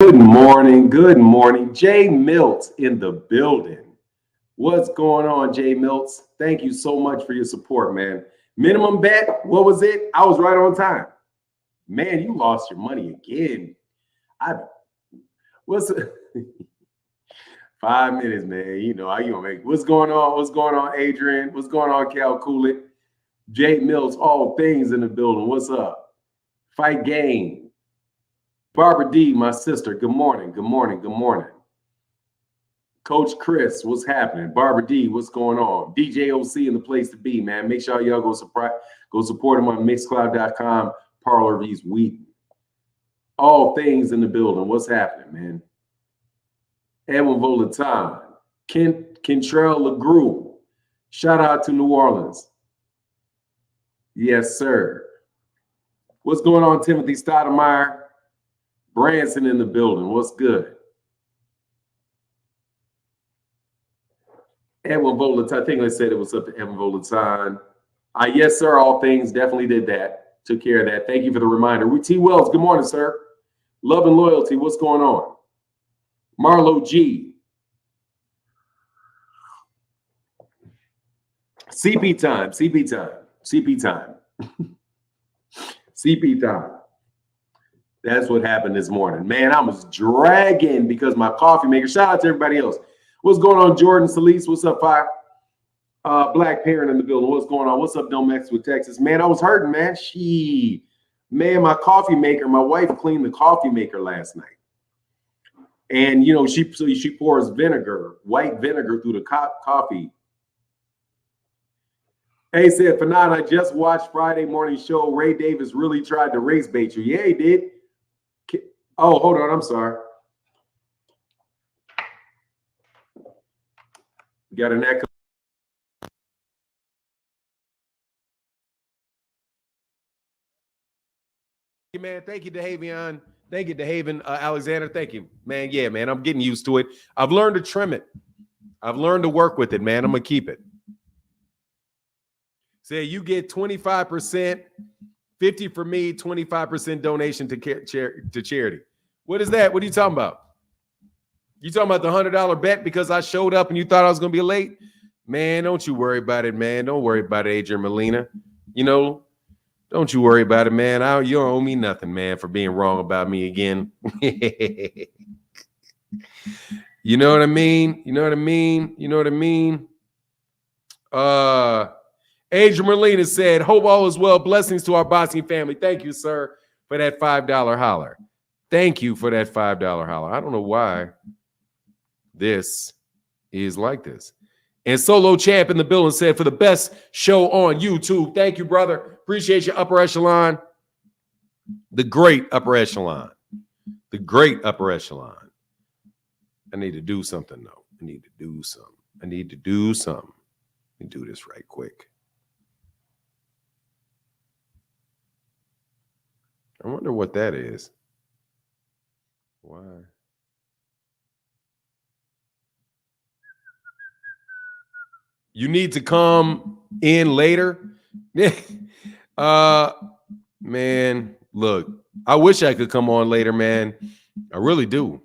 Good morning. Good morning. Jay Milts in the building. What's going on, Jay Milts? Thank you so much for your support, man. Minimum bet, what was it? I was right on time. Man, you lost your money again. I what's 5 minutes, man. You know how you gonna make what's going on? What's going on, Adrian? What's going on, Cal Coolit? Jay Mills, all things in the building. What's up? Fight game. Barbara D, my sister. Good morning. Good morning. Good morning. Coach Chris, what's happening? Barbara D, what's going on? DJ OC in the place to be, man. Make sure y'all go support him on Mixcloud.com. Parlor V's Wheaton. All things in the building. What's happening, man? Edwin Volaton, Kentrell LeGroux. Shout out to New Orleans. Yes, sir. What's going on, Timothy Stoudemire? Branson in the building. What's good? Edwin Volaton. I think I said it was up to Edwin Volaton. Yes, sir. All things definitely did that. Took care of that. Thank you for the reminder. T. Wells. Good morning, sir. Love and loyalty. What's going on? Marlo G. CP time. CP time. CP time. CP time. That's what happened this morning. Man, I was dragging because my coffee maker. Shout out to everybody else. What's going on, Jordan Solis? What's up, Fire? Black Parent in the building. What's going on? What's up, Domex with Texas? Man, I was hurting, man. Man, my coffee maker, my wife cleaned the coffee maker last night. And, you know, she pours vinegar, white vinegar through the coffee. Hey, said, Fanon, I just watched Friday morning show. Ray Davis really tried to race bait you. Yeah, he did. Oh, hold on. I'm sorry. Got an echo. Man, thank you, DeHavion. Thank you, DeHaven, Alexander. Thank you, man. Yeah, man, I'm getting used to it. I've learned to trim it. I've learned to work with it, man. I'm gonna keep it. Say you get 25%, 50 for me, 25% donation to charity. What is that? What are you talking about? You talking about the $100 bet because I showed up and you thought I was gonna be late? Man, don't you worry about it, man. Don't worry about it, Adrian Molina. You know, don't you worry about it, man. You don't owe me nothing, man, for being wrong about me again. You know what I mean? You know what I mean? You know what I mean? Adrian Molina said, hope all is well. Blessings to our boxing family. Thank you, sir, for that $5 holler. Thank you for that $5 holler. I don't know why this is like this. And Solo Champ in the building said, for the best show on YouTube. Thank you, brother. Appreciate you, Upper Echelon. The great Upper Echelon. The great Upper Echelon. I need to do something, though. I need to do something. Let me do this right quick. I wonder what that is. Why? You need to come in later. Man, look, I wish I could come on later, man. I really do.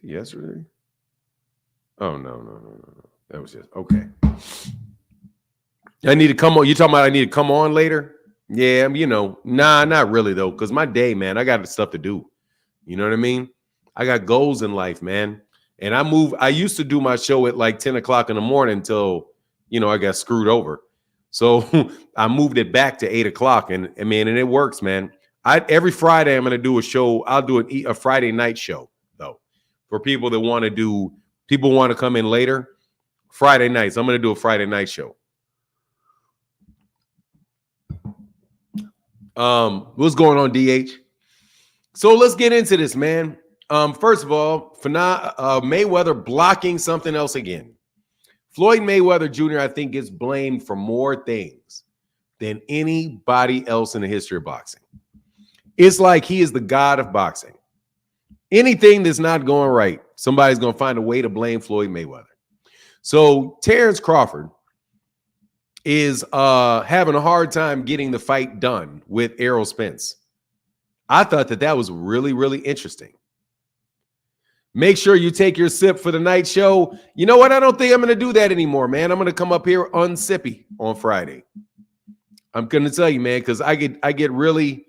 Yesterday? Oh, no. That was just okay. I need to come on. You talking about I need to come on later? Yeah, you know, nah, not really though, because my day, man, I got stuff to do. You know what I mean? I got goals in life, man. And I used to do my show at like 10 o'clock in the morning until, you know, I got screwed over. So I moved it back to 8 o'clock and it works, man. Every Friday I'm going to do a show. I'll do a Friday night show though. For people that want to come in later, Friday nights, I'm going to do a Friday night show. What's going on, DH? So let's get into this, man. First of all, Mayweather blocking something else again. Floyd Mayweather Jr., I think, gets blamed for more things than anybody else in the history of boxing. It's like he is the god of boxing. Anything that's not going right, somebody's going to find a way to blame Floyd Mayweather. So Terrence Crawford is having a hard time getting the fight done with Errol Spence. I thought that was really, really interesting. Make sure you take your sip for the night show. You know what? I don't think I'm going to do that anymore, man. I'm going to come up here unsippy on Friday. I'm going to tell you, man, because I get really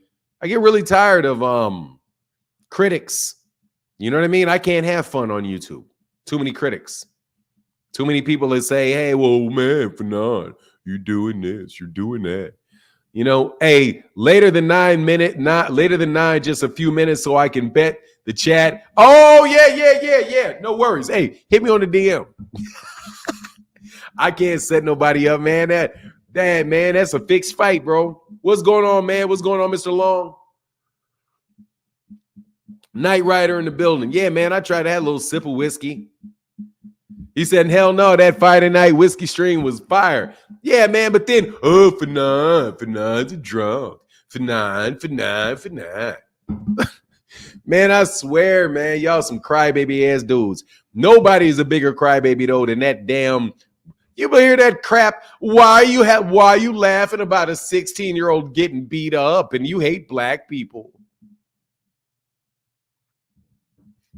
tired of critics. You know what I mean? I can't have fun on YouTube. Too many critics. Too many people that say, hey, well, man, Fanon, you're doing this, you're doing that. You know, hey, later than 9 minutes, not later than 9, just a few minutes so I can bet the chat. Oh, yeah. No worries. Hey, hit me on the DM. I can't set nobody up, man. Man, that's a fixed fight, bro. What's going on, man? What's going on, Mr. Long? Night Rider in the building. Yeah, man, I tried to have a little sip of whiskey. He said, hell no, that Friday night whiskey stream was fire. Yeah, man, but then, Fanon's a drunk. Fanon. Man, I swear, man, y'all some crybaby ass dudes. Nobody is a bigger crybaby though than that damn. You ever hear that crap? Why are you laughing about a 16-year-old getting beat up and you hate black people?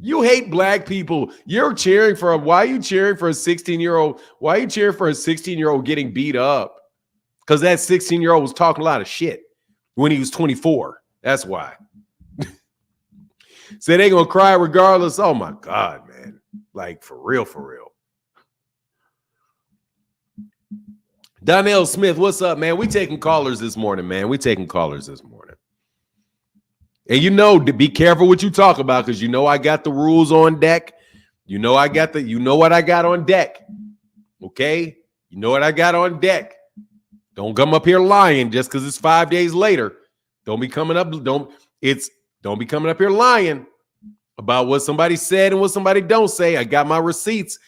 You hate black people. You're cheering for why are you cheering for a 16-year-old? Why are you cheering for a 16-year-old getting beat up? Because that 16-year-old was talking a lot of shit when he was 24. That's why. So they gonna cry regardless. Oh my God, man. Like for real. Donnell Smith, what's up, man? We taking callers this morning, man. And you know, to be careful what you talk about, because you know I got the rules on deck. You know what I got on deck. Okay? You know what I got on deck. Don't come up here lying just because it's 5 days later. Don't be coming up here lying about what somebody said and what somebody don't say. I got my receipts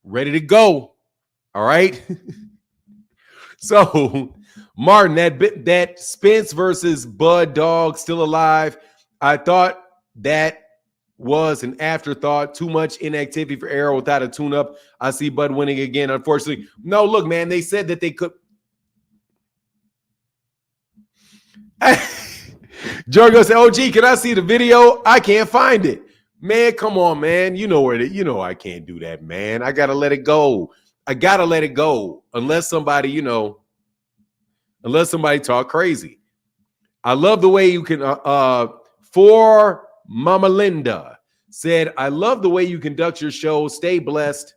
ready to go. All right. So Martin, that Spence versus Bud Dog still alive. I thought that was an afterthought. Too much inactivity for Errol without a tune-up. I see Bud winning again. Unfortunately, no. Look, man, they said that they could. Jorgo said, "OG, can I see the video? I can't find it, man. Come on, man. You know I can't do that, man. I gotta let it go. Unless somebody, unless somebody talk crazy. I love the way you can. For Mama Linda said, I love the way you conduct your show. Stay blessed.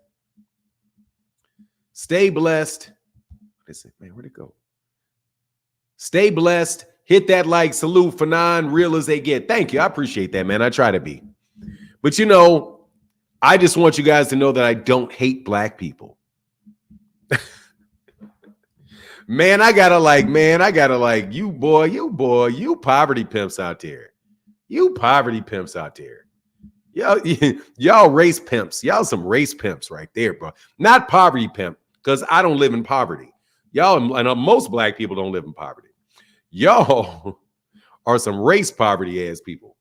Listen, man, where'd it go? Stay blessed. Hit that like, salute, Fanon, real as they get. Thank you. I appreciate that, man. I try to be. But I just want you guys to know that I don't hate black people. Man, I gotta like, you poverty pimps out there. Y'all race pimps. Y'all some race pimps right there, bro. Not poverty pimp, because I don't live in poverty. Y'all, and most black people don't live in poverty. Y'all are some race poverty ass people.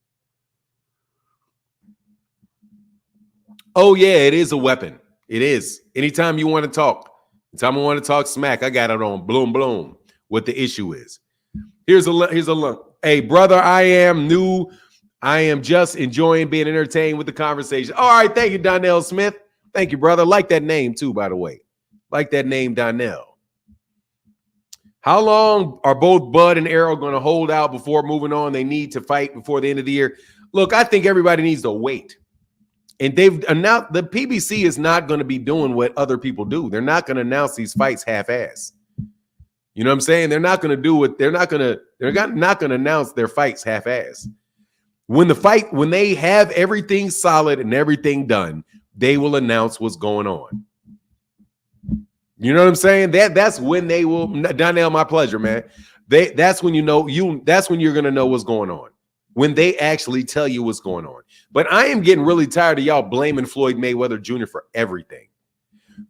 Oh, yeah, it is a weapon. It is. Anytime you want to talk. Anytime I want to talk smack, I got it on bloom, what the issue is. Here's a look. Hey, brother, I am new. I am just enjoying being entertained with the conversation. All right, thank you, Donnell Smith. Thank you, brother. Like that name, too, by the way. Like that name, Donnell. How long are both Bud and Errol going to hold out before moving on? They need to fight before the end of the year. Look, I think everybody needs to wait. And they've announced the PBC is not going to be doing what other people do. They're not going to announce these fights half-ass. You know what I'm saying? They're not going to do it. They're not going to announce their fights half-ass. When they have everything solid and everything done, they will announce what's going on. You know what I'm saying? That's when they will. Donnell, my pleasure, man. That's when that's when you're going to know what's going on. When they actually tell you what's going on. But I am getting really tired of y'all blaming Floyd Mayweather Jr. for everything.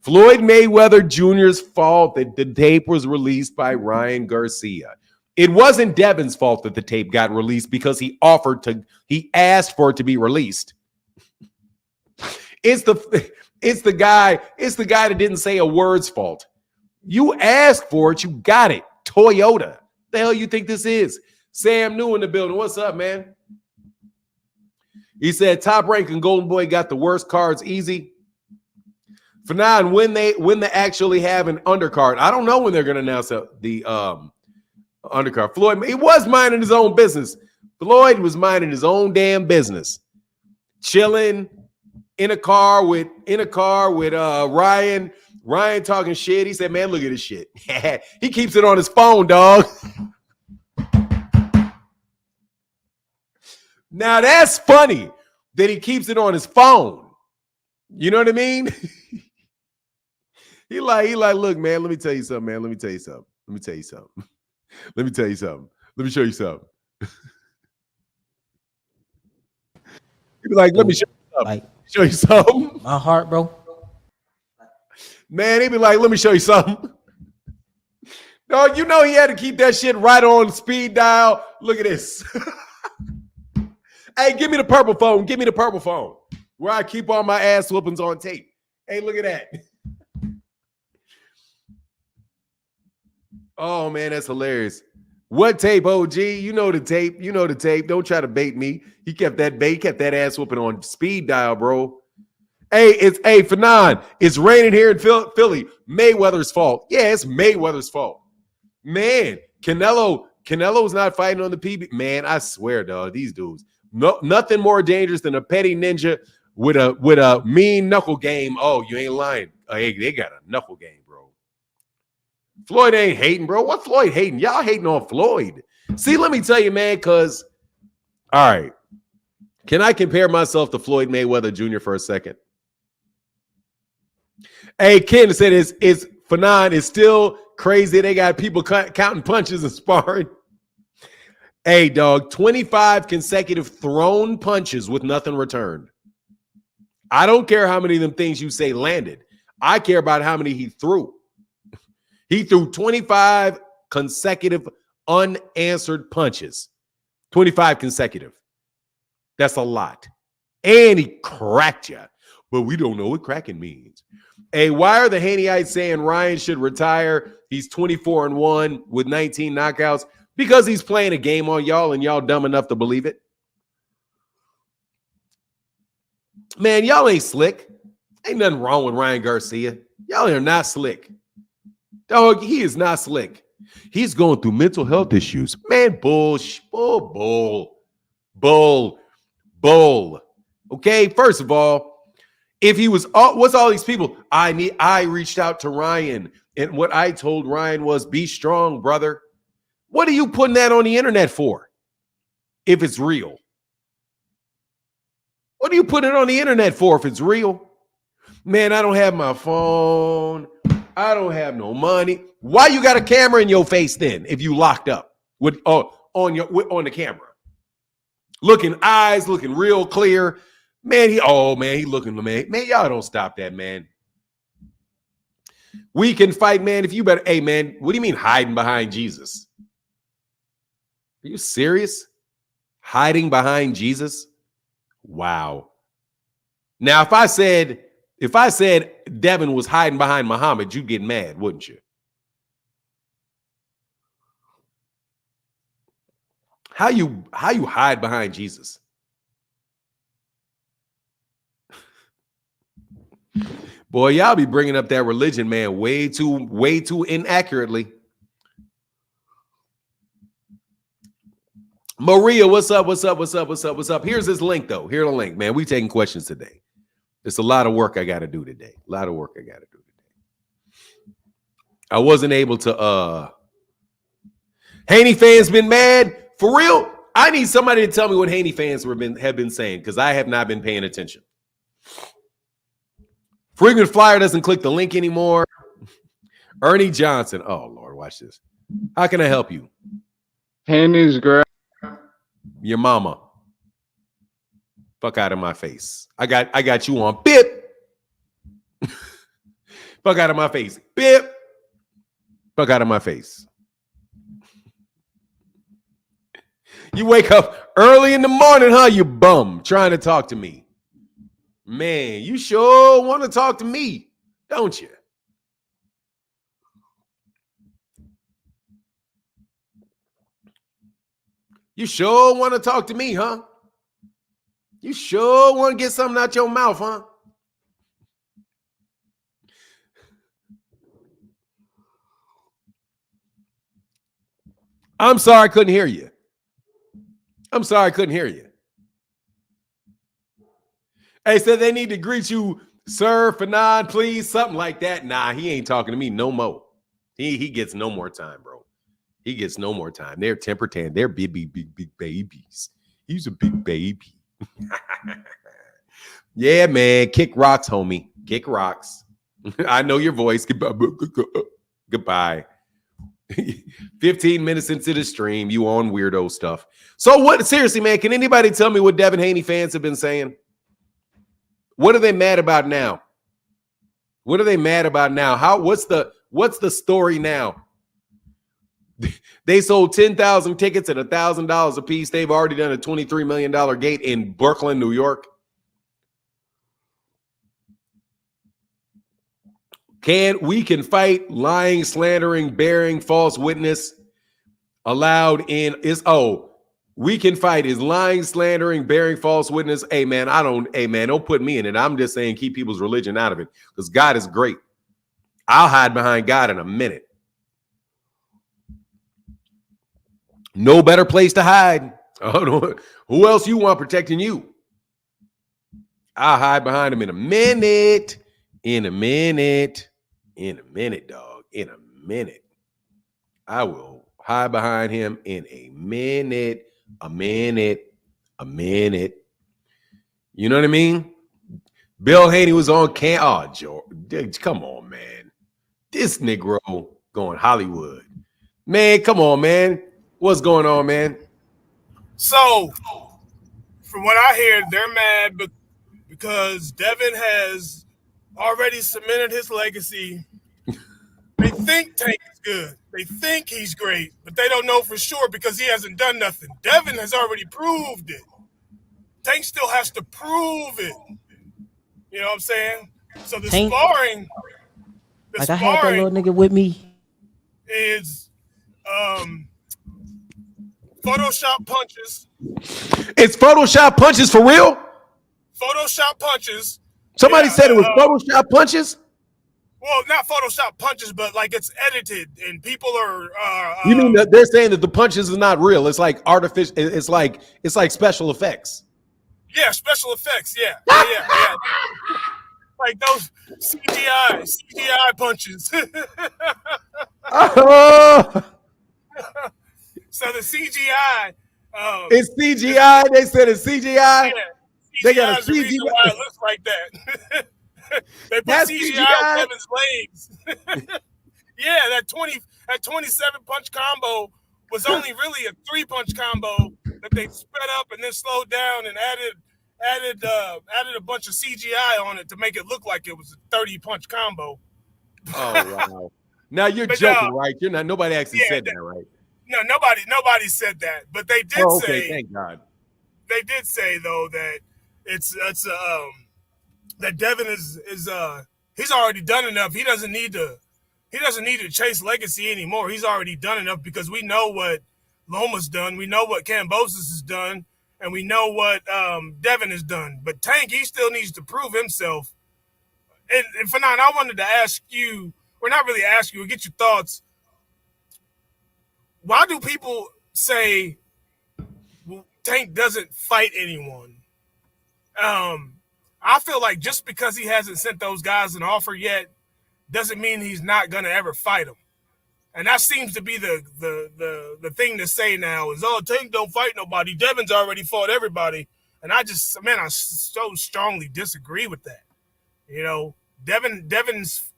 Floyd Mayweather Jr.'s fault that the tape was released by Ryan Garcia. It wasn't Devin's fault that the tape got released because he asked for it to be released. It's the guy that didn't say a word's fault. You asked for it, you got it. Toyota. The hell you think this is? Sam New in the building. What's up, man? He said Top Rank and Golden Boy got the worst cards easy. For now, when they actually have an undercard, I don't know when they're going to announce the undercard. Floyd, he was minding his own business. Floyd was minding his own damn business, chilling in a car with Ryan. Ryan talking shit. He said, "Man, look at this shit." He keeps it on his phone, dog. Now that's funny that he keeps it on his phone. You know what I mean? He like, look, man, let me tell you something, man. Let me tell you something. Let me tell you something. Let me tell you something. Let me show you something. He be like, let me show you something. Like, show you something. My heart, bro. Man, he be like, let me show you something. No, you know he had to keep that shit right on speed dial. Look at this. Hey, give me the purple phone. Give me the purple phone. Where I keep all my ass whoopings on tape. Hey, look at that. Oh, man, that's hilarious. What tape, OG? You know the tape. You know the tape. Don't try to bait me. He kept that bait. He kept that ass whooping on speed dial, bro. Hey, Fanon, it's raining here in Philly. Mayweather's fault. Yeah, it's Mayweather's fault. Man, Canelo's not fighting on the PB. Man, I swear, dog, these dudes. No, nothing more dangerous than a petty ninja with a mean knuckle game. Oh, you ain't lying. Hey, they got a knuckle game, bro. Floyd ain't hating, bro. What Floyd hating? Y'all hating on Floyd. See, let me tell you, man, because, all right, can I compare myself to Floyd Mayweather Jr. for a second? Hey, Ken said it's Fanon is still crazy. They got people counting punches and sparring. Hey, dog, 25 consecutive thrown punches with nothing returned. I don't care how many of them things you say landed. I care about how many he threw. He threw 25 consecutive unanswered punches. 25 consecutive. That's a lot. And he cracked you. But we don't know what cracking means. Hey, why are the Haneyeites saying Ryan should retire? He's 24-1 with 19 knockouts. Because he's playing a game on y'all and y'all dumb enough to believe it. Man, y'all ain't slick. Ain't nothing wrong with Ryan Garcia. Y'all are not slick. Dog, he is not slick. He's going through mental health issues. Man, bull. Okay, first of all, if he was, what's all these people? I reached out to Ryan, and what I told Ryan was, be strong, brother. What are you putting that on the internet for? If it's real. What are you putting it on the internet for if it's real? Man, I don't have my phone. I don't have no money. Why you got a camera in your face then if you locked up with on the camera? Looking eyes, looking real clear. Man, he looking, man. Man, y'all don't stop that, man. We can fight, man. If you better, hey, man, what do you mean hiding behind Jesus? Are you serious? Hiding behind Jesus? Wow. Now, if I said Devin was hiding behind Muhammad, you'd get mad, wouldn't you? How you hide behind Jesus? Boy, y'all be bringing up that religion, man, way too inaccurately. Maria, what's up? Here's this link, though. Here's the link, man. We taking questions today. It's a lot of work I got to do today. I wasn't able to. Haney fans been mad for real. I need somebody to tell me what Haney fans have been saying because I have not been paying attention. Frequent Flyer doesn't click the link anymore. Ernie Johnson. Oh Lord, watch this. How can I help you? Haney's girl. Your mama. Fuck out of my face. I got you on bip. Fuck out of my face. Bip. Fuck out of my face. You wake up early in the morning, huh, you bum, trying to talk to me. Man, you sure want to talk to me, don't you? You sure want to talk to me, huh? You sure want to get something out your mouth, huh? I'm sorry I couldn't hear you. I'm sorry I couldn't hear you. Hey, said they need to greet you, sir, Fanon, please, something like that. Nah, he ain't talking to me no more. He gets no more time, bro. He gets no more time. They're temper tan. They're big babies. He's a big baby. Yeah, man. Kick rocks, homie. Kick rocks. I know your voice. Goodbye. 15 minutes into the stream, you on weirdo stuff. So what? Seriously, man, can anybody tell me what Devin Haney fans have been saying? What are they mad about now? What are they mad about now? What's the story now? They sold 10,000 tickets at $1,000 a piece. They've already done a $23 million gate in Brooklyn, New York. We can fight lying, slandering, bearing false witness allowed in we can fight is lying, slandering, bearing false witness. Hey man, don't put me in it. I'm just saying keep people's religion out of it because God is great. I'll hide behind God in a minute. No better place to hide. Who else you want protecting you? I'll hide behind him in a minute. In a minute, dog. In a minute. I will hide behind him in a minute. You know what I mean? Bill Haney was on George. Come on, man. This Negro going Hollywood. Man, come on, man. What's going on, man? So, from what I hear, they're mad because Devin has already cemented his legacy. They think Tank is good. They think he's great, but they don't know for sure because he hasn't done nothing. Devin has already proved it. Tank still has to prove it. You know what I'm saying? So the sparring, I had that little nigga with me. Is Photoshop punches. It's Photoshop punches for real? Photoshop punches. Somebody said it was Photoshop punches? Well, not Photoshop punches, but like it's edited and people are. You mean that they're saying that the punches is not real? It's like artificial. It's like special effects. Yeah, special effects. Yeah. Like those CGI punches. So the CGI. It's CGI. They said it's CGI. Yeah, they got a the reason why it looks like that. They put CGI on Devin's legs. Yeah, that 27 punch combo was only really a 3-punch combo that they sped up and then slowed down and added a bunch of CGI on it to make it look like it was a 30-punch combo. Oh wow! Now you're joking, right? You're not. Nobody actually said that, right? No, nobody said that, but they did say. Thank God. They did say though that it's that Devin is he's already done enough. He doesn't need to chase legacy anymore. He's already done enough because we know what Loma's done, we know what Kambosos has done, and we know what Devin has done. But Tank, he still needs to prove himself. And Fanon, I wanted to ask you, or not really ask you, or get your thoughts. Why do people say Tank doesn't fight anyone? I feel like just because he hasn't sent those guys an offer yet doesn't mean he's not gonna ever fight them. And that seems to be the thing to say now is, oh, Tank don't fight nobody. Devin's already fought everybody. And I so strongly disagree with that. You know, Devin's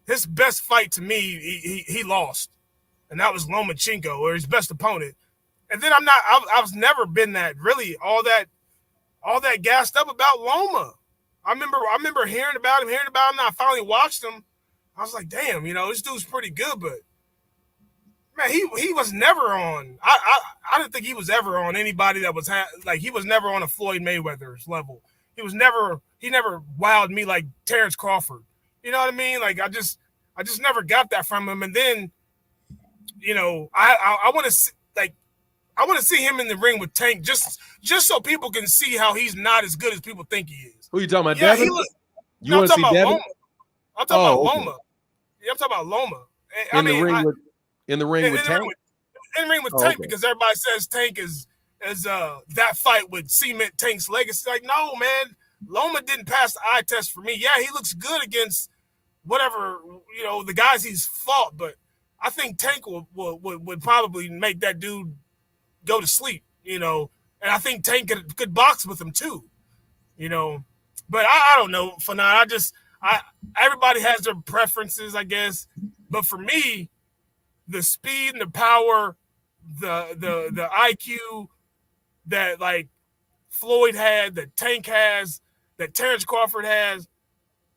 his best fight to me, he lost. And that was Lomachenko, or his best opponent. And then I was never been that really all that gassed up about Loma. I remember hearing about him, and I finally watched him. I was like, damn, you know, this dude's pretty good, but man, he was never on. I didn't think he was ever on anybody that was he was never on a Floyd Mayweather's level. He never wowed me like Terrence Crawford. You know what I mean? Like I just never got that from him. And then, you know, I want to like I want to see him in the ring with Tank, just so people can see how he's not as good as people think he is. Who you talking about, Yeah, Devin? You want to see Devin? Loma. I'm talking about okay. Loma. Yeah, I'm talking about Loma. In the ring with Tank? In the ring with Tank, because everybody says Tank is that fight would cement Tank's legacy. Like, no, man. Loma didn't pass the eye test for me. Yeah, he looks good against whatever, the guys he's fought, but I think Tank would probably make that dude go to sleep, and I think Tank could box with him too, but I don't know, Fanan. Everybody has their preferences, I guess, but for me, the speed and the power, the IQ that like Floyd had, that Tank has, that Terrence Crawford has,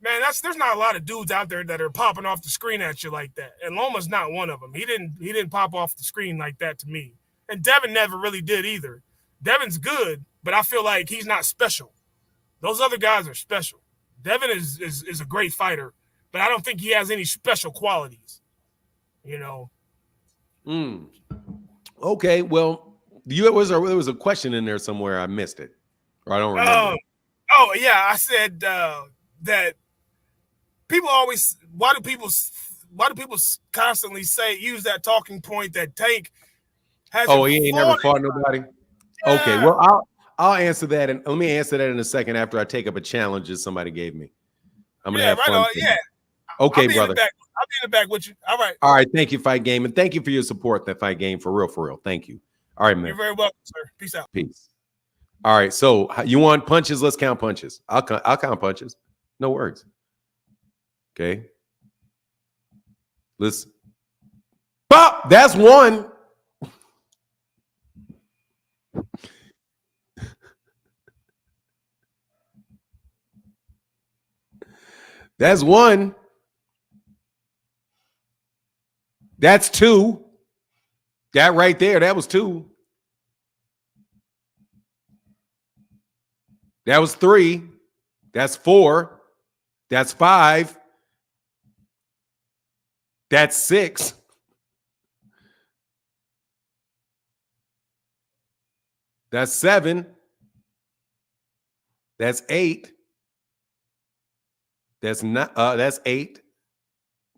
man, there's not a lot of dudes out there that are popping off the screen at you like that. And Loma's not one of them. He didn't pop off the screen like that to me. And Devin never really did either. Devin's good, but I feel like he's not special. Those other guys are special. Devin is a great fighter, but I don't think he has any special qualities. Okay, well, there was a question in there somewhere. I missed it, or I don't remember. I said that people always. Why do people constantly use that talking point that Tank has? Oh, he ain't never fought nobody. Yeah. Okay, well, I'll answer that, and let me answer that in a second after I take up a challenge that somebody gave me. I'm gonna have fun. Okay, brother. I'll be in the back with you. All right. All right. Thank you, Fight Game, and thank you for your support. That Fight Game, for real. Thank you. All right, man. You're very welcome, sir. Peace out. Peace. All right. So you want punches? Let's count punches. I'll count punches. No words. Okay. Let's. Pop. That's one. That's one. That's two. That right there, that was two. That was three. That's four. That's five. That's six. That's seven. That's eight. That's eight.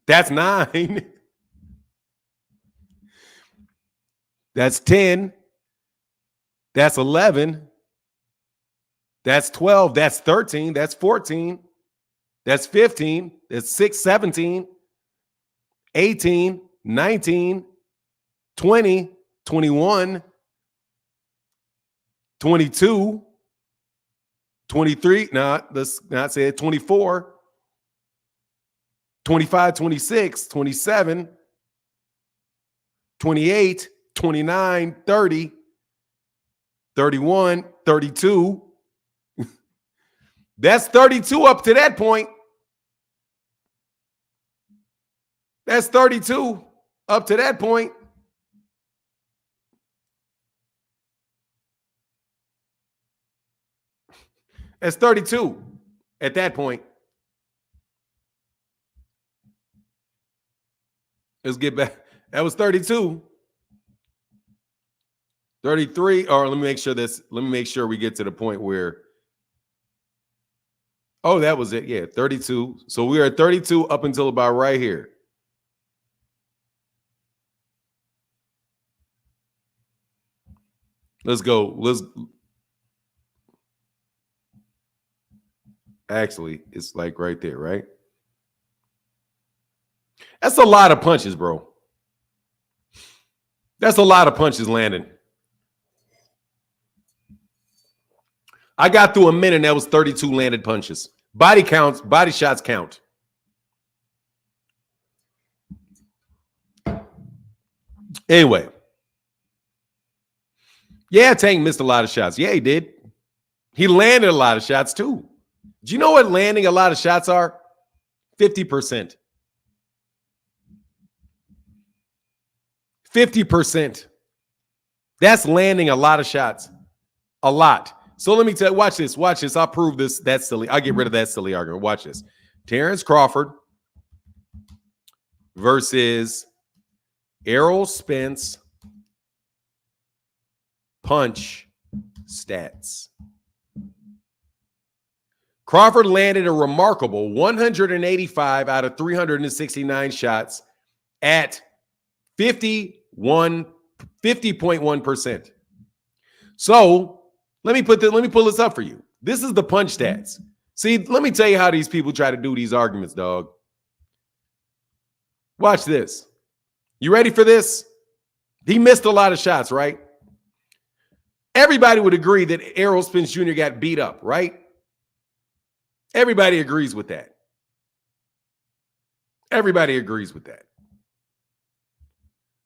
That's nine. That's 10. That's 11. That's 12. That's 13. That's 14. That's 15. That's 6, 17, 18, 19, 20, 21, 22, 23. Let's not say it. 24, 25, 26, 27, 28, 29, 30, 31, 32. That's 32 up to that point. That's 32 up to that point. That's 32 at that point. Let's get back. That was 32. 33, or let me make sure we get to the point where, oh, that was it. Yeah, 32. So we are at 32 up until about right here. Let's go. Actually, it's like right there, right? That's a lot of punches, bro. That's a lot of punches landing. I got through a minute and that was 32 landed punches. Body shots count. Anyway. Yeah, Tank missed a lot of shots. Yeah, he did. He landed a lot of shots too. Do you know what landing a lot of shots are? 50%. 50%. That's landing a lot of shots. A lot. So let me tell you, watch this. I'll prove this. That's silly. I'll get rid of that silly argument. Watch this. Terrence Crawford versus Errol Spence punch stats. Crawford landed a remarkable 185 out of 369 shots at 50.1%. So let me pull this up for you. This is the punch stats. See, let me tell you how these people try to do these arguments, dog. Watch this. You ready for this? He missed a lot of shots, right? Everybody would agree that Errol Spence Jr. got beat up, right? Everybody agrees with that. Everybody agrees with that.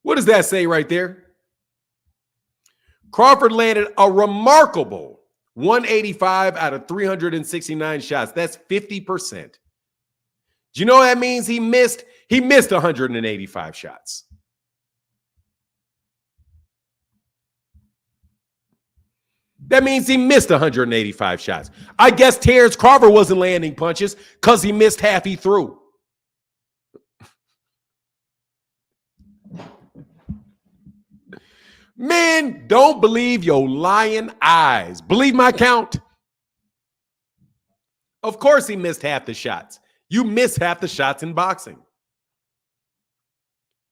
What does that say right there? Crawford landed a remarkable 185 out of 369 shots. That's 50%. Do you know what that means? He missed 185 shots. That means he missed 185 shots. I guess Terrence Crawford wasn't landing punches because he missed half he threw. Men, don't believe your lying eyes. Believe my count. Of course he missed half the shots. You miss half the shots in boxing.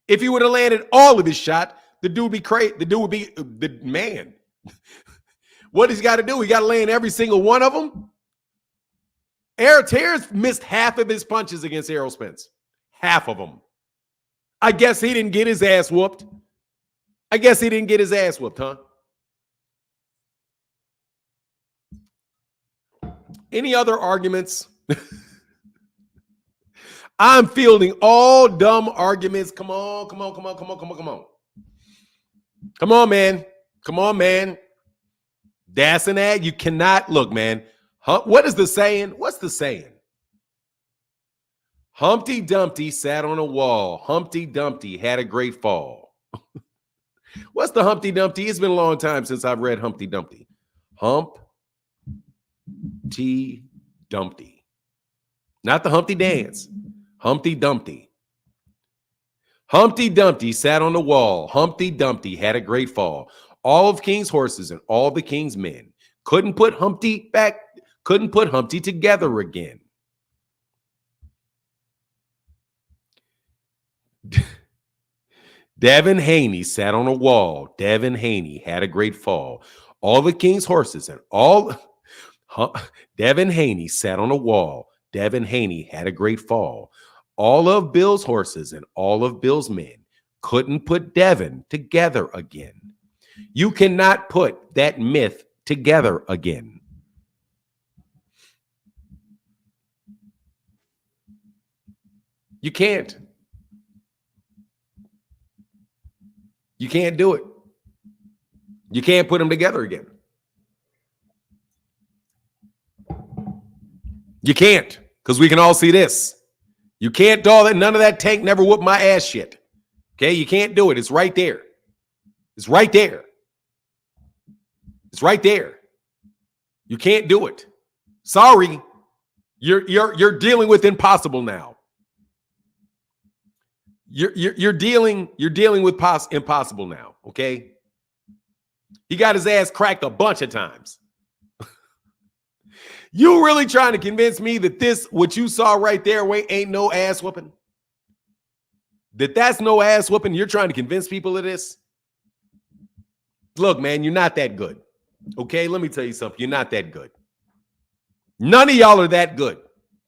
If he would have landed all of his shot, the dude would be crazy. The dude would be the man. What he's got to do? He got to land every single one of them. Terrence missed half of his punches against Errol Spence. Half of them. I guess he didn't get his ass whooped. Huh? Any other arguments? I'm fielding all dumb arguments. Come on. Come on, man. That's an ad. You cannot look, man. What is the saying? What's the saying? Humpty Dumpty sat on a wall. Humpty Dumpty had a great fall. What's the Humpty Dumpty? It's been a long time since I've read Humpty Dumpty. Humpty Dumpty. Not the Humpty Dance. Humpty Dumpty. Humpty Dumpty sat on the wall. Humpty Dumpty had a great fall. All of King's horses and all the King's men couldn't put Humpty together again. Devin Haney sat on a wall. Devin Haney had a great fall. All the King's horses and Devin Haney sat on a wall. Devin Haney had a great fall. All of Bill's horses and all of Bill's men couldn't put Devin together again. You cannot put that myth together again. You can't. You can't do it. You can't put them together again. You can't, because we can all see this. You can't do all that. None of that tank never whooped my ass shit. Okay, you can't do it. It's right there. It's right there. It's right there. You can't do it. Sorry. You're dealing with impossible now. You're dealing with impossible now, okay? He got his ass cracked a bunch of times. You really trying to convince me that what you saw right there ain't no ass whooping? That's no ass whooping? You're trying to convince people of this? Look, man, you're not that good. Okay, let me tell you something. You're not that good. None of y'all are that good.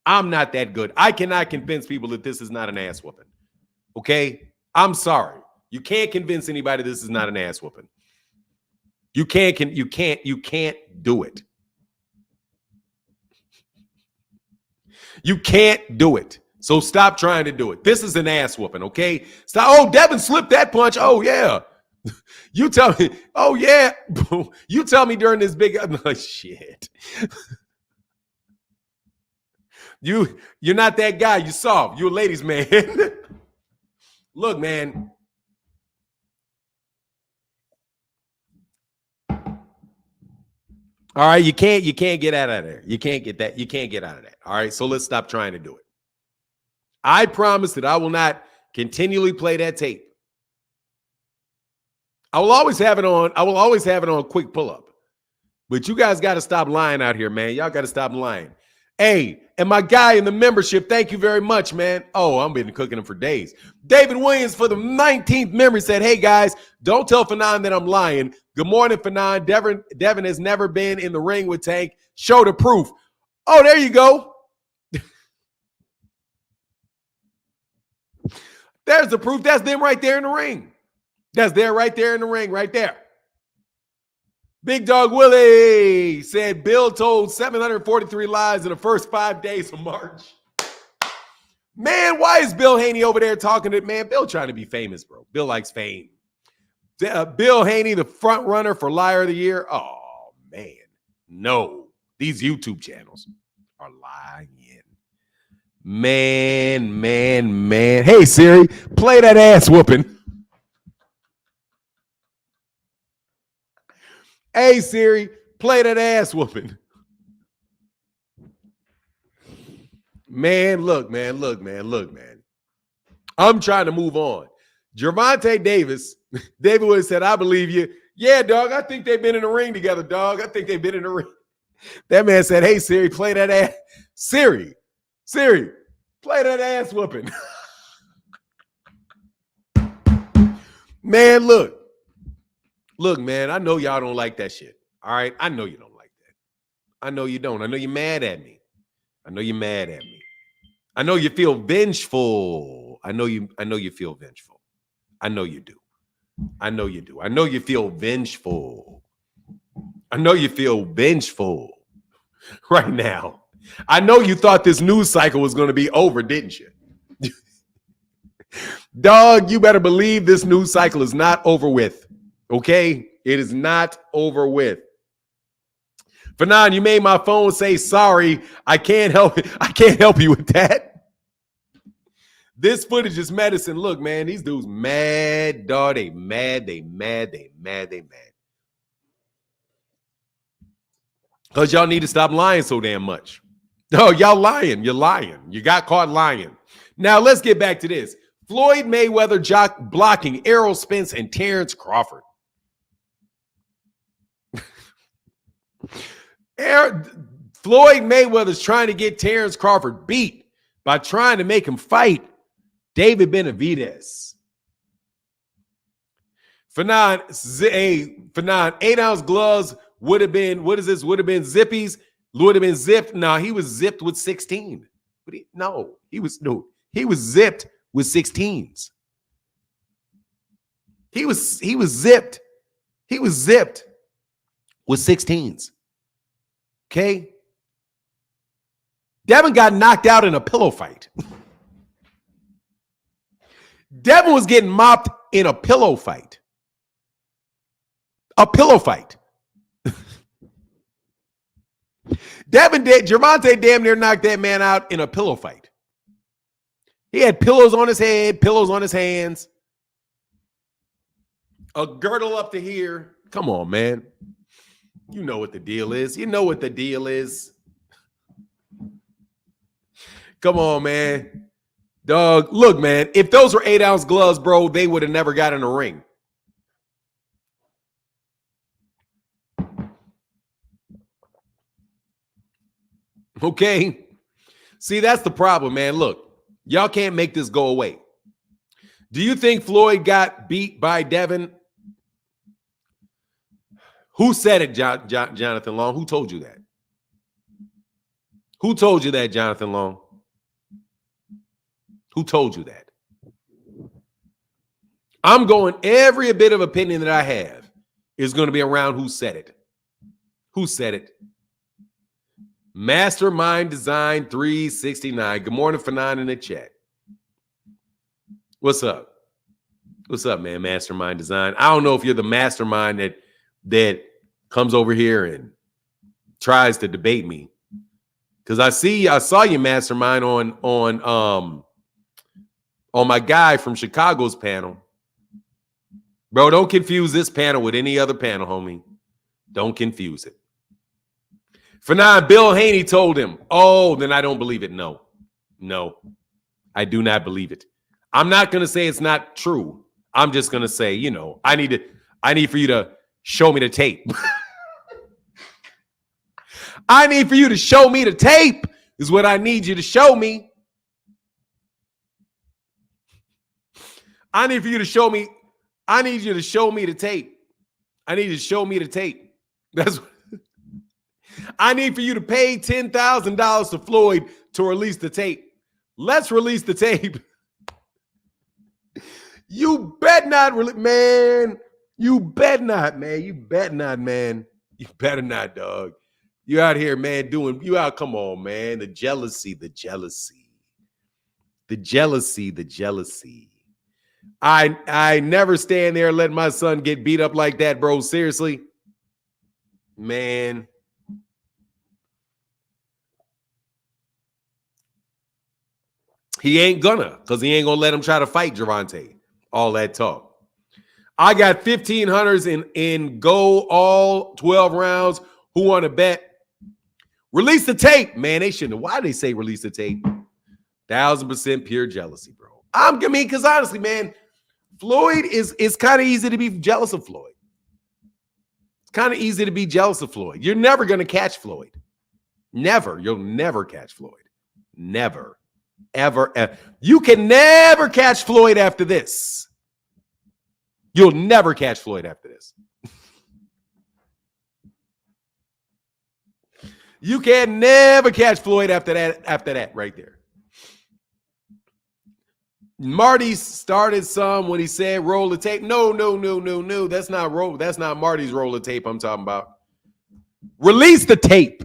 I'm not that good. I cannot convince people that this is not an ass whooping. Okay? I'm sorry. You can't convince anybody this is not an ass whooping. You can't do it. You can't do it. So stop trying to do it. This is an ass whooping, okay? Stop. Oh, Devin slipped that punch. Oh, yeah. You tell me. Oh, yeah. You tell me during this big shit. You're not that guy. You soft. You're a ladies' man. Look, man. All right, you can't get out of there. You can't get that. You can't get out of that. All right, so let's stop trying to do it. I promise that I will not continually play that tape. I will always have it on quick pull-up. But you guys got to stop lying out here, man. Y'all got to stop lying. Hey, and my guy in the membership, thank you very much, man. Oh, I've been cooking him for days. David Williams for the 19th memory said, hey, guys, don't tell Fanon that I'm lying. Good morning, Fanon. Devin has never been in the ring with Tank. Show the proof. Oh, there you go. There's the proof. That's them right there in the ring. That's there right there in the ring, right there. Big Dog Willie said Bill told 743 lies in the first 5 days of March. Man, why is Bill Haney over there talking to, man, Bill trying to be famous, bro. Bill likes fame. Bill Haney, the front runner for Liar of the Year. Oh, man. No. These YouTube channels are lying. Man. Hey, Siri, play that ass whooping. Hey, Siri, play that ass whooping. Man, look, man. I'm trying to move on. Gervonta Davis, David would have said, I believe you. Yeah, dog, I think they've been in the ring together, dog. I think they've been in the ring. That man said, hey, Siri, play that ass. Siri, play that ass whooping. Man, look, man, I know y'all don't like that shit. All right? I know you don't like that. I know you don't. I know you're mad at me. I know you feel vengeful. I know you feel vengeful. I know you do. I know you feel vengeful. I know you feel vengeful right now. I know you thought this news cycle was going to be over, didn't you? Dog, you better believe this news cycle is not over with. Okay? It is not over with. Fanon, you made my phone say sorry. I can't help you with that. This footage is medicine. Look, man, these dudes mad, dog. They mad. Because y'all need to stop lying so damn much. No, y'all lying. You're lying. You got caught lying. Now, let's get back to this. Floyd Mayweather blocking Errol, Spence, and Terrence Crawford. Floyd Mayweather's trying to get Terrence Crawford beat by trying to make him fight David Benavidez. Fanon, 8-ounce gloves would have been, what is this? Would have been zippies. Would have been zipped. No, he was zipped with 16. He was zipped with 16s. He was zipped. He was zipped with 16s. Okay? Devin got knocked out in a pillow fight. Devin was getting mopped in a pillow fight. A pillow fight. Gervonta damn near knocked that man out in a pillow fight. He had pillows on his head, pillows on his hands, a girdle up to here. Come on, man. You know what the deal is. Come on, man. Dog, look, man, if those were 8-ounce gloves, bro, they would have never got in the ring. Okay? See, that's the problem, man. Look, y'all can't make this go away. Do you think Floyd got beat by Devin? Who said it, Jonathan Long? Who told you that? Who told you that, Jonathan Long? Who told you that? I'm going, every bit of opinion that I have is going to be around who said it. Who said it? Mastermind Design 369. Good morning, Fanon, in the chat. What's up? What's up, man? Mastermind Design. I don't know if you're the mastermind that comes over here and tries to debate me. Because I saw you, Mastermind, on my guy from Chicago's panel. Bro, don't confuse this panel with any other panel, homie. Don't confuse it. Fanon, Bill Haney told him, oh, then I don't believe it. No, I do not believe it. I'm not going to say it's not true. I'm just going to say, I need to, I need for you to show me the tape. I need for you to show me the tape is what I need you to show me. I need for you to show me. I need you to show me the tape. I need you to show me the tape. That's what I need for you to pay $10,000 to Floyd to release the tape. Let's release the tape. You bet not, man. You bet not, man. You bet not, man. You better not, dog. You out here, man, you out, come on, man. The jealousy. I never stand there and let my son get beat up like that, bro. Seriously. Man. He ain't gonna, because he ain't gonna let him try to fight Gervonta. All that talk. I got 1,500s in go all 12 rounds. Who want to bet? Release the tape. Man, they shouldn't. Why they say release the tape? 1,000% pure jealousy, bro. Because honestly, man, Floyd it's kind of easy to be jealous of Floyd. It's kind of easy to be jealous of Floyd. You're never going to catch Floyd. Never. You'll never catch Floyd. Never. Ever. You can never catch Floyd after this. You'll never catch Floyd after this. You can never catch Floyd after that right there. Marty started some when he said roll the tape. No. That's not Marty's roll of tape I'm talking about. Release the tape.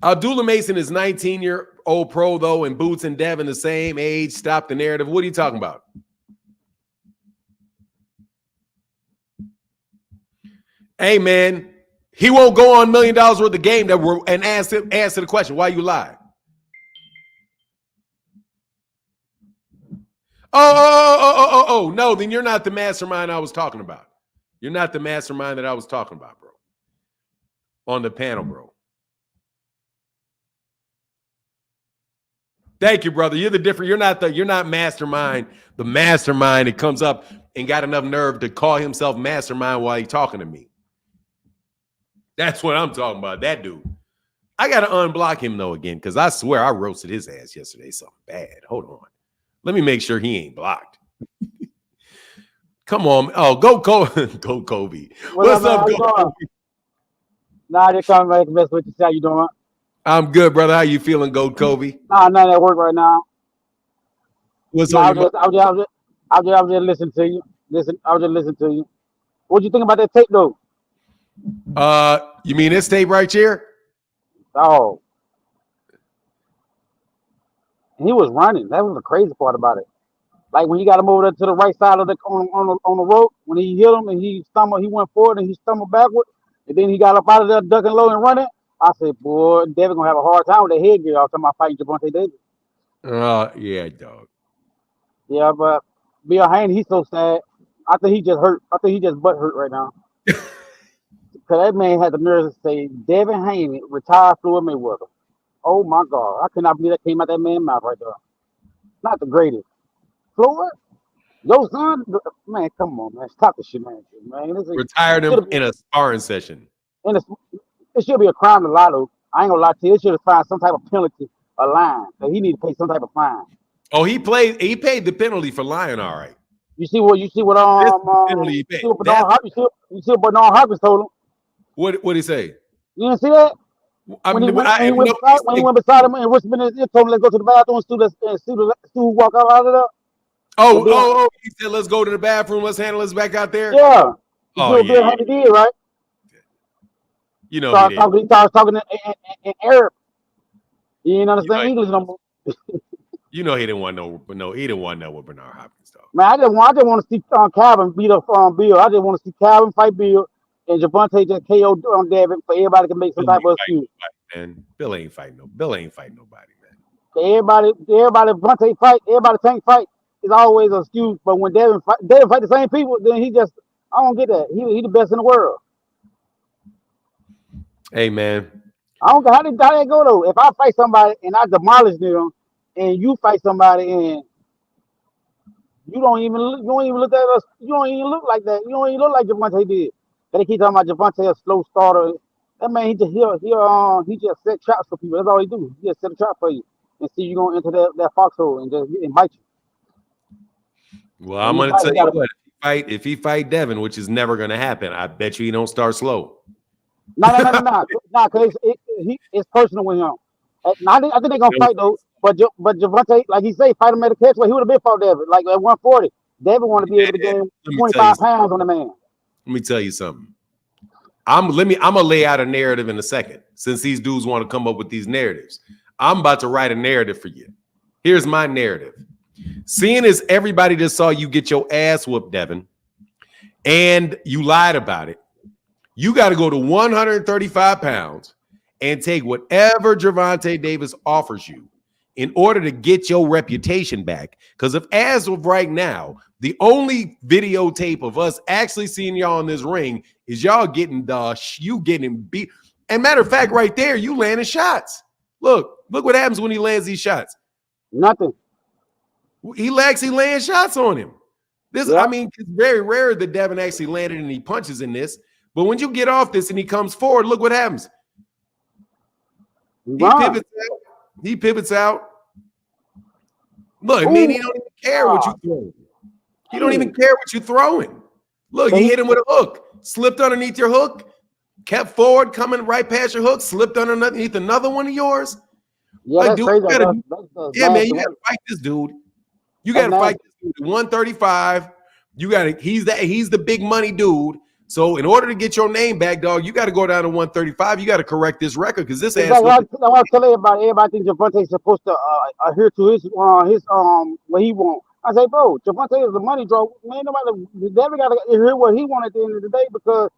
Abdullah Mason is 19-year-old pro, though, and Boots and Devin the same age. Stop the narrative. What are you talking about? Hey, man, he won't go on $1 million worth of game and answer the question, why you lie? Oh, no, then you're not the mastermind I was talking about. You're not the mastermind that I was talking about, bro. On the panel, bro. Thank you, brother. You're not mastermind. The mastermind that comes up and got enough nerve to call himself mastermind while he's talking to me. That's what I'm talking about. That dude. I got to unblock him, though, again, because I swear I roasted his ass yesterday. Something bad. Hold on. Let me make sure he ain't blocked. Come on. Oh, go Kobe. What's up, Kobe? Nah, they're coming back to mess with you. How you doing? I'm good, brother. How you feeling, Gold Kobe? Nah, not at work right now. What's on your mind? I was just listening to you. I was just listening to you. What you think about that tape, though? You mean this tape right here? Oh. He was running. That was the crazy part about it. Like when he got him over there to the right side of the on the rope, when he hit him and he went forward and he stumbled backward, and then he got up out of there ducking low and running. I said, boy, Devin gonna have a hard time with that headgear. I was talking about fighting Gervonta Davis. Yeah, dog. Yeah, but Bill Haney, he's so sad. I think he just hurt. I think he just butt hurt right now. Because that man had the nerve to say, Devin Haney retired Floyd Mayweather. Oh, my God. I could not believe that came out that man's mouth right there. Not the greatest. Floyd? Your son? Man, come on, man. Stop this shit, man. Retired him in a sparring session. It should be a crime to lie, though. I ain't gonna lie to you. It should have found some type of penalty, a line. So he need to pay some type of fine. Oh, he paid the penalty for lying, all right. You see what penalty he paid. You see what Bernard Hopkins told him. What did he say? You didn't see that? When he went beside him and whispered in his ear, told him, let's go to the bathroom and Stu walk out of there. Oh, he said, let's go to the bathroom. Let's handle this back out there. Yeah. Oh, Bill Haney did, right? You know, he started talking in Arab. He didn't understand English no more. You know, he didn't want he didn't want that with Bernard Hopkins, though. Man, I just want to see Calvin beat up Bill. I just want to see Calvin fight Bill and Gervonta just KO on Devin for everybody can make some type of excuse. Man, Bill ain't fighting nobody, man. Everybody Gervonta fight, everybody Tank fight is always an excuse. But when Devin fight the same people, then he just I don't get that. He the best in the world. Hey, man. I don't know how that go though. If I fight somebody and I demolish them, and you fight somebody and You don't even look at us. You don't even look like that. You don't even look like Gervonta did. They keep talking about Gervonta a slow starter. That man, he just set traps for people. That's all he do. He just set a trap for you and see you gonna enter that foxhole and just bite you. Well, I'm gonna tell you what. If he fight Devin, which is never gonna happen, I bet you he don't start slow. No, because it's personal with him. I think they're gonna fight though. But Gervonta, like he say, fight him at a catch weight. He would have been fought Devin, like at 140. Devin want to be able to gain 25 pounds on the man. Let me tell you something. I'm gonna lay out a narrative in a second, since these dudes want to come up with these narratives. I'm about to write a narrative for you. Here's my narrative. Seeing as everybody just saw you get your ass whooped, Devin, and you lied about it, you got to go to 135 pounds and take whatever Gervonta Davis offers you in order to get your reputation back. Because if as of right now, the only videotape of us actually seeing y'all in this ring is y'all getting beat. And matter of fact, right there, you landing shots. Look what happens when he lands these shots. Nothing. He actually laying shots on him. I mean, it's very rare that Devin actually landed and he punches in this. But when you get off this and he comes forward, look what happens. He pivots out. Look, I mean, he don't even care what you throw. He don't even care what you're throwing. Look, you hit him with a hook, slipped underneath your hook, kept forward, coming right past your hook, slipped underneath another one of yours. Yeah, like, dude, man, you gotta fight this dude. You gotta fight this dude at 135. He's the big money dude. So in order to get your name back, dog, you got to go down to 135. You got to correct this record because this ass. I want to tell everybody think Gervonta is supposed to adhere to his what he want. I say, bro, Gervonta is the money draw. Man, nobody never got to hear what he wanted at the end of the day because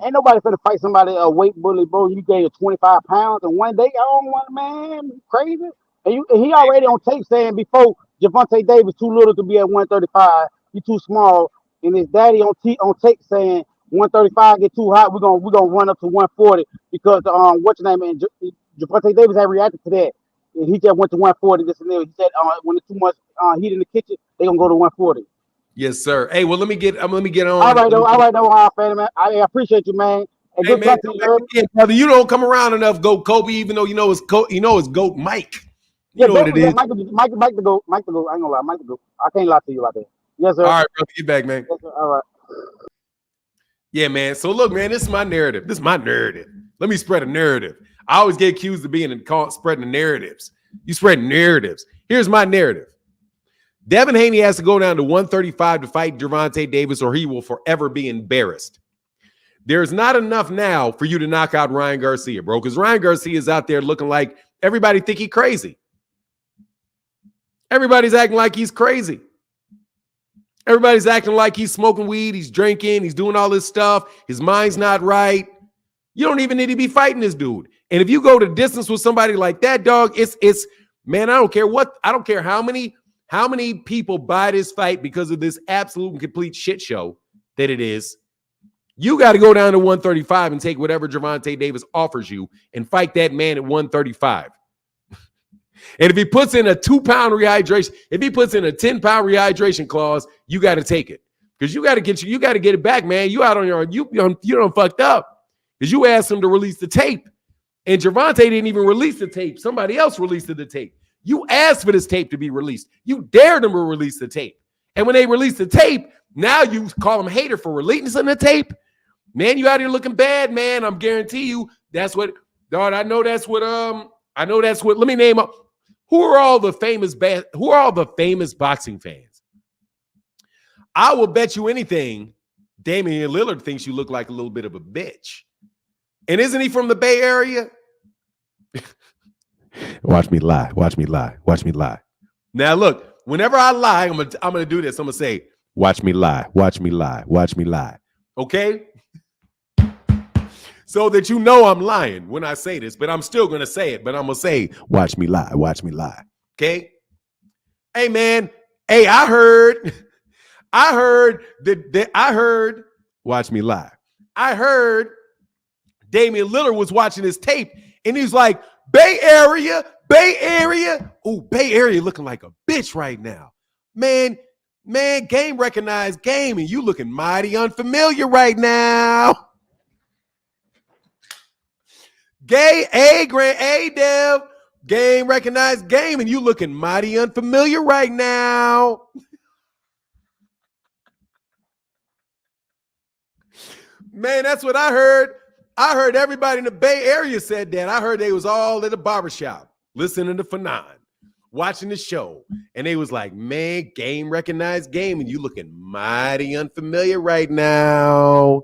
ain't nobody finna fight somebody a weight bully, bro. You gave 25 pounds in one day. I don't want, man, crazy. And he already on tape saying before Gervonta Davis too little to be at 135. He too small. And his daddy on tape saying 135 get too hot. We're gonna run up to 140 because what's your name? And Gervonta Davis had reacted to that. And he just went to 140. This and that. He said when it's too much heat in the kitchen, they gonna go to 140. Yes, sir. Hey, well, let me get on. All right, man. I appreciate you, man. And hey, man, brother, you don't come around enough, Goat Kobe, even though it's Goat Mike. You know what it is. Mike the goat. I ain't gonna lie, Mike the goat. I can't lie to you like that. Yes, sir. All right, brother, get back, man. Yes, sir. All right. Yeah, man. So look, man, this is my narrative. Let me spread a narrative. I always get accused of being spreading the narratives. You spread narratives. Here's my narrative. Devin Haney has to go down to 135 to fight Gervonta Davis, or he will forever be embarrassed. There's not enough now for you to knock out Ryan Garcia, bro, because Ryan Garcia is out there looking like everybody think he's crazy. Everybody's acting like he's crazy. Everybody's acting like he's smoking weed, he's drinking, he's doing all this stuff. His mind's not right. You don't even need to be fighting this dude. And if you go to distance with somebody like that, dog, it's man, I don't care how many people buy this fight because of this absolute and complete shit show that it is. You got to go down to 135 and take whatever Gervonta Davis offers you and fight that man at 135. And if he puts in a 2-pound rehydration, if he puts in a 10-pound rehydration clause, you got to take it because you got to get it back, man. You out on your you done fucked up because you asked him to release the tape, and Gervonta didn't even release the tape. Somebody else released the tape. You asked for this tape to be released. You dared them to release the tape, and when they released the tape, now you call them hater for releasing the tape. Man, you out here looking bad, man. I'm guarantee you that's what. Dog, I know that's what. Let me name up. Who are all the famous boxing fans? I will bet you anything Damian Lillard thinks you look like a little bit of a bitch. And isn't he from the Bay Area? Watch me lie. Now look, whenever I lie, I'm gonna do this. I'm gonna say, watch me lie. Okay? So that you know I'm lying when I say this, but I'm still going to say it, but I'm going to say, watch me lie. Okay? Hey, man. Hey, I heard, watch me lie. I heard Damian Lillard was watching his tape, and he's like, Bay Area. Oh, Bay Area looking like a bitch right now. Man, Man, game recognized game, and you looking mighty unfamiliar right now. Dev, game recognized game, and you looking mighty unfamiliar right now. Man, that's what I heard. I heard everybody in the Bay Area said that. I heard they was all at the barbershop listening to Fanon, watching the show. And they was like, man, game recognized game, and you looking mighty unfamiliar right now.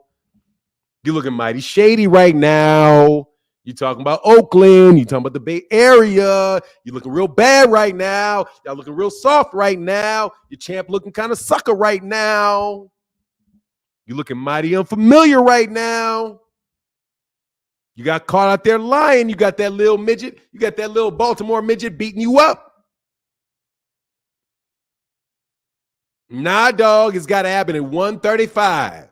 You looking mighty shady right now. You talking about Oakland. You talking about the Bay Area. You looking real bad right now. Y'all looking real soft right now. Your champ looking kind of sucker right now. You looking mighty unfamiliar right now. You got caught out there lying. You got that little midget. You got that little Baltimore midget beating you up. Nah, dog. It's got to happen at 135.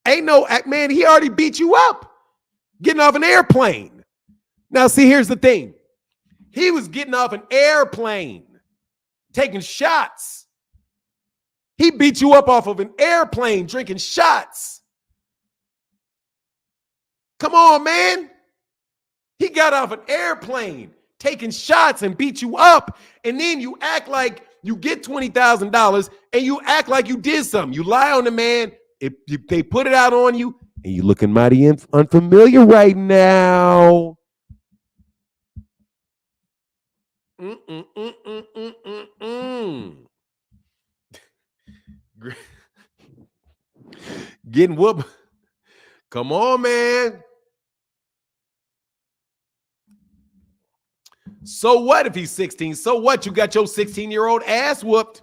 Ain't no, man, he already beat you up. Getting off an airplane. Now, see, here's the thing. He was getting off an airplane, taking shots. He beat you up off of an airplane, drinking shots. Come on, man. He got off an airplane, taking shots and beat you up. And then you act like you get $20,000 and you act like you did something. You lie on the man. They put it out on you and you looking mighty unfamiliar right now. Getting whooped. Come on, man. So what if he's 16? So what? You got your 16-year-old ass whooped.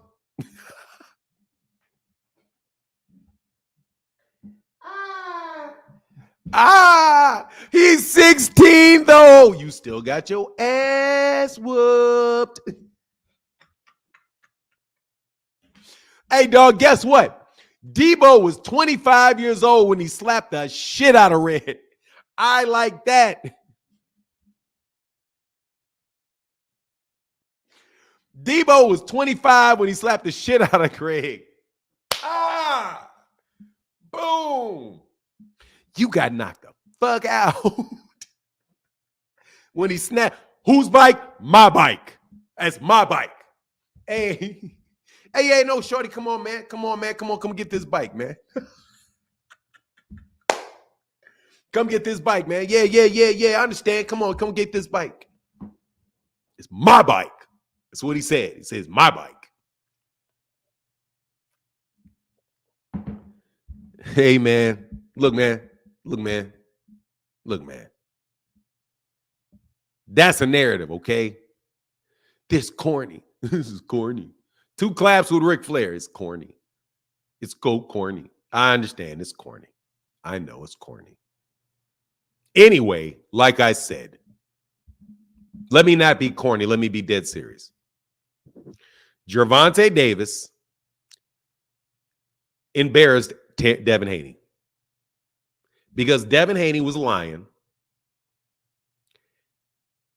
He's 16 though. You still got your ass whooped. Hey, dog, guess what? Debo was 25 years old when he slapped the shit out of Red. I like that. Debo was 25 when he slapped the shit out of Craig. Boom. You got knocked the fuck out. When he snapped, whose bike? My bike. That's my bike. Hey, no, shorty, come on, man. Come get this bike, man. Come get this bike, man. Yeah, I understand. Come get this bike. It's my bike. That's what he said. He says, my bike. Hey, man. Look, man. That's a narrative, okay? This corny. This is corny. 2 claps with Ric Flair. It's corny. It's corny. I understand it's corny. I know it's corny. Anyway, like I said, let me not be corny. Let me be dead serious. Gervonta Davis embarrassed Devin Haney because Devin Haney was lying.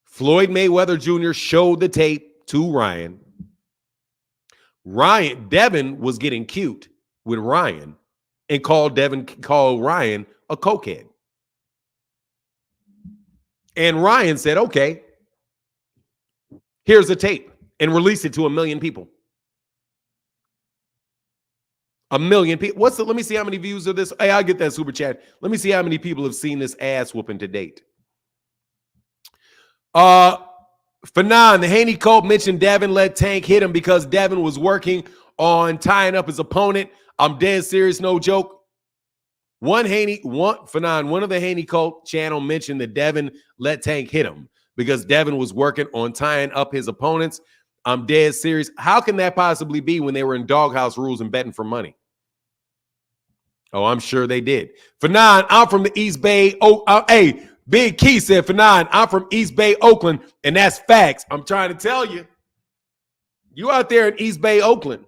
Floyd Mayweather Jr. showed the tape to Ryan. Devin was getting cute with Ryan and called Ryan a cokehead. And Ryan said, okay, here's the tape, and release it to 1 million people. 1 million people. Let me see how many views of this. Hey, I'll get that super chat. Let me see how many people have seen this ass whooping to date. Fanon, the Haney cult mentioned Devin let Tank hit him because Devin was working on tying up his opponent. I'm dead serious, no joke. One of the Haney cult channel mentioned that Devin let Tank hit him because Devin was working on tying up his opponents. I'm dead serious. How can that possibly be when they were in doghouse rules and betting for money? Oh, I'm sure they did. Fanon, I'm from the East Bay. Hey, Big Key said, Fanon, I'm from East Bay, Oakland, and that's facts. I'm trying to tell you. You out there in East Bay, Oakland,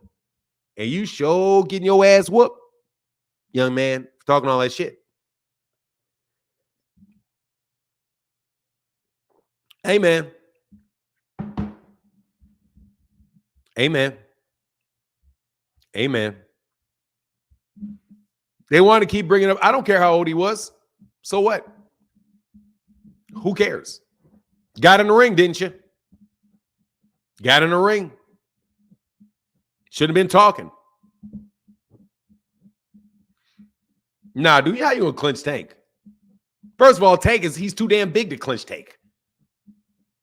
and you sure getting your ass whooped, young man, talking all that shit. Amen. Amen. They want to keep bringing up. I don't care how old he was. So what? Who cares? Got in the ring, didn't you? Got in the ring. Should have been talking. Nah, dude, how you gonna clinch Tank? First of all, Tank he's too damn big to clinch Tank.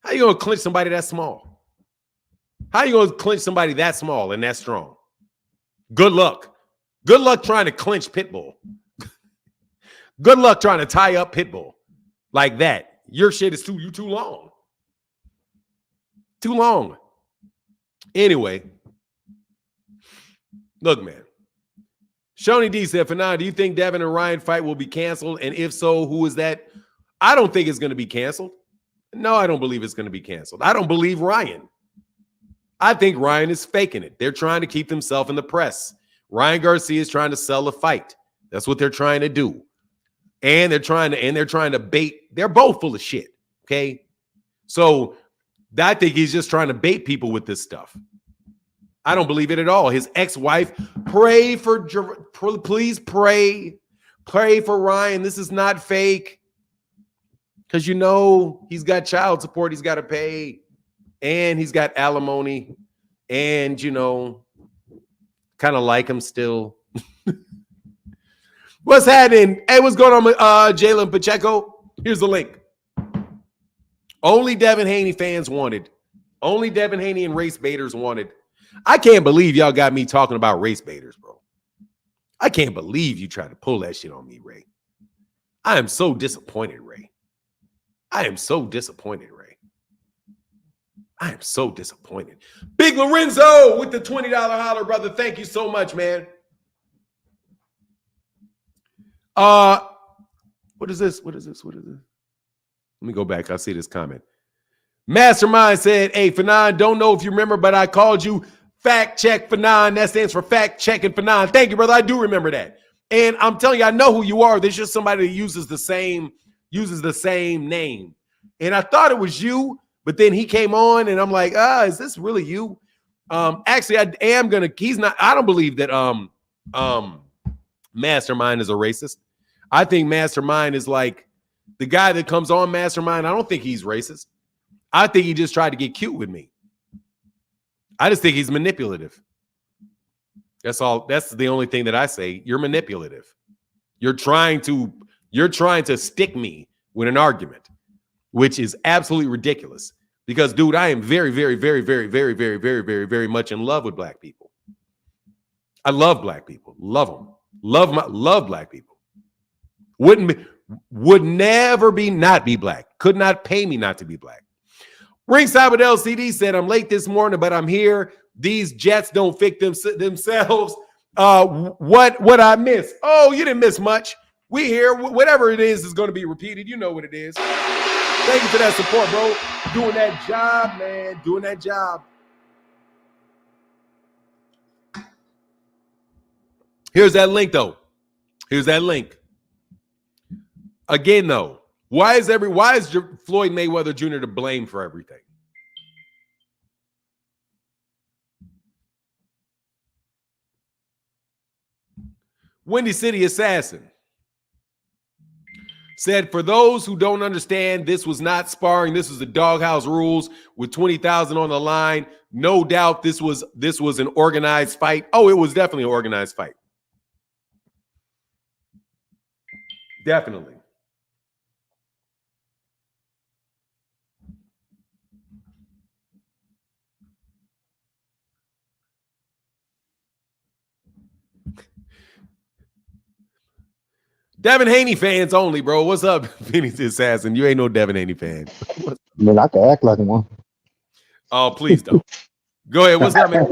How you gonna clinch somebody that small? How you gonna clinch somebody that small and that strong? Good luck. Good luck trying to clinch Pitbull. Good luck trying to tie up Pitbull like that. Your shit is too long. Too long. Anyway, look, man. Shoney D said, Fanon, do you think Devin and Ryan fight will be canceled? And if so, who is that? I don't think it's going to be canceled. No, I don't believe it's going to be canceled. I don't believe Ryan. I think Ryan is faking it. They're trying to keep themselves in the press. Ryan Garcia is trying to sell a fight. That's what they're trying to do. And they're trying to bait. They're both full of shit. Okay. So I think he's just trying to bait people with this stuff. I don't believe it at all. His ex-wife, please pray for Ryan. This is not fake. Because he's got child support he's got to pay. And he's got alimony. And, kind of like him still. What's happening? Hey, what's going on with Jalen Pacheco? Here's the link. Only Devin Haney fans wanted. Only Devin Haney and race baiters wanted. I can't believe y'all got me talking about race baiters, bro. I can't believe you tried to pull that shit on me, Ray. I am so disappointed, Ray. I am so disappointed, Ray. I am so disappointed. Big Lorenzo with the $20 holler, brother. Thank you so much, man. What is this? What is this? What is this? Let me go back. I see this comment. Mastermind said, hey, Fanon, don't know if you remember, but I called you Fact Check Fanon. That stands for Fact Checking Fanon. Thank you, brother. I do remember that. And I'm telling you, I know who you are. There's just somebody that uses the same name. And I thought it was you, but then he came on and I'm like, is this really you? Actually, I am gonna, I don't believe that Mastermind is a racist. I think Mastermind is like the guy that comes on Mastermind. I don't think he's racist. I think he just tried to get cute with me. I just think he's manipulative. That's all. That's the only thing that I say. You're manipulative. You're trying to stick me with an argument, which is absolutely ridiculous. Because, dude, I am very, very, very, very, very, very, very, very, very much in love with black people. I love black people. Love them. Love black people. Would never not be black. Could not pay me not to be black. Ringside with LCD said, I'm late this morning, but I'm here. These Jets don't fix themselves. What I miss? Oh, you didn't miss much. We here. Whatever it is going to be repeated. You know what it is. Thank you for that support, bro. Doing that job, man. Doing that job. Here's that link, though. Here's that link. Again, though, why is Floyd Mayweather Jr. to blame for everything? Windy City Assassin said, for those who don't understand, this was not sparring. This was the doghouse rules with 20,000 on the line. No doubt this was an organized fight. Oh, it was definitely an organized fight. Definitely. Devin Haney fans only, bro. What's up, Phoenix Assassin? You ain't no Devin Haney fan. Man, I can act like one. Oh, please don't. Go ahead. What's up, man?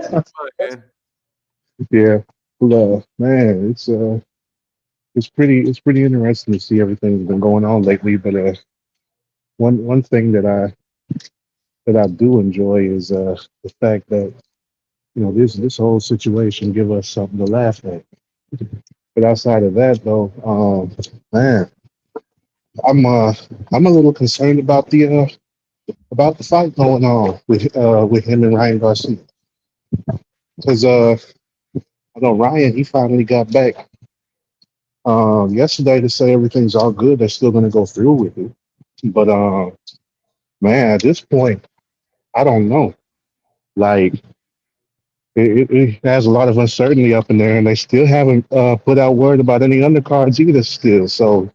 Yeah, well, man, it's pretty interesting to see everything that's been going on lately. But one thing that I do enjoy is the fact that this whole situation give us something to laugh at. But outside of that, though, man, I'm a little concerned about the fight going on with him and Ryan Garcia, because I know Ryan, he finally got back yesterday to say everything's all good. They're still gonna go through with it. But man, at this point, I don't know. Like it has a lot of uncertainty up in there, and they still haven't put out word about any undercards either. Still, so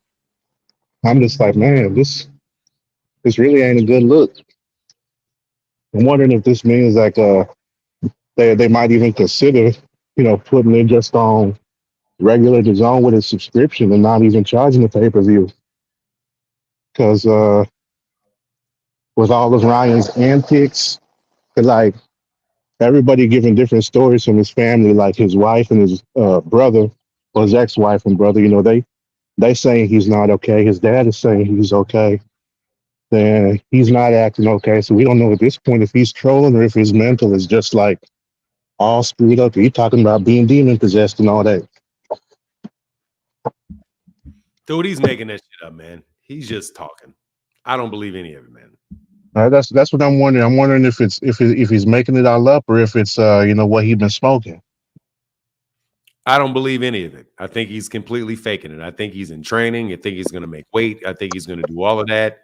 I'm just like, man, this really ain't a good look. I'm wondering if this means like they might even consider putting it just on regular DAZN with a subscription and not even charging the pay per view because with all of Ryan's antics, like everybody giving different stories from his family, like his wife and his brother, or his ex-wife and brother. They saying he's not okay. His dad is saying he's okay. Then he's not acting okay. So we don't know at this point if he's trolling or if his mental is just like all screwed up. He talking about being demon possessed and all that. Dude, he's making that shit up, man. He's just talking. I don't believe any of it, man. That's what I'm wondering. I'm wondering if he's making it all up or if it's what he's been smoking. I don't believe any of it. I think he's completely faking it. I think he's in training. I think he's going to make weight. I think he's going to do all of that.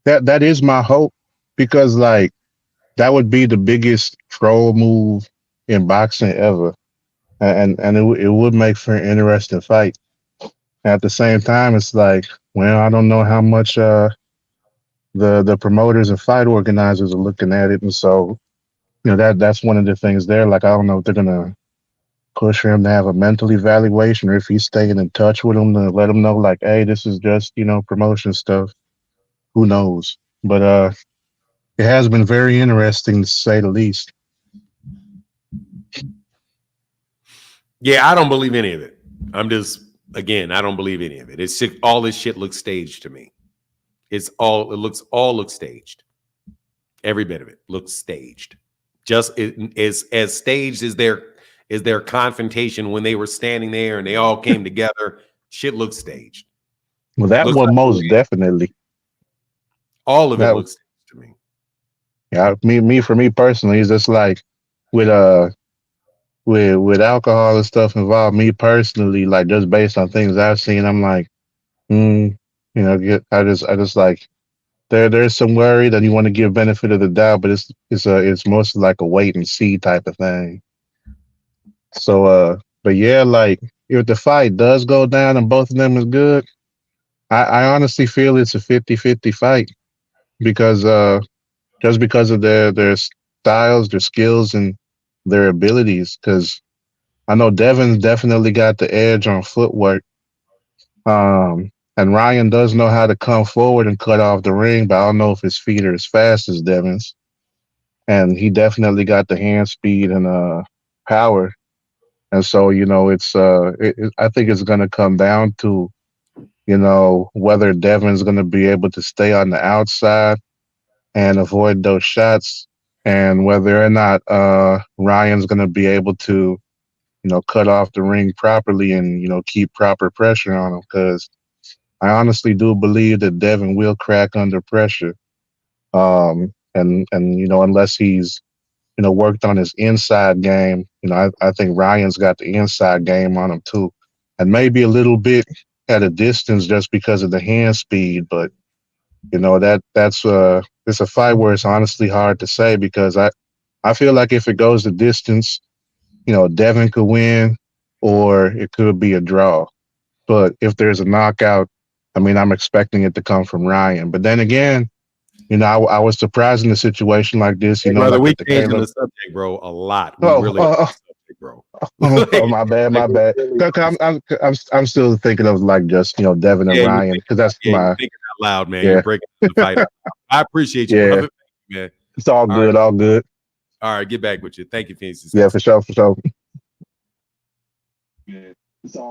That is my hope because like that would be the biggest troll move in boxing ever, and it would make for an interesting fight. At the same time, it's like, well, I don't know how much the promoters and fight organizers are looking at it, and so that's one of the things there. Like I don't know if they're gonna push for him to have a mental evaluation or if he's staying in touch with him to let him know like, hey, this is just promotion stuff. Who knows? But it has been very interesting to say the least. Yeah, I don't believe any of it. I don't believe any of it. It's all this shit looks staged to me. It looks staged. Every bit of it looks staged. Just as staged as their confrontation when they were standing there and they all came together. Shit looks staged. Well, that one most definitely. All of it looks staged to me. Yeah, for me personally, it's just like with alcohol and stuff involved. Me personally, like just based on things I've seen, I'm like, I just like there's some worry that you want to give benefit of the doubt, but it's mostly like a wait and see type of thing. So but yeah, like if the fight does go down and both of them is good, I honestly feel it's a 50-50 fight because just because of their styles, their skills, and their abilities. Because I know Devin's definitely got the edge on footwork. And Ryan does know how to come forward and cut off the ring, but I don't know if his feet are as fast as Devin's. And he definitely got the hand speed and power. And so, I think it's going to come down to, whether Devin's going to be able to stay on the outside and avoid those shots, and whether or not Ryan's going to be able to, cut off the ring properly and, keep proper pressure on him. Because I honestly do believe that Devin will crack under pressure. And unless he's, worked on his inside game, I think Ryan's got the inside game on him too. And maybe a little bit at a distance just because of the hand speed, but that's it's a fight where it's honestly hard to say because I feel like if it goes the distance, Devin could win or it could be a draw. But if there's a knockout, I mean, I'm expecting it to come from Ryan. But then again, I was surprised in a situation like this. Brother, like we changing the subject, bro, a lot. We really subject, bro. My bad. I'm still thinking of like just Devin and Ryan because that's you're thinking out loud, man. Yeah. You're breaking the fight out. I appreciate you, brother. Man. It's all good, all good. All right, get back with you. Thank you, Phoenix. Yeah, for sure.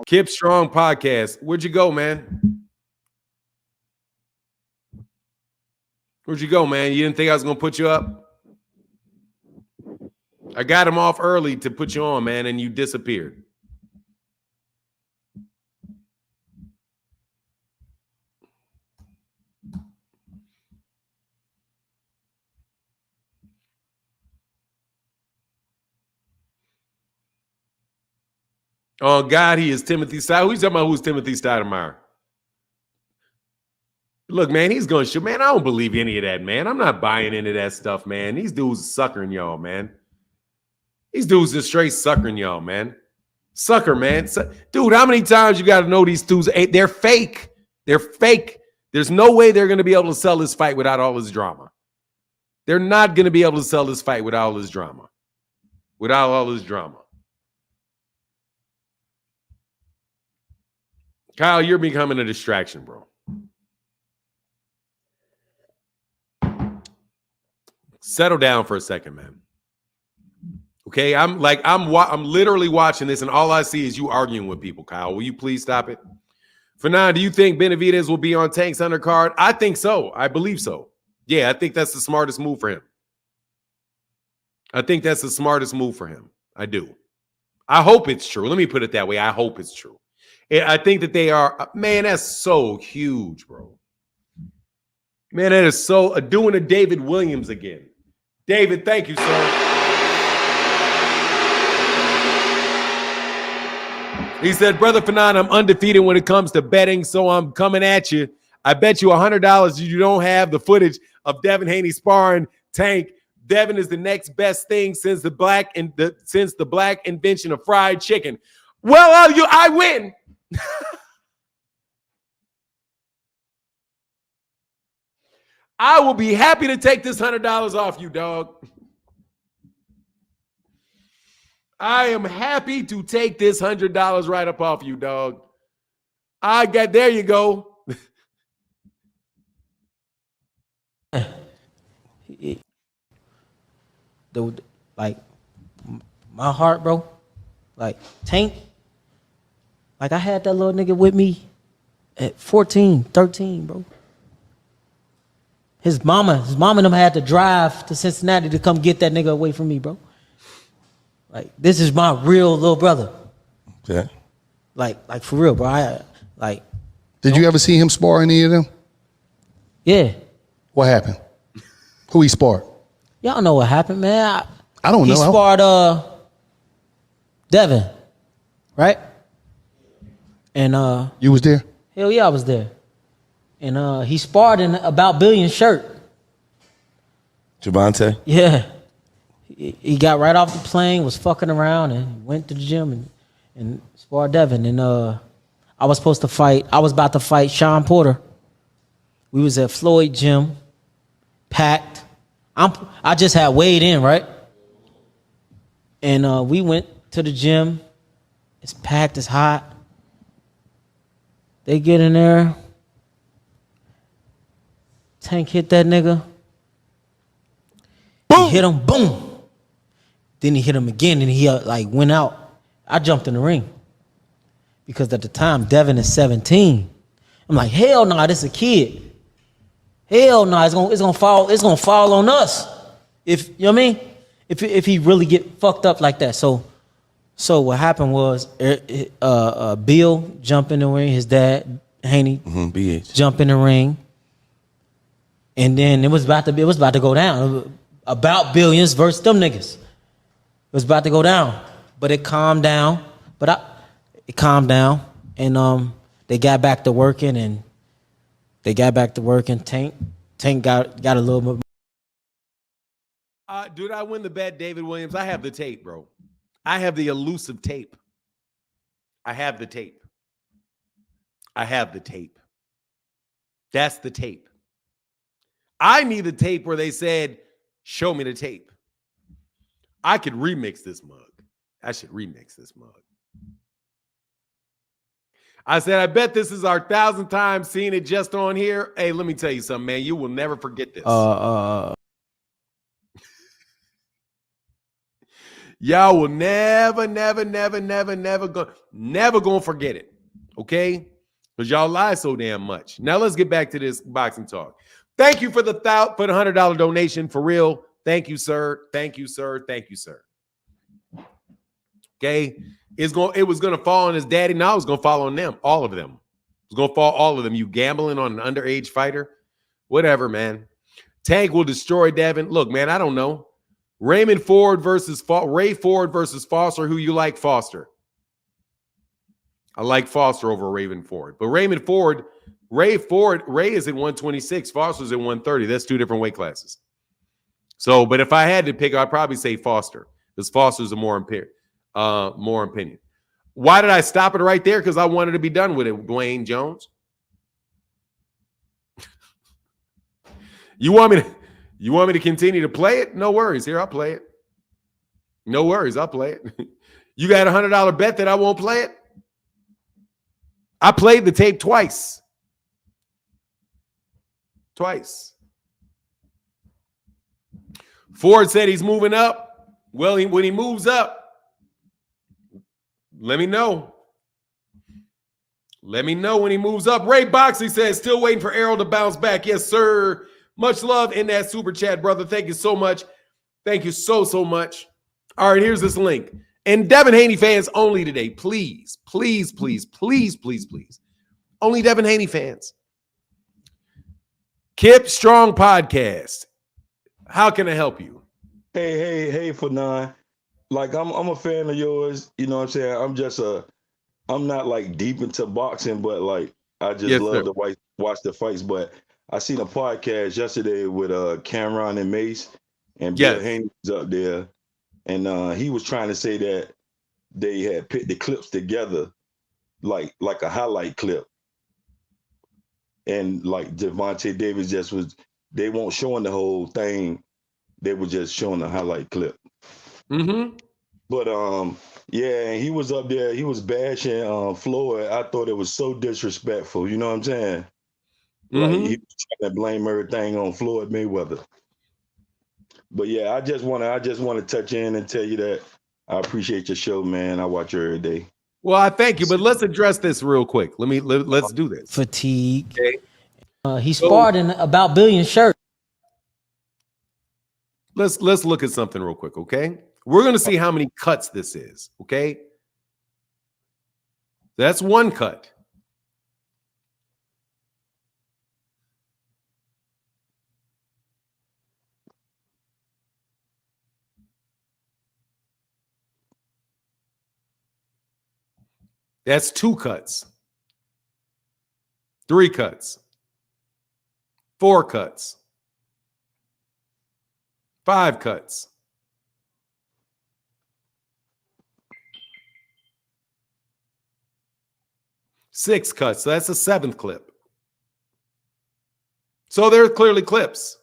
Kip Strong podcast. Where'd you go, man? Where'd you go, man? You didn't think I was gonna put you up? I got him off early to put you on, man, and you disappeared. Oh, God, he is Timothy Stoudemire. Who's talking about who's Timothy Stoudemire? Look, man, he's going to shoot. Man, I don't believe any of that, man. I'm not buying into that stuff, man. These dudes suckering y'all, man. These dudes just straight suckering y'all, man. Sucker, man. Dude, how many times you got to know these dudes? They're fake. They're fake. There's no way they're going to be able to sell this fight without all this drama. They're not going to be able to sell this fight without all this drama. Without all this drama. Kyle, you're becoming a distraction, bro. Settle down for a second, man. Okay, I'm literally watching this, and all I see is you arguing with people. Kyle, will you please stop it? For now, do you think Benavidez will be on Tank's undercard? I think so. I believe so. Yeah, I think that's the smartest move for him. I think that's the smartest move for him. I do. I hope it's true. Let me put it that way. I hope it's true. I think that they are. Man, that's so huge, bro. Man, that is so. Doing a David Williams again. David, thank you, sir. He said, Brother Fanon, I'm undefeated when it comes to betting, so I'm coming at you. I bet you $100 you don't have the footage of Devin Haney sparring Tank. Devin is the next best thing since the black invention of fried chicken. Well, I win. I will be happy to take this $100 off you, dog. I am happy to take this $100 right up off you, dog. There you go. Like my heart, bro. Like Tank. Like I had that little nigga with me at 14, 13, bro. His mama and them had to drive to Cincinnati to come get that nigga away from me, bro. Like, this is my real little brother. Yeah. Like for real, bro. Did you ever see him spar any of them? Yeah. What happened? Who he sparred? Y'all know what happened, man. I don't know. He sparred Devin, right? And you was there? Hell yeah, I was there. And he sparred in About Billion shirt. Gervonta? Yeah. He got right off the plane, was fucking around, and went to the gym and sparred Devin. And I was about to fight Sean Porter. We was at Floyd gym, packed. I just had weighed in, right? And we went to the gym. It's packed, it's hot. They get in there. Tank hit that nigga. Boom. He hit him, boom. Then he hit him again, and he went out. I jumped in the ring because at the time Devin is 17. I'm like, hell no, this is a kid. Hell no, it's gonna fall on us. If you know what I mean, if he really get fucked up like that. So what happened was Bill jumped in the ring. His dad Haney jump in the ring, and then it was about to go down. About Billions versus them niggas. It was about to go down, but it calmed down. It calmed down, and they got back to working, Tank got a little bit. Did I win the bet, David Williams? I have the tape, bro. I have the elusive tape. I have the tape. That's the tape. I need the tape where they said, show me the tape. I could remix this mug. I should remix this mug. I said, I bet this is our 1,000th time seeing it just on here. Hey, let me tell you something, man. You will never forget this. Y'all will never gonna forget it. Okay? Because y'all lie so damn much. Now let's get back to this boxing talk. Thank you for the $100 donation. For real. Thank you, sir. Thank you, sir. Thank you, sir. Okay. It was gonna fall on his daddy. Now it's gonna fall on them. All of them. It's gonna fall all of them. You gambling on an underage fighter? Whatever, man. Tank will destroy Devin. Look, man, I don't know. Ray Ford versus Foster. Who you like, Foster? I like Foster over Raven Ford. But Ray is at 126. Foster's at 130. That's two different weight classes. So, but if I had to pick, I'd probably say Foster because Foster's a more opinion. Why did I stop it right there? Because I wanted to be done with it, Dwayne Jones. You want me to continue to play it? No worries. Here, I'll play it. No worries, I'll play it. You got a $100 bet that I won't play it? I played the tape twice. Ford said he's moving up. Well, when he moves up, let me know. Let me know when he moves up. Ray Boxley says, still waiting for Errol to bounce back. Yes, sir. Much love in that super chat, brother. Thank you so much. Thank you so much. All right, here's this link. And Devin Haney fans only today. Please. Only Devin Haney fans. Kip Strong Podcast. How can I help you? Hey, Fanon. Like I'm a fan of yours. You know what I'm saying? I'm not like deep into boxing, but like I just love to watch the fights. But I seen a podcast yesterday with Cameron and Mace, and Bill Haney was up there, and he was trying to say that they had put the clips together like a highlight clip, and like Gervonta Davis they weren't showing the whole thing, they were just showing a highlight clip. Mm-hmm. But and he was up there, he was bashing Floyd. I thought it was so disrespectful, you know what I'm saying? Like he was trying to blame everything on Floyd Mayweather. But yeah, I just want to touch in and tell you that I appreciate your show, man. I watch you every day. Well, I thank you, but let's address this real quick. Let's do this. Fatigue. Okay. He sparred in about billion shirts. Let's look at something real quick, okay? We're going to see how many cuts this is, okay? That's one cut. That's two cuts. 3 cuts. 4 cuts. 5 cuts. 6 cuts. So that's the 7th clip. So there are clearly clips.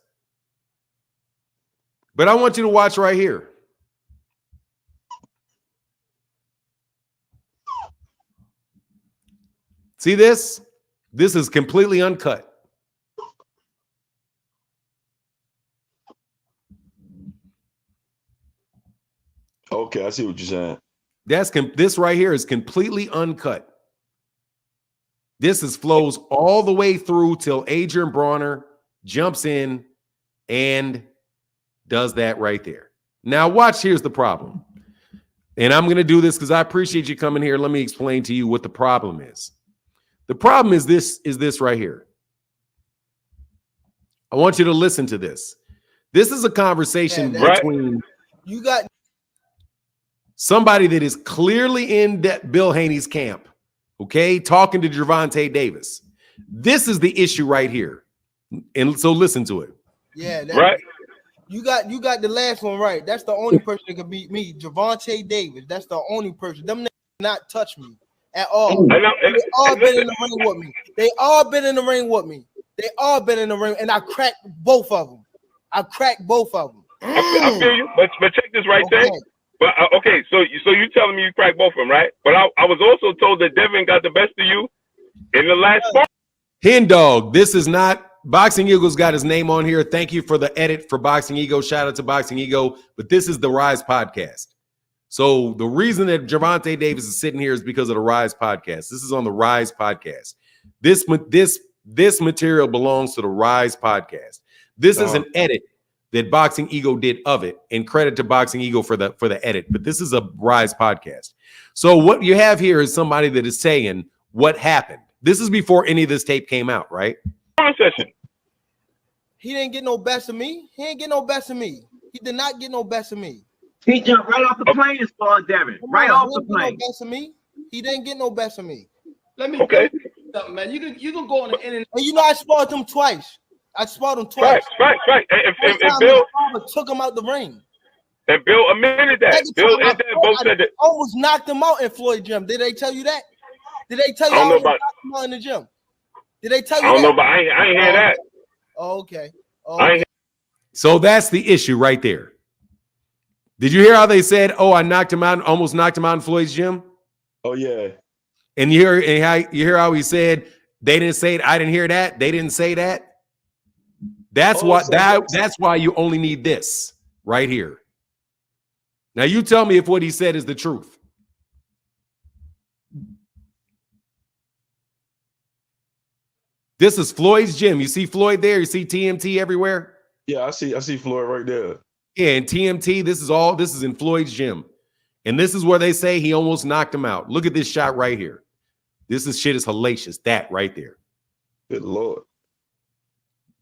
But I want you to watch right here. See this? This is completely uncut. Okay, I see what you're saying. This right here is completely uncut. This flows all the way through till Adrian Bronner jumps in and does that right there. Now watch, here's the problem. And I'm going to do this because I appreciate you coming here. Let me explain to you what the problem is. The problem is this right here. I want you to listen to this. This is a conversation between somebody that is clearly in Bill Haney's camp, okay, talking to Gervonta Davis. This is the issue right here. And so listen to it. Yeah, right. You got the last one right. That's the only person that can beat me, Gervonta Davis. That's the only person. Them niggas not touch me at all. They all been in the ring with me. They all been in the ring with me. They all been in the ring, and I cracked both of them. I feel you, but check this right there. But okay, so you telling me you cracked both of them, right? But I was also told that Devin got the best of you in the last part. Hen Dog, this is not Boxing Eagle's got his name on here. Thank you for the edit for Boxing Ego. Shout out to Boxing Ego. But this is the Rise podcast. So the reason that Gervonta Davis is sitting here is because of the Rise podcast. This is on the Rise podcast. This material belongs to the Rise podcast. This is an edit that Boxing Ego did of it, and credit to Boxing Ego for the edit. But this is a Rise podcast. So what you have here is somebody that is saying what happened. This is before any of this tape came out, right? Session. He didn't get no best of me. He didn't get no best of me. He did not get no best of me. He jumped right off the plane as far as Devin. Right off the plane. No best of me. He didn't get no best of me. Let me tell you something, man. You can go on the internet. And you know, I sparred him twice. Right. And Bill took him out the ring. And Bill admitted that. Bill and Dad both said that. Almost knocked him out in Floyd gym. Did they tell you that? Did they tell you I don't know about knocked him out in the gym? Did they tell you? I don't know, but I ain't hear that. Oh, okay. So that's the issue right there. Did you hear how they said, "Oh, I knocked him out, almost knocked him out in Floyd's gym"? Oh yeah. And you hear how he said they didn't say it. I didn't hear that. They didn't say that. That's that's why you only need this right here. Now you tell me if what he said is the truth. This is Floyd's gym. You see Floyd there? You see TMT everywhere? Yeah, I see Floyd right there. Yeah, and TMT, this is in Floyd's gym. And this is where they say he almost knocked him out. Look at this shot right here. This shit is hellacious. That right there. Good Lord.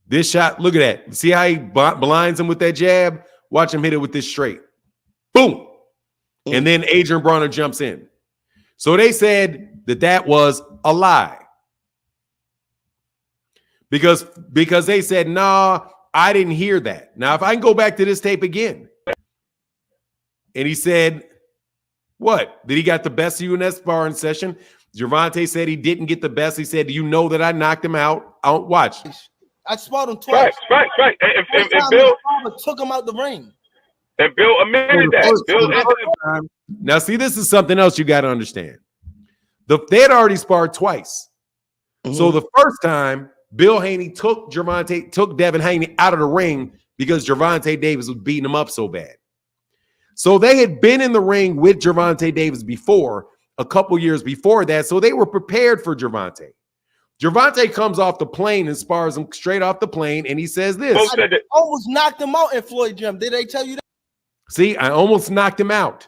This shot, look at that. See how he blinds him with that jab? Watch him hit it with this straight. Boom. And then Adrian Bronner jumps in. So they said that was a lie. Because they said, nah, I didn't hear that. Now, if I can go back to this tape again. And he said, what? That he got the best of you in that sparring session? Gervonta said he didn't get the best. He said, do you know that I knocked him out? Watch. I sparred him twice. Right. And Bill took him out the ring. And Bill admitted that. Now, see, this is something else you got to understand. They had already sparred twice. Mm-hmm. So the first time, Bill Haney took Devin Haney out of the ring because Gervonta Davis was beating him up so bad. So they had been in the ring with Gervonta Davis before, a couple years before that, so they were prepared for Gervonta. Gervonta comes off the plane and spars him straight off the plane, and he says this. I almost knocked him out in Floyd gym. Did they tell you that? See, I almost knocked him out.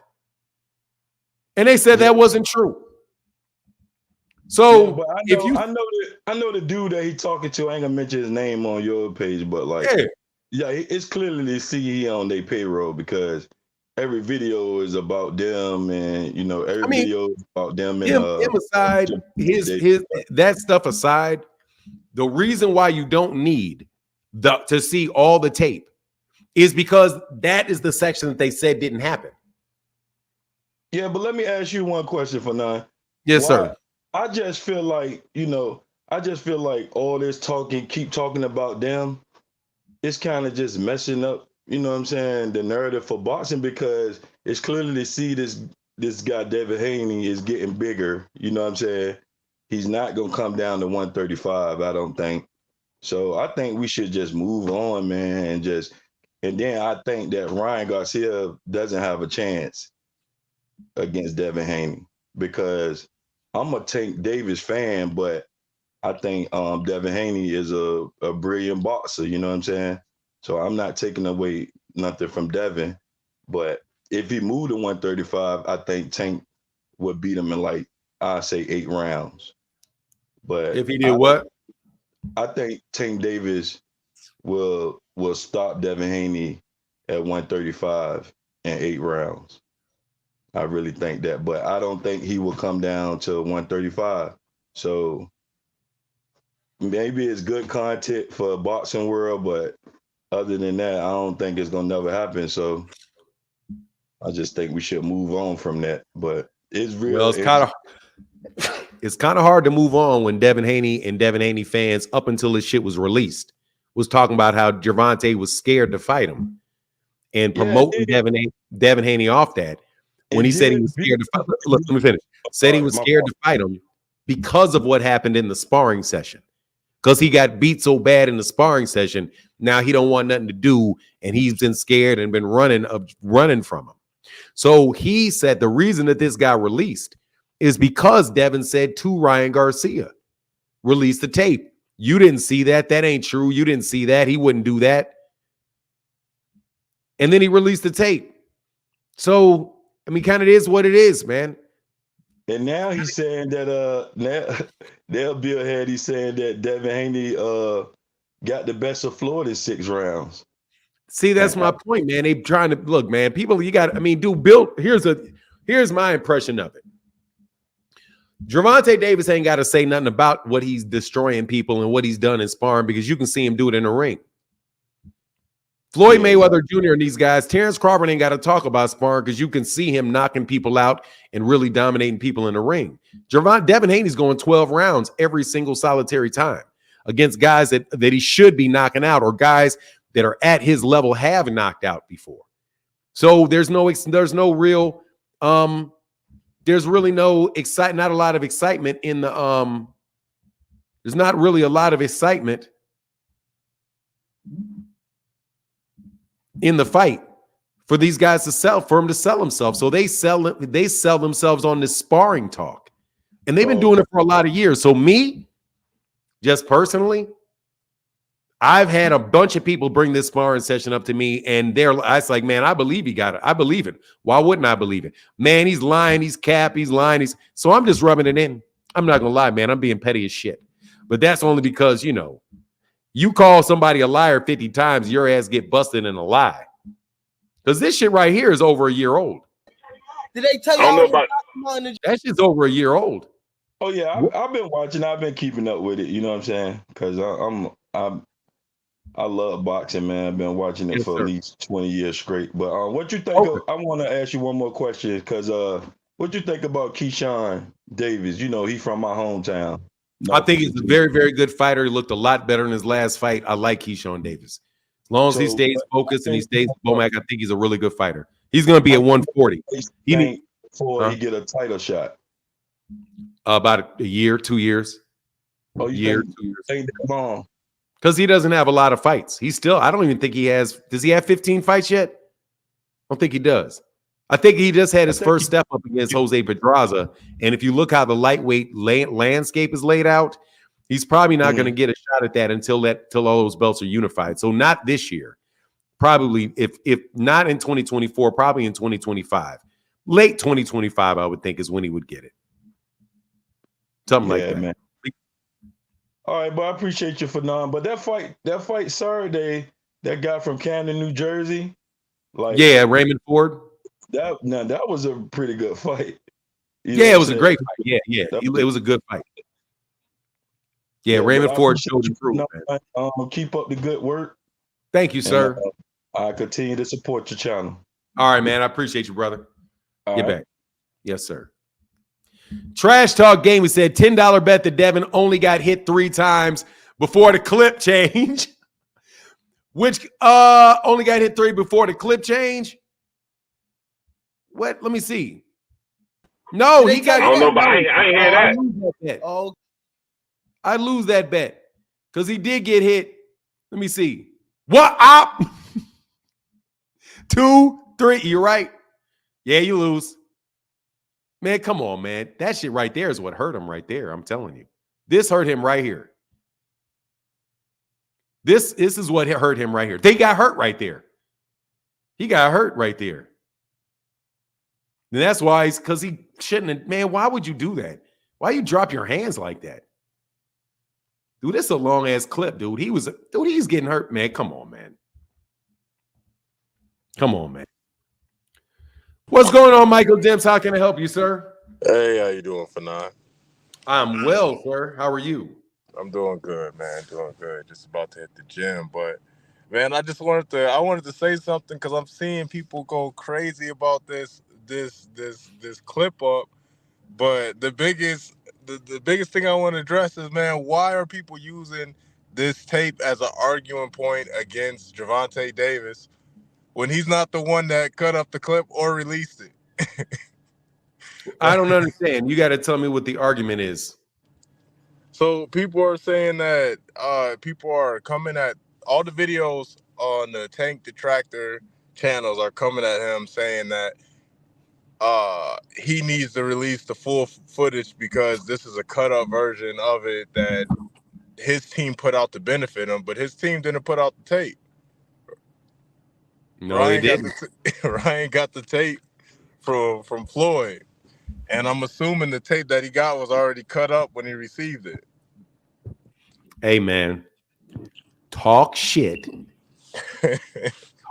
And they said that wasn't true. So I know the dude that he talking to. I ain't gonna mention his name on your page, but it's clearly to see he on their payroll because every video is about them, and every video is about them. And him aside, his that stuff aside, the reason why you don't need to see all the tape is because that is the section that they said didn't happen. Yeah, but let me ask you one question for nine. Yes, sir. I just feel like, all this keep talking about them, it's kind of just messing up, the narrative for boxing, because it's clearly to see this guy, Devin Haney, is getting bigger. You know what I'm saying? He's not going to come down to 135, I don't think. So I think we should just move on, man, and then I think that Ryan Garcia doesn't have a chance against Devin Haney, because I'm a Tank Davis fan, but I think Devin Haney is a brilliant boxer, you know what I'm saying? So I'm not taking away nothing from Devin, but if he moved to 135, I think Tank would beat him in I'd say 8 rounds. But if he did what? I think Tank Davis will stop Devin Haney at 135 in 8 rounds. I really think that, but I don't think he will come down to 135. So maybe it's good content for the boxing world, but other than that, I don't think it's gonna never happen. So I just think we should move on from that. But it's real. Well, it's kind of hard to move on when Devin Haney and Devin Haney fans, up until this shit was released, was talking about how Gervonta was scared to fight him and promoting Devin Haney off that. When he said he was scared to fight, look, let me finish. Said he was scared to fight him because of what happened in the sparring session. Because he got beat so bad in the sparring session, now he don't want nothing to do, and he's been scared and been running from him. So he said the reason that this got released is because Devin said to Ryan Garcia, release the tape. You didn't see that. That ain't true. You didn't see that. He wouldn't do that. And then he released the tape. So I mean, kind of is what it is, man. And now he's saying that now Bill had he's saying that Devin Haney got the best of Floyd in 6 rounds. See, that's my point, man. They trying to look, man. People, Bill. Here's my impression of it. Gervonta Davis ain't got to say nothing about what he's destroying people and what he's done in sparring because you can see him do it in the ring. Floyd Mayweather Jr. and these guys, Terrence Crawford ain't got to talk about sparring because you can see him knocking people out and really dominating people in the ring. Devin Haney's going 12 rounds every single solitary time against guys that he should be knocking out or guys that are at his level have knocked out before. So there's really no excitement, not a lot of excitement in the there's not really a lot of excitement in the fight for these guys for him to sell himself. So they sell themselves on this sparring talk. And they've been doing it for a lot of years. So me, just personally, I've had a bunch of people bring this sparring session up to me, and I was like, man, I believe he got it. I believe it. Why wouldn't I believe it? Man, he's lying, he's cap, he's lying. So I'm just rubbing it in. I'm not gonna lie, man. I'm being petty as shit. But that's only because, you call somebody a liar 50 times, your ass get busted in a lie. Because this shit right here is over a year old. Did they tell you? I don't know about that shit's over a year old. Oh yeah, I've been watching. I've been keeping up with it. You know what I'm saying? Because I love boxing, man. I've been watching it for at least 20 years straight. But what you think? I want to ask you one more question because what you think about Keyshawn Davis? He's from my hometown. I think he's a very, very good fighter. He looked a lot better in his last fight. I like Keyshawn Davis. As long as he stays focused and he stays Bomac, I think he's a really good fighter. He's going to be at 140. Before he get a title shot. About a year, 2 years. Oh, you think 2 years? Ain't that long? Because he doesn't have a lot of fights. I don't even think he has. Does he have 15 fights yet? I don't think he does. I think he just had his first step up against Jose Pedraza. And if you look how the lightweight landscape is laid out, he's probably not going to get a shot at that until all those belts are unified. So not this year. Probably, if not in 2024, probably in 2025. Late 2025, I would think, is when he would get it. Something like that. Man. All right, but I appreciate you for knowing. But that fight Saturday, that guy from Camden, New Jersey, Raymond Ford. That was a pretty good fight. It was a great fight. Yeah. It was a good fight. Yeah, Raymond Ford showed improvement. Keep up the good work. Thank you, sir. I continue to support your channel. All right, man. I appreciate you, brother. Get back. Yes, sir. Trash Talk Game, we said $10 bet that Devin only got hit 3 times before the clip change. Which only got hit 3 before the clip change? What? Let me see. No, he got. I don't know, but I ain't hear that. Oh, I lose that bet because he did get hit. Let me see. What up? 2, 3. You're right. Yeah, you lose. Man, come on, man. That shit right there is what hurt him right there. I'm telling you. This hurt him right here. This is what hurt him right here. They got hurt right there. He got hurt right there. And that's why because he shouldn't have. Man, why would you do that? Why you drop your hands like that? Dude, this is a long-ass clip, dude. He's getting hurt, man. Come on, man. Come on, man. What's going on, Michael Demps? How can I help you, sir? Hey, how you doing, Fanon? I'm well, sir. How are you? I'm doing good, man. Doing good. Just about to hit the gym, but man, I wanted to say something because I'm seeing people go crazy about this clip up. But the biggest thing I want to address is, man, why are people using this tape as an arguing point against Gervonta Davis when he's not the one that cut up the clip or released it? I don't understand. You got to tell me what the argument is. So people are saying that people are coming at all the videos on the Tank Detractor channels are coming at him saying that he needs to release the full footage because this is a cut up version of it that his team put out to benefit him, but his team didn't put out the tape. No, Ryan they didn't. Ryan got the tape from Floyd, and I'm assuming the tape that he got was already cut up when he received it. Hey, man, talk shit.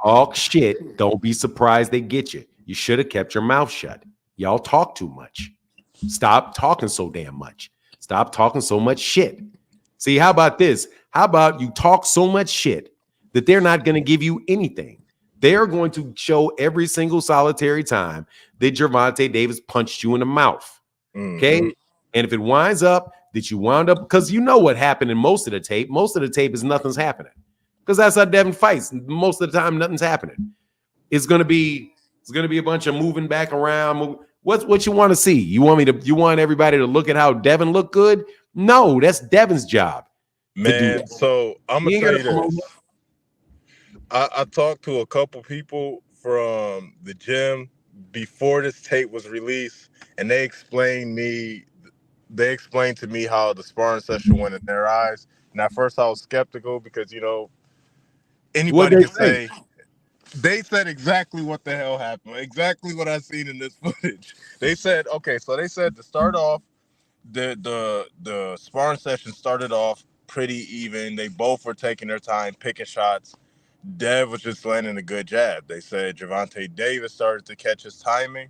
Talk shit. Don't be surprised they get you. You should have kept your mouth shut. Y'all talk too much. Stop talking so damn much. Stop talking so much shit. See, how about this? How about you talk so much shit that they're not going to give you anything? They're going to show every single solitary time that Gervonta Davis punched you in the mouth. Okay? Mm-hmm. And if it winds up that you wound up, because you know what happened in most of the tape. Most of the tape is nothing's happening. Because that's how Devin fights. Most of the time, nothing's happening. It's gonna be a bunch of moving back around. What you want to see? You want everybody to look at how Devin looked good? No, that's Devin's job. Man, so I'm gonna tell you this. I talked to a couple people from the gym before this tape was released, and they explained to me how the sparring session went in their eyes. And at first I was skeptical because, you know, anybody can say. They said exactly what the hell happened. Exactly what I seen in this footage. They said, okay, so they said to start off, the sparring session started off pretty even. They both were taking their time, picking shots. Dev was just landing a good jab. They said Gervonta Davis started to catch his timing.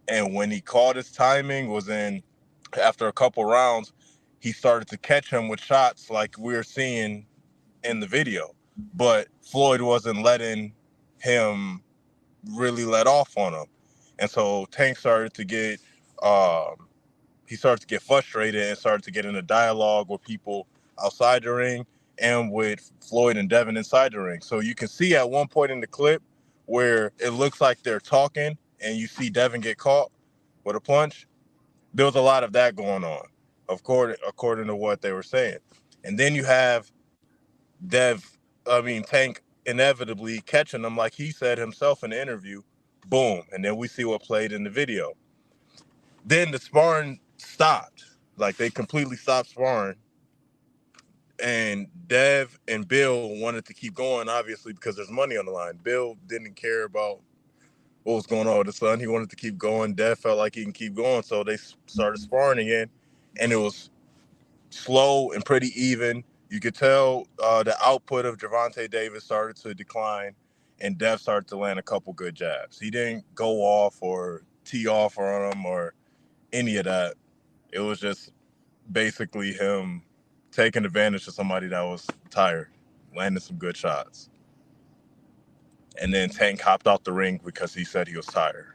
And when he caught his timing was after a couple rounds, he started to catch him with shots like we were seeing in the video. But Floyd wasn't letting him really let off on him. And so Tank started to get frustrated and started to get in a dialogue with people outside the ring and with Floyd and Devin inside the ring. So you can see at one point in the clip where it looks like they're talking and you see Devin get caught with a punch. There was a lot of that going on, according to what they were saying. And then you have Tank inevitably catching him like he said himself in the interview. Boom. And then we see what played in the video. Then the sparring stopped. Like they completely stopped sparring. And Dev and Bill wanted to keep going, obviously, because there's money on the line. Bill didn't care about what was going on with his son. He wanted to keep going. Dev felt like he can keep going. So they started sparring again. And it was slow and pretty even. You could tell the output of Gervonta Davis started to decline, and Dev started to land a couple good jabs. He didn't go off or tee off on him or any of that. It was just basically him taking advantage of somebody that was tired, landing some good shots. And then Tank hopped out the ring because he said he was tired.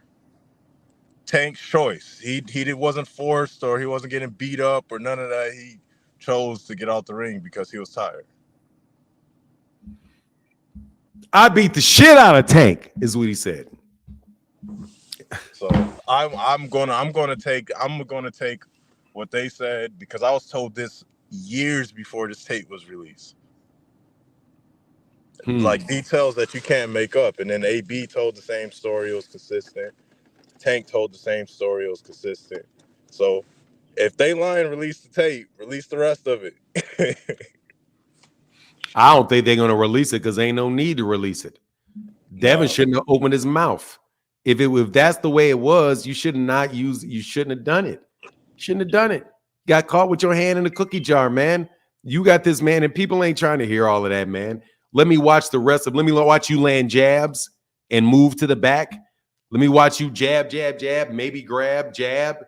Tank's choice. He wasn't forced or he wasn't getting beat up or none of that. He chose to get out the ring because he was tired. I beat the shit out of Tank, is what he said. So I'm gonna take what they said because I was told this years before this tape was released. Like details that you can't make up. And then AB told the same story, it was consistent. Tank told the same story, it was consistent. So if they lie and release the tape, release the rest of it. I don't think they're going to release it because ain't no need to release it. Devin shouldn't have opened his mouth. If that's the way it was, you shouldn't have done it. Shouldn't have done it. Got caught with your hand in the cookie jar, man. You got this, man, and people ain't trying to hear all of that, man. Let me watch you land jabs and move to the back. Let me watch you jab, maybe grab, jab,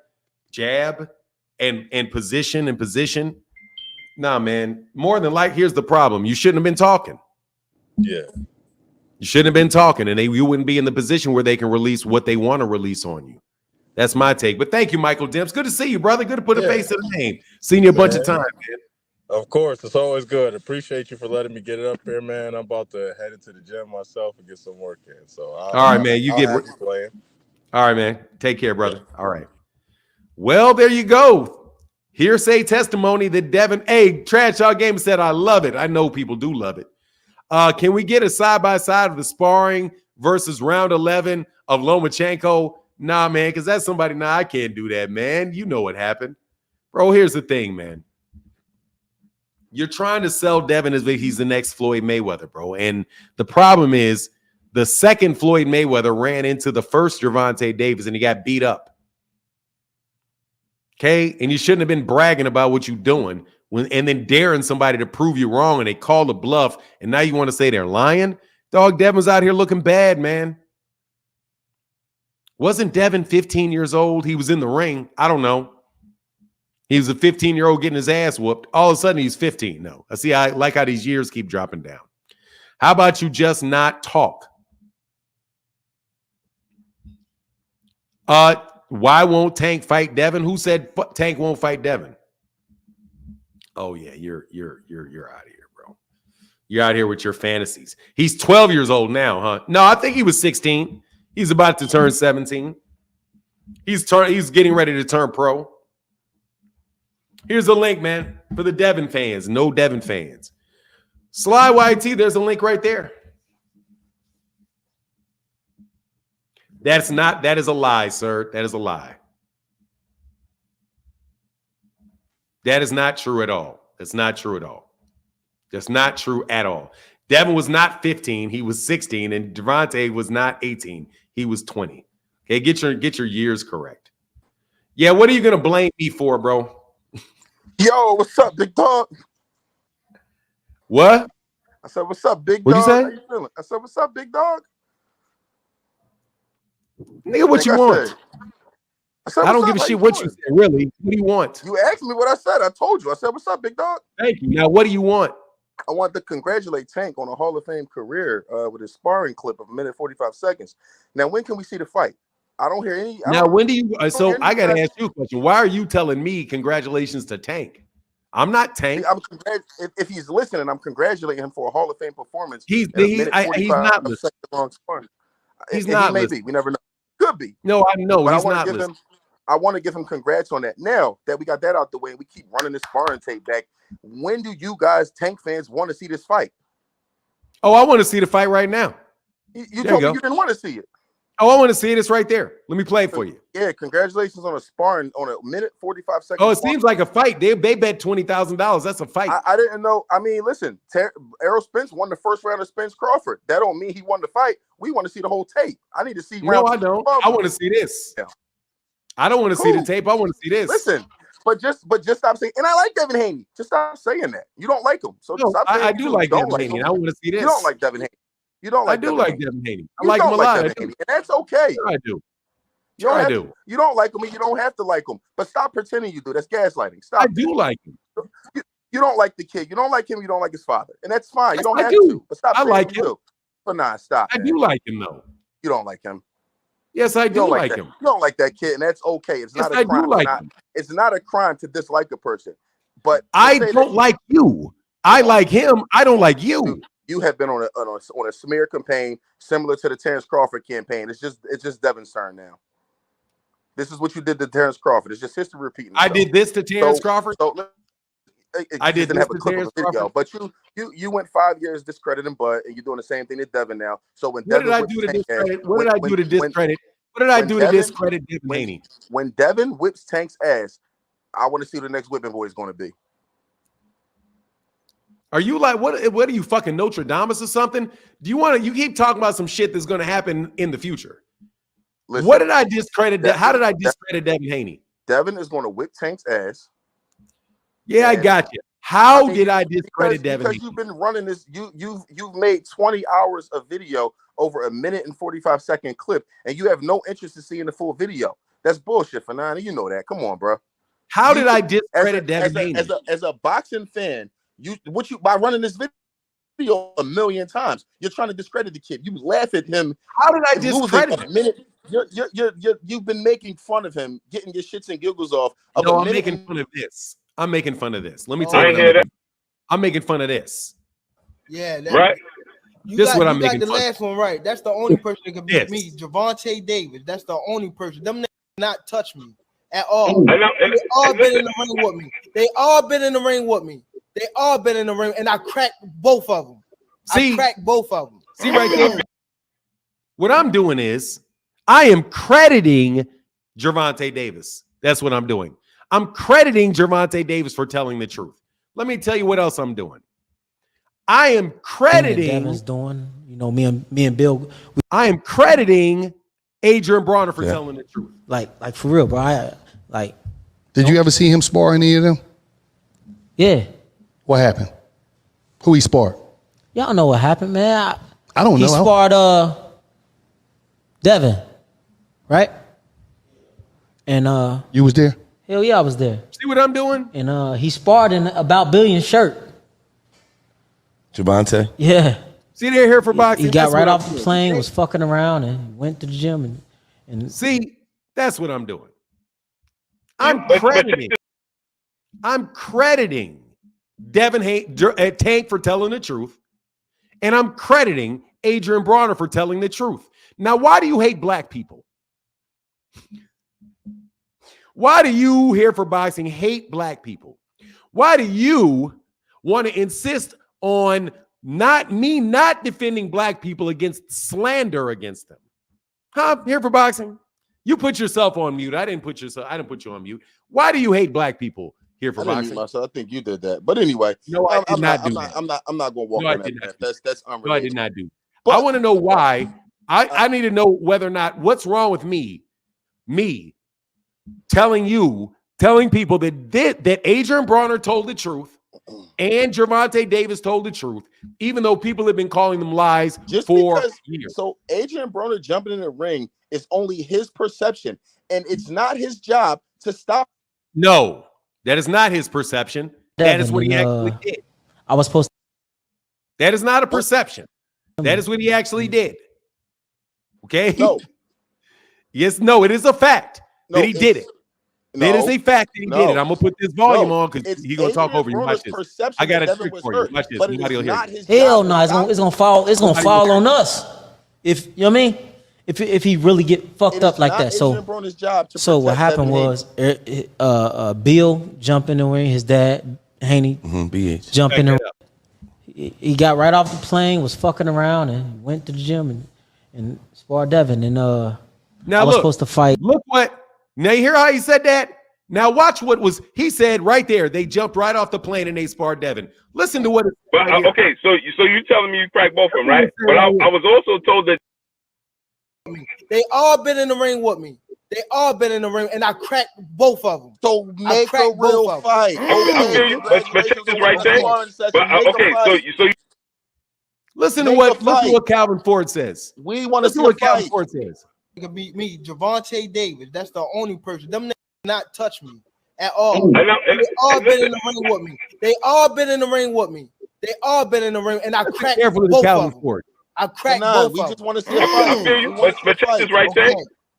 and position. Nah, man. More than here's the problem. You shouldn't have been talking. Yeah. You shouldn't have been talking, and you wouldn't be in the position where they can release what they want to release on you. That's my take. But thank you, Michael Demps. Good to see you, brother. Good to put a face to the name. Seen you a bunch of times, man. Of course. It's always good. Appreciate you for letting me get it up here, man. I'm about to head into the gym myself and get some work in. So all right, man. All right, man. Take care, brother. All right. Well, there you go. Hearsay testimony that Devin, Trash Talk Game said, I love it. I know people do love it. Can we get a side-by-side of the sparring versus round 11 of Lomachenko? Nah, man, because that's somebody. Nah, I can't do that, man. You know what happened. Bro, here's the thing, man. You're trying to sell Devin as if he's the next Floyd Mayweather, bro. And the problem is the second Floyd Mayweather ran into the first Gervonta Davis and he got beat up. Okay? And you shouldn't have been bragging about what you're doing and then daring somebody to prove you wrong and they call the bluff and now you want to say they're lying? Dog, Devin's out here looking bad, man. Wasn't Devin 15 years old? He was in the ring. I don't know. He was a 15-year-old getting his ass whooped. All of a sudden, he's 15. No. I like how these years keep dropping down. How about you just not talk? Why won't Tank fight Devin? Who said Tank won't fight Devin? Oh yeah, you're out of here, bro. You're out here with your fantasies. He's 12 years old now, huh? No, I think he was 16. He's about to turn 17. He's getting ready to turn pro. Here's a link, man, for the Devin fans. No Devin fans. Sly YT, there's a link right there. That is a lie, sir. That is a lie. That is not true at all. That's not true at all. That's not true at all. Devin was not 15. He was 16. And Gervonta was not 18. He was 20. Okay, get your years correct. Yeah, what are you going to blame me for, bro? Yo, what's up, big dog? What? I said, what's up, big What'd dog? you say? How you feeling? I said, what's up, big dog? Nigga, what you want? I said, I don't what's give a up? How shit you what you doing? said, really. What do you want? You asked me what I said. I told you. I said, what's up, big dog? Thank you. Now, what do you want? I want to congratulate Tank on a Hall of Fame career with his sparring clip of 1:45. Now, when can we see the fight? I don't hear any. Now, when do you? So I got to guys- ask you a question. Why are you telling me congratulations to Tank? I'm not Tank. If he's listening, I'm congratulating him for a Hall of Fame performance. He's in a minute not 45 listening. second long sparring. He's And not he may listening. be. We never know. Could be. No, I know But he's I want not to give listening. I want to give him congrats on that. Now that we got that out the way, and we keep running this sparring tape back. When do you guys, Tank fans, want to see this fight? Oh, I want to see the fight right now. You There told you me go. you didn't want to see it. Oh, I want to see it. It's right there. Let me play it for you. Yeah, congratulations on a sparring on a 1:45. Oh, it seems like a fight. They bet $20,000. That's a fight. I didn't know. I mean, listen, Errol Spence won the first round of Spence Crawford. That don't mean he won the fight. We want to see the whole tape. I need to see. No, I don't. I want to see this. Yeah. I don't want to see the tape. I want to see this. Listen, but just stop saying. And I like Devin Haney. Just stop saying that. You don't like him, so No, stop saying I you do like don't Devin Haney. him. I want to see this. You don't like Devin Haney. You don't like. I do like Devin Haney. I You like him don't a like lot. Devin I do. Haney, and that's okay. Sure I do. You don't Sure I have do. to- You don't like him, and you don't have to like him. But stop pretending you do. That's gaslighting. Stop. I do like him. You don't like the kid. You don't like him. You don't like his father, and that's fine. Yes, You don't I have do. to. But stop. I saying like you him. do. But nah, stop. I man. do like him though. You don't like him. Yes, I You do don't like that. him. You don't like that kid, and that's okay. It's Yes, not I a crime. do like him. It's not a crime to dislike a person. But to I say don't that like you. I like him. I don't like you. you have been on a smear campaign similar to the Terrence Crawford campaign. It's just Devin's turn now. This is what you did to Terrence Crawford. It's just history repeating I itself. did this to Terrence Crawford. So I did didn't this have a to clip Terrence of a video, Crawford. but you went 5 years discrediting Bud, and you're doing the same thing to Devin now. So when What Devin did I whips do to Tank ass- discredit? What did I do to discredit? What did I when do to Devin- discredit Devin Haney? when Devin whips Tank's ass, I want to see who the next whipping boy is going to be. Are you like what are you fucking Notre Dame or something? Do you want to? You keep talking about some shit that's going to happen in the future. Listen, what did I discredit? Devin- How did I discredit Devin Haney? Devin is going to whip Tank's ass. Yeah, I got you. How did I discredit Devin Because Haney? you've been running this. You've made 20 hours of video over a 1:45 clip, and you have no interest in seeing the full video. That's bullshit, Fanani. You know that. Come on, bro. How did I discredit Devin Haney? As a boxing fan, by running this video a million times, you're trying to discredit the kid. You laugh at him. How did I losing discredit a him? minute? You've been making fun of him, getting your shits and giggles off. No, I'm making fun of this. I'm making fun of this. Let me tell I you. ain't hear that. I'm making fun of this. Yeah, Right. This is what I'm making the fun of. last one right. That's the only person that can beat Yes. me. Gervonta Davis. That's the only person. Them niggas not touch me at all. And They all been in the ring with me. They all been in the ring with me. They all been in the ring, and I cracked both of them. See- I cracked both of them. See right there. What I'm doing is I am crediting Gervonta Davis. That's what I'm doing. I'm crediting Gervonta Davis for telling the truth. Let me tell you what else I'm doing. I am crediting. Devin's doing. You know, me and Bill. I am crediting Adrian Bronner for telling the truth. Like for real, bro. Did you ever see him spar any of them? Yeah. What happened? Who he sparred? Y'all know what happened, man. I don't He know. sparred Devin. right? And you was there? Hell yeah, I was there. See what I'm doing? And he sparred in About Billion shirt. Gervonta? Yeah. See, they're here for boxing. He got That's right what off I'm the doing. plane, was fucking around, and went to the gym. And see, that's what I'm doing. I'm crediting Devin Tank for telling the truth, and I'm crediting Adrian Bronner for telling the truth. Now, why do you hate black people? Why do you here for boxing hate black people? Why do you want to insist on not defending black people against slander against them? Huh? Here for boxing? You put yourself on mute. I didn't put you on mute. Why do you hate black people here for boxing? Myself. I think you did that. But anyway, no, I'm not going to walk on that path. That's unrelated. No, I did not do. But I want to know why. I need to know whether or not what's wrong with me telling people that Adrian Bronner told the truth and Gervonta Davis told the truth, even though people have been calling them lies for years. So Adrian Bronner jumping in the ring is only his perception, and it's not his job to stop. No, that is not his perception. That is what he actually did. I was supposed to. That is not a perception. That is what he actually did. Okay? No. Yes, no, it is a fact that he did it. It is a fact that he did it. I'm gonna put this volume on because he's gonna talk over you. Watch this. I got a trick for you. Watch this. Nobody will hear you. Hell no, it's gonna fall. It's gonna fall on us. If you know what I mean. If he really get fucked up like that. So what happened was Bill jumped in the ring. His dad Haney jumped in the ring. He got right off the plane, was fucking around, and went to the gym and sparred Devin. And now I was supposed to fight. Look what. Now you hear how he said that? Now watch what he said right there. They jumped right off the plane and they sparred Devin. Listen to what. Okay, so you telling me you cracked both of them, right? But I was also told that they all been in the ring with me. They all been in the ring, and I cracked both of them. So make a real fight. But check this right there. So listen to what Calvin Ford says. We want to see what Calvin Calvin Ford says. It could beat me, Gervonta Davis. That's the only person. Them not touch me at all. They all been in the ring with me. They all been in the ring with me. They all been in the ring, and I cracked both of them. I cracked both of them. We just want to see a fight. But check this right there.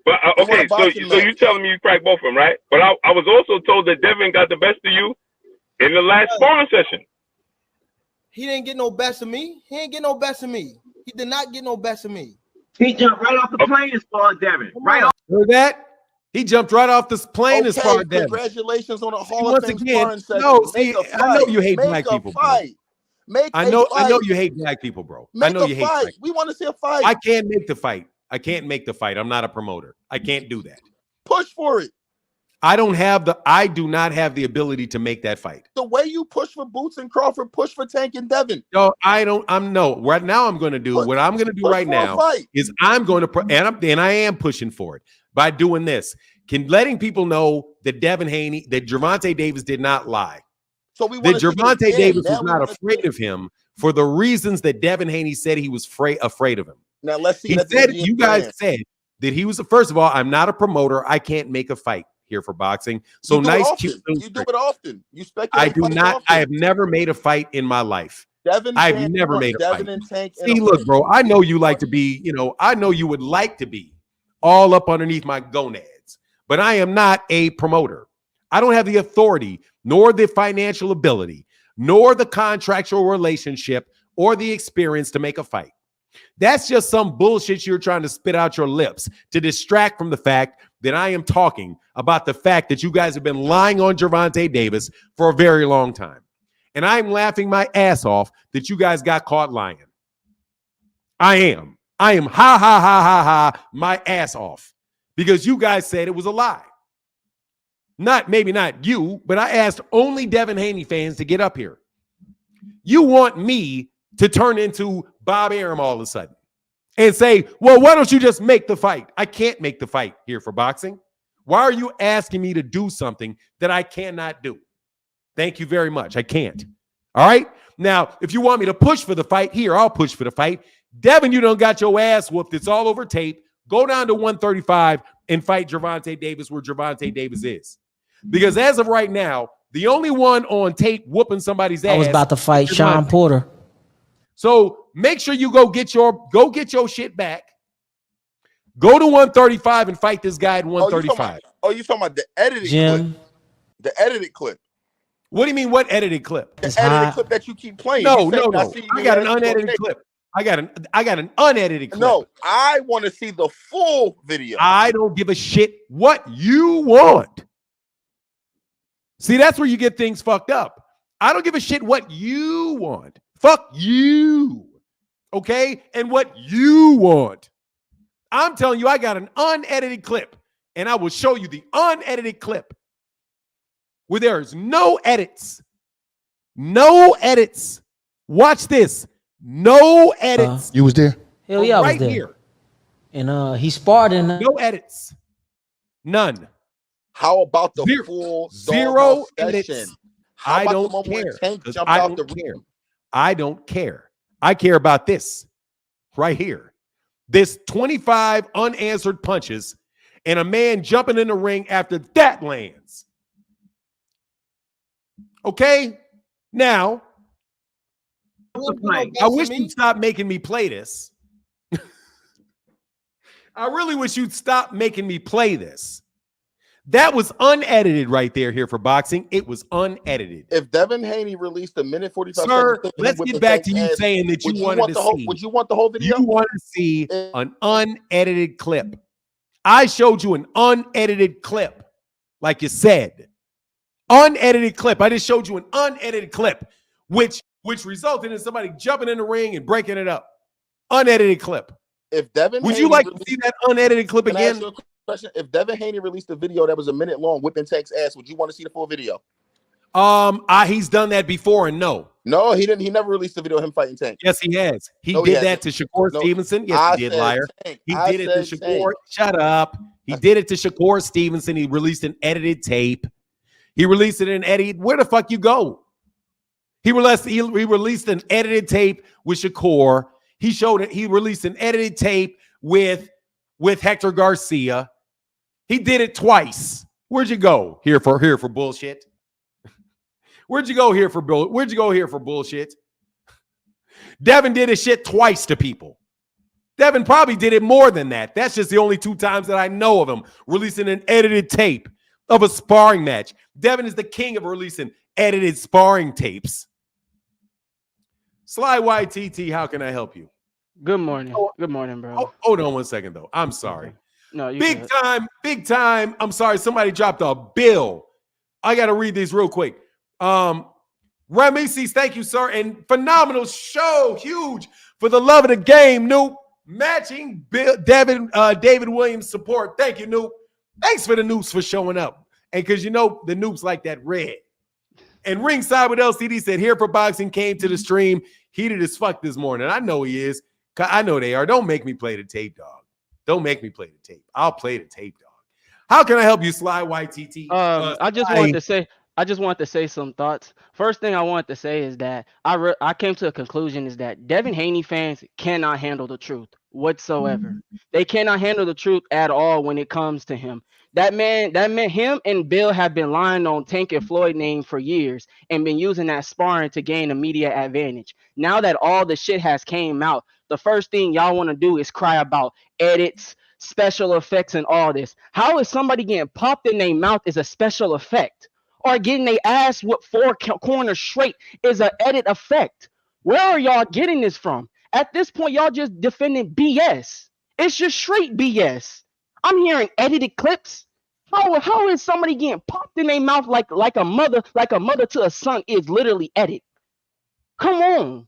But okay, so you telling me you cracked both of them, right? But I was also told that Devin got the best of you in the last sparring session. He didn't get no best of me. He didn't get no best of me. He did not get no best of me. He jumped right off the plane and sparred Devin. Right off. Heard that? He jumped right off this plane and sparred Devin. Congratulations on a Hall of Fame sparring session. No, see, I know you hate black people. I know you hate black people, bro. I know you hate black people. We want to see a fight. I can't make the fight. I'm not a promoter. I can't do that. Push for it. I do not have the ability to make that fight. The way you push for Boots and Crawford, push for Tank and Devin. No, right now I'm going to do what I'm going to do right now is I'm going to and I am pushing for it by doing this. Letting people know that Gervonta Davis did not lie. So we that Gervonta Davis was not afraid of him for the reasons that Devin Haney said he was afraid of him. Now let's see. He said you guys said that he was. First of all, I'm not a promoter. I can't make a fight here for boxing. So nice, cute. You do it often. You speculate. I do not. Often. I have never made a fight in my life. I've never made a fight. See, look, bro. I know you like to be. I know you would like to be all up underneath my gonads, but I am not a promoter. I don't have the authority, nor the financial ability, nor the contractual relationship, or the experience to make a fight. That's just some bullshit you're trying to spit out your lips to distract from the fact that I am talking about the fact that you guys have been lying on Gervonta Davis for a very long time. And I'm laughing my ass off that you guys got caught lying. I am ha my ass off because you guys said it was a lie. Maybe not you, but I asked only Devin Haney fans to get up here. You want me to turn into Bob Arum all of a sudden and say, well, why don't you just make the fight? I can't make the fight here for boxing. Why are you asking me to do something that I cannot do? Thank you very much. I can't. All right. Now, if you want me to push for the fight here, I'll push for the fight. Devin, you don't got your ass whooped. It's all over tape. Go down to 135 and fight Gervonta Davis where Gervonta Davis is. Because as of right now, the only one on tape whooping somebody's ass. I was about to fight Sean Porter. So make sure you go get your shit back. Go to 135 and fight this guy at 135. You talking about the edited Jim. clip? The edited clip. What do you mean? What edited clip? The edited clip that you keep playing. No. I got an unedited clip. I got an unedited clip. No, I want to see the full video. I don't give a shit what you want. See, that's where you get things fucked up. I don't give a shit what you want. Fuck you. Okay? And what you want. I'm telling you, I got an unedited clip, and I will show you the unedited clip where there is no edits. No edits. Watch this. No edits. You was there? Hell yeah, I was right there. Here. And he sparred in no edits. None. How about the full zero edits? Session? I don't care. I don't care. I care about this right here. This 25 unanswered punches and a man jumping in the ring after that lands. Okay? Now, I wish you'd stop making me play this. I really wish you'd stop making me play this. That was unedited right there here for boxing. It was unedited. If Devin Haney released a minute 45 Sir, seconds, let's get back to you saying that you wanted to see. Would you want the whole video? You want to see an unedited clip. I showed you an unedited clip, like you said. Unedited clip. I just showed you an unedited clip, which resulted in somebody jumping in the ring and breaking it up. Unedited clip. If Devin would Haney you like to see that unedited clip again? Question. If Devin Haney released a video that was a minute long whipping Tank's ass, would you want to see the full video? He's done that before, and no, he didn't. He never released a video of him fighting Tank. Yes, he has. He did that to Shakur Stevenson. Yes, he did, liar. He did it to Shakur. Shut up. He did it to Shakur Stevenson. He released an edited tape. He released it in edited. Where the fuck you go? He released an edited tape with Shakur. He showed it. He released an edited tape with Hector Garcia. He did it twice. Where'd you go here for bullshit? Where'd you go here for bullshit? Devin did his shit twice to people. Devin probably did it more than that. That's just the only 2 times that I know of him releasing an edited tape of a sparring match. Devin is the king of releasing edited sparring tapes. Sly YTT, how can I help you? Good morning. Good morning, bro. Hold on 1 second, though. I'm sorry. No, big time. I'm sorry. Somebody dropped a bill. I got to read these real quick. Rameses, thank you, sir. And phenomenal show. Huge for the love of the game, Noop. Matching David Williams support. Thank you, Noop. Thanks for the Noops for showing up. And because the Noops like that red. And Ringside with LCD said, here for boxing, came to the stream. Heated as fuck this morning. I know he is. I know they are. Don't make me play the tape, dog. Don't make me play the tape. I'll play the tape, dog. How can I help you, Sly YTT? I just wanted to say some thoughts. First thing I wanted to say is that I came to a conclusion is that Devin Haney fans cannot handle the truth whatsoever. They cannot handle the truth at all when it comes to him. That man, him and Bill have been lying on Tank and Floyd name for years and been using that sparring to gain a media advantage. Now that all the shit has came out, the first thing y'all want to do is cry about edits, special effects, and all this. How is somebody getting popped in their mouth is a special effect? Or getting their ass with 4 corners straight is an edit effect? Where are y'all getting this from? At this point, y'all just defending BS. It's just straight BS. I'm hearing edited clips. How is somebody getting popped in their mouth like a mother to a son is literally edit? Come on.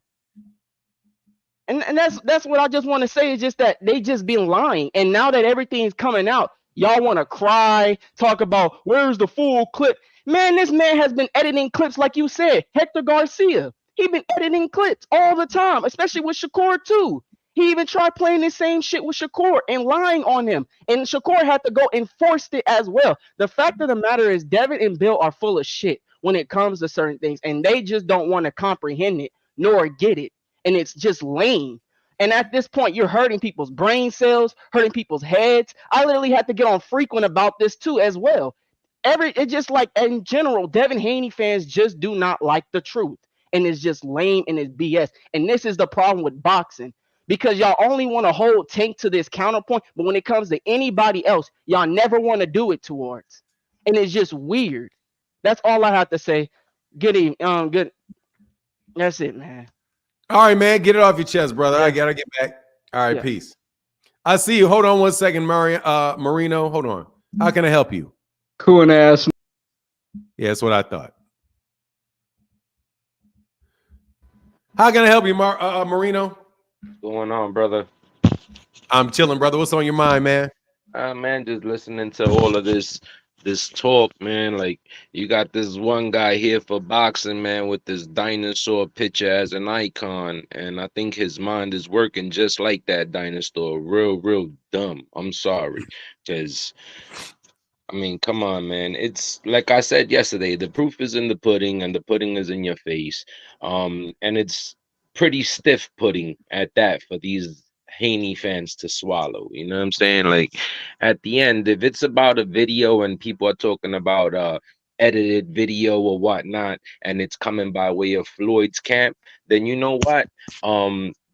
And that's what I just want to say is just that they just been lying. And now that everything's coming out, y'all want to cry, talk about where's the full clip. Man, this man has been editing clips like you said. Hector Garcia, he been editing clips all the time, especially with Shakur too. He even tried playing the same shit with Shakur and lying on him. And Shakur had to go and force it as well. The fact of the matter is Devin and Bill are full of shit when it comes to certain things. And they just don't want to comprehend it nor get it. And it's just lame. And at this point, you're hurting people's brain cells, hurting people's heads. I literally had to get on frequent about this too as well. It's just like in general, Devin Haney fans just do not like the truth. And it's just lame and it's BS. And this is the problem with boxing. Because y'all only want to hold Tank to this counterpoint, but when it comes to anybody else, y'all never want to do it towards. And it's just weird. That's all I have to say. Good evening. Good. That's it, man. All right, man. Get it off your chest, brother. Yeah. I gotta get back. All right, Yeah. peace. I see you. Hold on one second, Marino. Hold on. How can I help you? Cool ass. Yeah, that's what I thought. How can I help you, Marino? What's going on, brother? I'm chilling, brother. What's on your mind, man? Man, just listening to all of this talk, man. Like, you got this one guy here for boxing, man, with this dinosaur picture as an icon, and I think his mind is working just like that dinosaur. Real dumb. I'm sorry, because I mean, come on, man. It's like I said yesterday, the proof is in the pudding, and the pudding is in your face. And it's pretty stiff pudding at that for these Haney fans to swallow. You know what I'm saying? Like, at the end, if it's about a video and people are talking about edited video or whatnot, and it's coming by way of Floyd's camp, then you know what?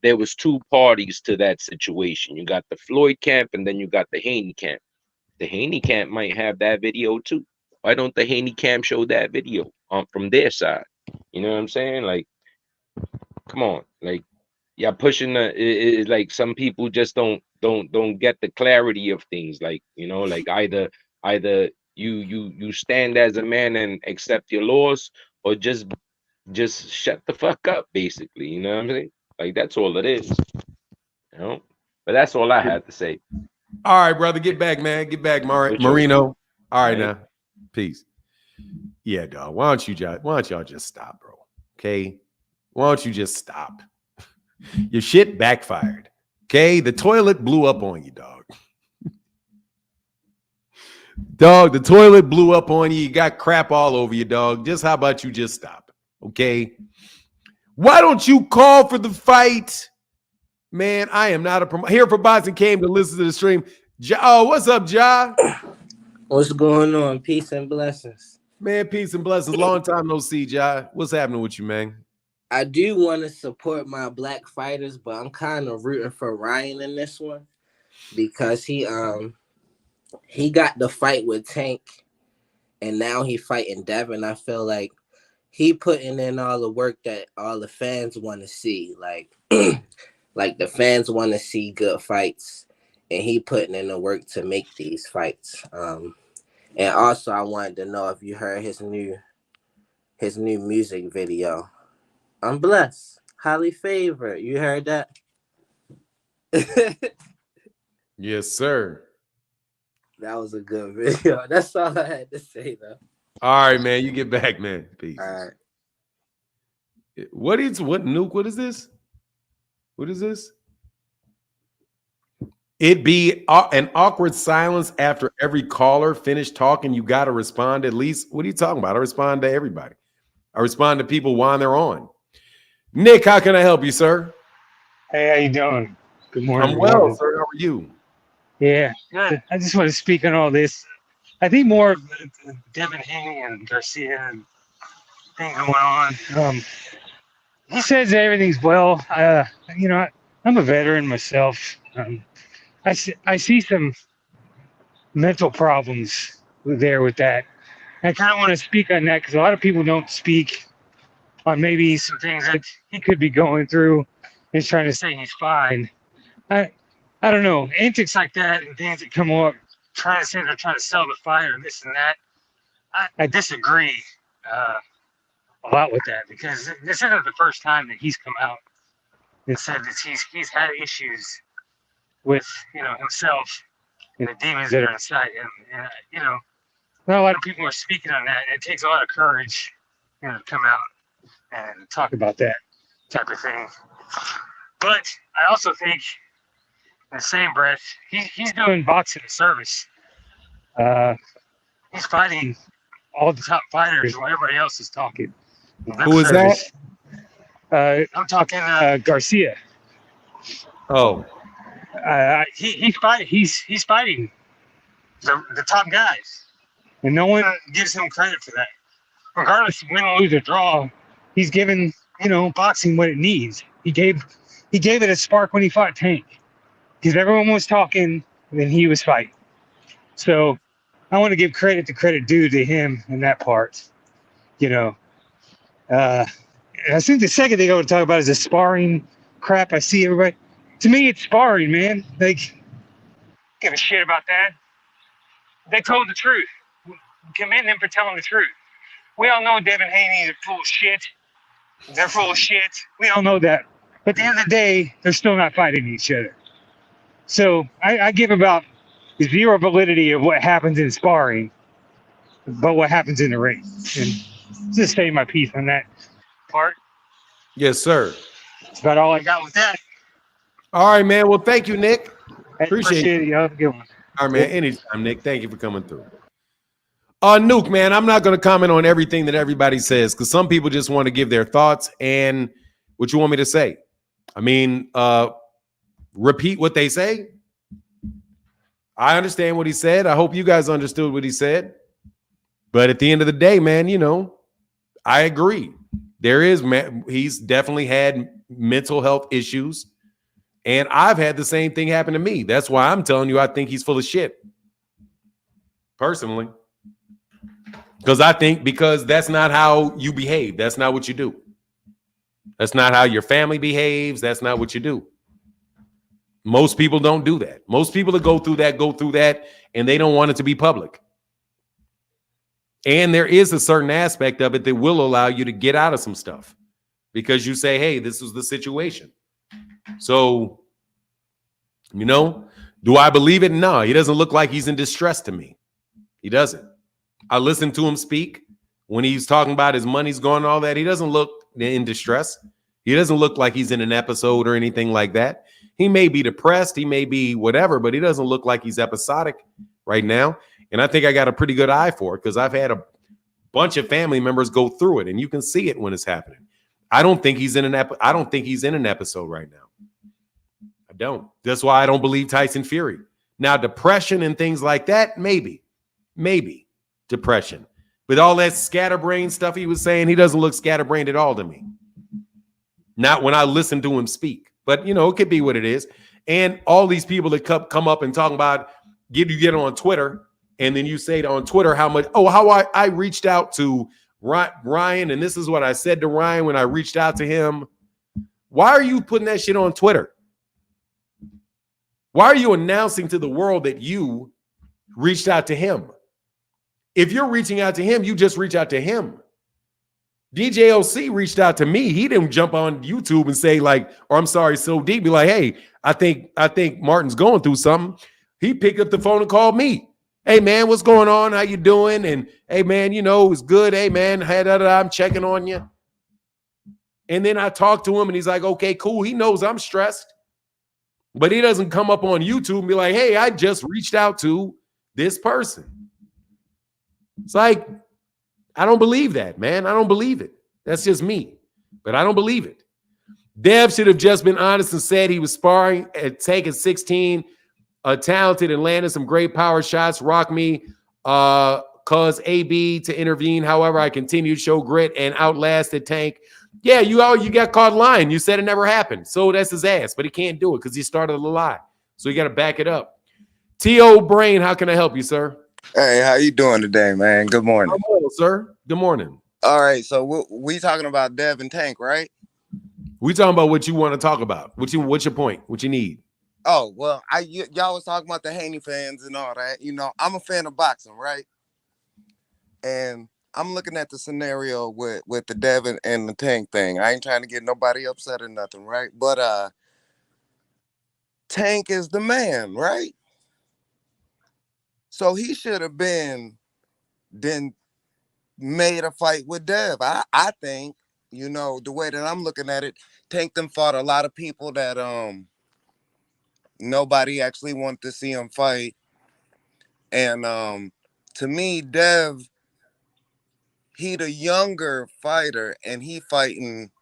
There was two parties to that situation. You got the Floyd camp, and then you got the Haney camp. The Haney camp might have that video too. Why don't the Haney camp show that video from their side? You know what I'm saying? Like, come on, like, yeah, pushing like some people just don't get the clarity of things. Like, you know, like either you stand as a man and accept your loss, or just shut the fuck up, basically. You know what I'm saying? Like, that's all it is. You know, but that's all I had to say. All right, brother. Get back, man. Get back, Marino. All right, now. Peace. Yeah, dog. Why don't y'all just stop, bro? Okay? Why don't you just stop? Your shit backfired. Okay? The toilet blew up on you, dog. Dog, the toilet blew up on you. You got crap all over you, dog. Just how about you just stop? Okay? Why don't you call for the fight? Man, I am not a promoter. Here for Boxing came to listen to the stream. What's up, Ja? What's going on? Peace and blessings. Man, peace and blessings. Long time no see, Ja. What's happening with you, man? I do want to support my black fighters, but I'm kind of rooting for Ryan in this one because he got the fight with Tank, and now he fighting Devin. I feel like he putting in all the work that all the fans want to see. Like, like the fans want to see good fights, and he putting in the work to make these fights. And also, I wanted to know if you heard his new music video. I'm blessed, highly favored. You heard that? Yes, sir. That was a good video. That's all I had to say, though. All right, man. You get back, man. Peace. All right. What is this? What is this? It'd be an awkward silence after every caller finished talking. You got to respond at least. What are you talking about? I respond to everybody. I respond to people while they're on. Nick, how can I help you, sir? Hey, how you doing? Good morning. I'm well, sir. How are you? Yeah, good. I just want to speak on all this. I think more of the Devin Haney and Garcia and thing going on. He says everything's well. You know, I'm a veteran myself. I see some mental problems there with that. I kind of want to speak on that because a lot of people don't speak on maybe some things that he could be going through. He's trying to say he's fine. I don't know. Antics like that and things that come up, trying to say they're trying to sell the fight or this and that. I disagree a lot with that because this isn't the first time that he's come out and said that he's had issues with, you know, himself and the demons that are inside him. And you know, not a lot of people are speaking on that. It takes a lot of courage, you know, to come out and talk about that type of thing. But I also think, in the same breath, he's doing boxing a service. He's fighting all the top fighters while everybody else is talking. Who is that? I'm talking Garcia. Oh, He's fighting the top guys, and no one gives him credit for that. Regardless of win, lose, or draw, he's given boxing what it needs. He gave it a spark when he fought Tank, because everyone was talking and he was fighting. So I want to give credit due to him in that part. I think the second thing I want to talk about is the sparring crap. I see everybody. To me, it's sparring, man. Like, give a shit about that. They told the truth. Commend them for telling the truth. We all know Devin Haney is full of shit. They're full of shit. We all know that. But at the end of the day, they're still not fighting each other. So I give about zero validity of what happens in sparring, but what happens in the ring. And just saying my piece on that part. yes, sir. That's about all I got with that. All right, man. Well, thank you, Nick. Appreciate it. Y'all have a good one. All right, man. Anytime, Nick. Thank you for coming through. Nuke, man, I'm not going to comment on everything that everybody says because some people just want to give their thoughts and what you want me to say. I mean, repeat what they say. I understand what he said. I hope you guys understood what he said. But at the end of the day, man, I agree. He's definitely had mental health issues. And I've had the same thing happen to me. That's why I'm telling you I think he's full of shit. Personally. Because that's not how you behave. That's not what you do. That's not how your family behaves. That's not what you do. Most people don't do that. Most people that go through that, and they don't want it to be public. And there is a certain aspect of it that will allow you to get out of some stuff because you say, hey, this was the situation. So, do I believe it? No, he doesn't look like he's in distress to me. He doesn't. I listened to him speak when he's talking about his money's gone and all that. He doesn't look in distress. He doesn't look like he's in an episode or anything like that. He may be depressed. He may be whatever, but he doesn't look like he's episodic right now. And I think I got a pretty good eye for it because I've had a bunch of family members go through it, and you can see it when it's happening. I don't think he's in an episode right now. I don't. That's why I don't believe Tyson Fury. Now, depression and things like that, maybe depression. With all that scatterbrain stuff he was saying, he doesn't look scatterbrained at all to me. Not when I listen to him speak. But, it could be what it is. And all these people that come up and talk about, you get on Twitter, and then you say on Twitter how I reached out to Ryan, and this is what I said to Ryan when I reached out to him. Why are you putting that shit on Twitter? Why are you announcing to the world that you reached out to him? If you're reaching out to him, you just reach out to him. DJOC reached out to me. He didn't jump on YouTube and say so deep. Be like, hey, I think Martin's going through something. He picked up the phone and called me. Hey, man, what's going on? How you doing? And hey, man, it was good. Hey, man, I'm checking on you. And then I talked to him and he's like, okay, cool. He knows I'm stressed. But he doesn't come up on YouTube and be like, hey, I just reached out to this person. It's like, I don't believe that, man. I don't believe it. That's just me. But I don't believe it. Dev should have just been honest and said he was sparring at taking 16, talented and landed some great power shots. Rock me, cause AB to intervene. However, I continued to show grit and outlasted Tank. Yeah, you got caught lying. You said it never happened. So that's his ass. But he can't do it because he started a lie. So you got to back it up. T.O. Brain, how can I help you, sir? Hey, how you doing today, man? Good morning. Good morning, sir. Good morning. All right, so we talking about Dev and Tank, right? We talking about what you want to talk about. What's your point? What you need? Oh, well, y'all was talking about the Haney fans and all that. I'm a fan of boxing, right? And I'm looking at the scenario with the Dev and the Tank thing. I ain't trying to get nobody upset or nothing, right? But Tank is the man, right? So he should have been made a fight with Dev. I think, the way that I'm looking at it, Tank them fought a lot of people that nobody actually wanted to see him fight. And to me, Dev, he the younger fighter and he fighting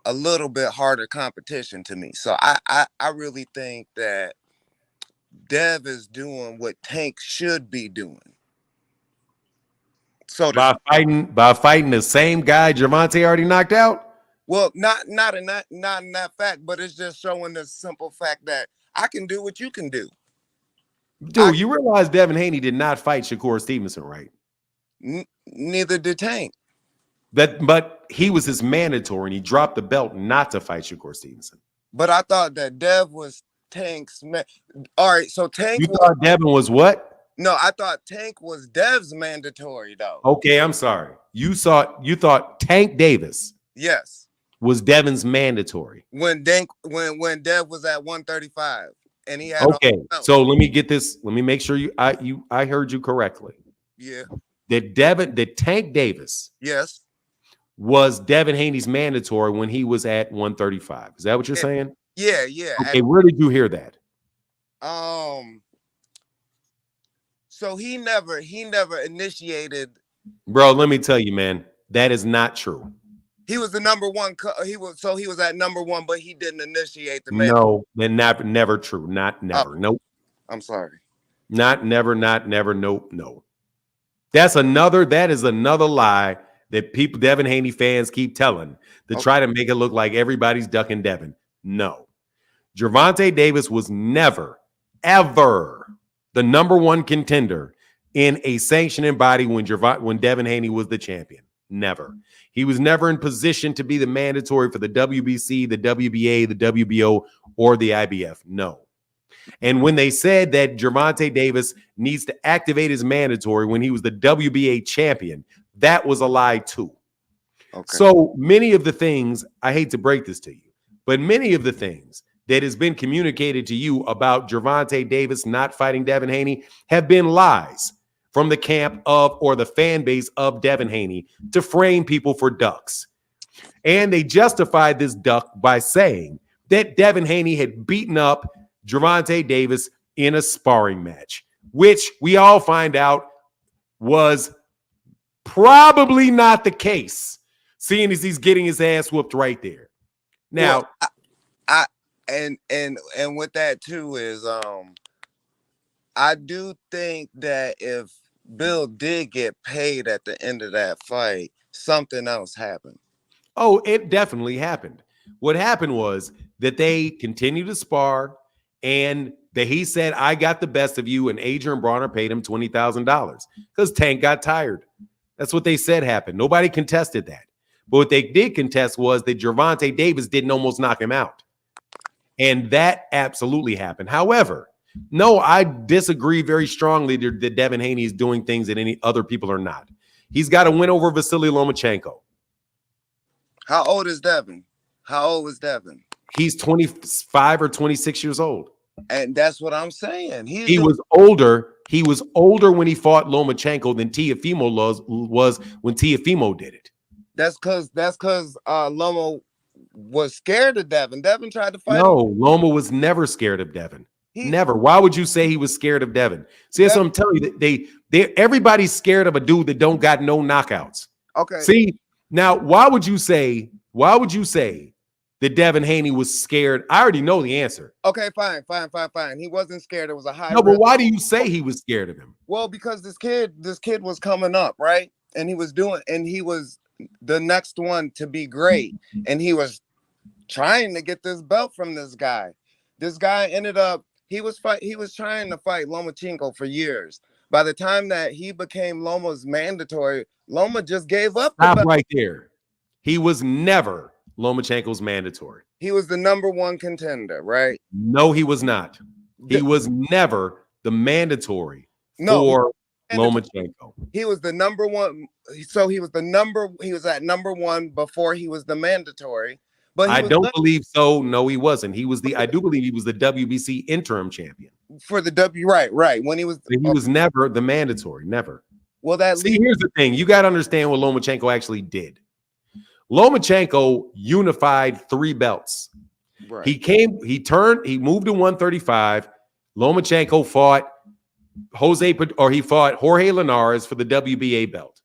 a little bit harder competition to me. So I really think that Dev is doing what Tank should be doing. So by fighting the same guy Gervonta already knocked out. Well, not in that fact, but it's just showing the simple fact that I can do what you can do. Dude, you realize Devin Haney did not fight Shakur Stevenson, right? Neither did Tank. But he was his mandatory, and he dropped the belt not to fight Shakur Stevenson. But I thought that Dev was Tank's man. All right, so Tank. You thought Devin was what? No, I thought Tank was Dev's mandatory though. Okay, I'm sorry. You thought Tank Davis. Yes. Was Devin's mandatory. When Dev was at 135 and he had okay. So let me get this. Let me make sure I heard you correctly. Yeah. That Tank Davis. Yes. Was Devin Haney's mandatory when he was at 135. Is that what you're saying? Yeah. Okay, where did you hear that? So he never initiated. Bro, let me tell you, man, that is not true. He was the number one. He was at number one, but he didn't initiate the. No, then never true. Not never. Nope. I'm sorry. Not never. Nope. No. That is another lie that Devin Haney fans keep telling to try to make it look like everybody's ducking Devin. No. Gervonta Davis was never, ever the number one contender in a sanctioning body when Devin Haney was the champion. Never. He was never in position to be the mandatory for the WBC, the WBA, the WBO, or the IBF. No. And when they said that Gervonta Davis needs to activate his mandatory when he was the WBA champion, that was a lie too. Okay. So many of the things, I hate to break this to you, but many of the things that has been communicated to you about Gervonta Davis not fighting Devin Haney have been lies from the camp of or the fan base of Devin Haney to frame people for ducks. And they justified this duck by saying that Devin Haney had beaten up Gervonta Davis in a sparring match, which we all find out was probably not the case, seeing as he's getting his ass whooped right there. Now, well, and with that too is I do think that if Bill did get paid at the end of that fight, something else happened. Oh, it definitely happened. What happened was that they continued to spar, and that he said, I got the best of you, and Adrian Bronner paid him $20,000 because Tank got tired. That's what they said happened. Nobody contested that. But what they did contest was that Gervonta Davis didn't almost knock him out. And that absolutely happened. However, no, I disagree very strongly that Devin Haney is doing things that any other people are not. He's got a win over Vasily Lomachenko. How old is Devin? How old was Devin? He's 25 or 26 years old. And that's what I'm saying. He was older. He was older when he fought Lomachenko than Teofimo was when Teofimo did it. That's because Loma was scared of Devin. Devin tried to fight him. No, Loma was never scared of Devin. Never. Why would you say he was scared of Devin? See, that's what I'm telling you. Everybody's scared of a dude that don't got no knockouts. Okay. See, now why would you say that Devin Haney was scared? I already know the answer. Okay, fine. He wasn't scared. It was a high. No, but why do you say he was scared of him? Well, because this kid was coming up, right? And he was the next one to be great. And he was trying to get this belt from this guy. This guy ended up, he was trying to fight Lomachenko for years. By the time that he became Loma's mandatory, Loma just gave up. Stop right there. He was never Lomachenko's mandatory. He was the number one contender, right? No, he was not. He was never the mandatory for Lomachenko. He was the number one. So he was at number one before he was the mandatory. But I don't believe so. No, he wasn't. I do believe he was the WBC interim champion. For the right. When he was never the mandatory, never. Well, here's the thing. You got to understand what Lomachenko actually did. Lomachenko unified 3 belts. Right. He moved to 135. Lomachenko fought Jorge Linares for the WBA belt.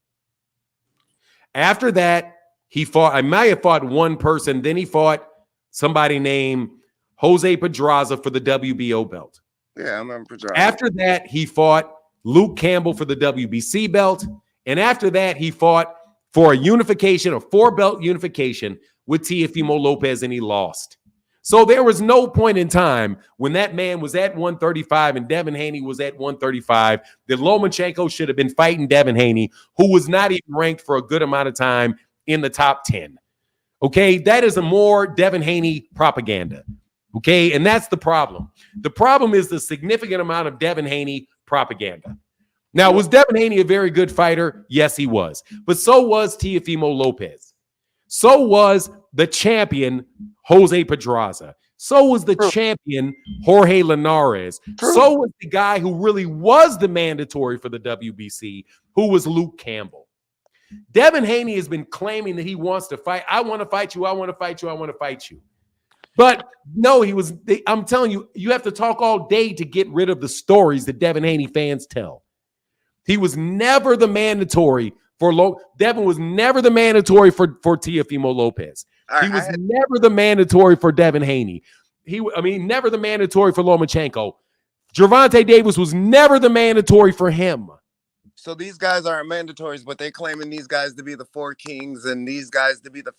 After that, He fought, I might have fought one person. Then he fought somebody named Jose Pedraza for the WBO belt. Yeah, I remember Pedraza. After that, he fought Luke Campbell for the WBC belt. And after that, he fought for a unification, a 4-belt unification with Teofimo Lopez, and he lost. So there was no point in time when that man was at 135 and Devin Haney was at 135 that Lomachenko should have been fighting Devin Haney, who was not even ranked for a good amount of time in the top 10. Okay, that is a more Devin Haney propaganda. Okay, and that's the problem. The problem is the significant amount of Devin Haney propaganda. Now, was Devin Haney a very good fighter? Yes, he was. But so was Teofimo Lopez. So was the champion, Jose Pedraza. So was the champion, Jorge Linares. So was the guy who really was the mandatory for the WBC, who was Luke Campbell. Devin Haney has been claiming that he wants to fight. I want to fight you. I want to fight you. I want to fight you. But no, I'm telling you, you have to talk all day to get rid of the stories that Devin Haney fans tell. He was never the mandatory for Devin was never the mandatory for Teofimo Lopez. He was never the mandatory for Devin Haney. Never the mandatory for Lomachenko. Gervonta Davis was never the mandatory for him. So these guys aren't mandatories, but they claiming these guys to be the 4 kings and these guys to be the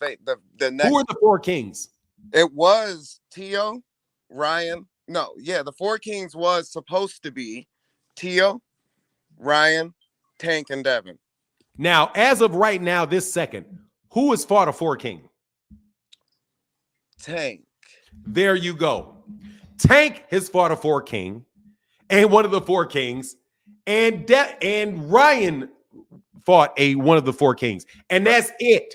next. Who are the 4 kings? It was Tio, Ryan. No, yeah, the 4 kings was supposed to be Tio, Ryan, Tank, and Devin. Now, as of right now, this second, who has fought a 4 king? Tank. There you go. Tank has fought a 4 king and one of the 4 kings, and Ryan fought one of the 4 kings, and that's it.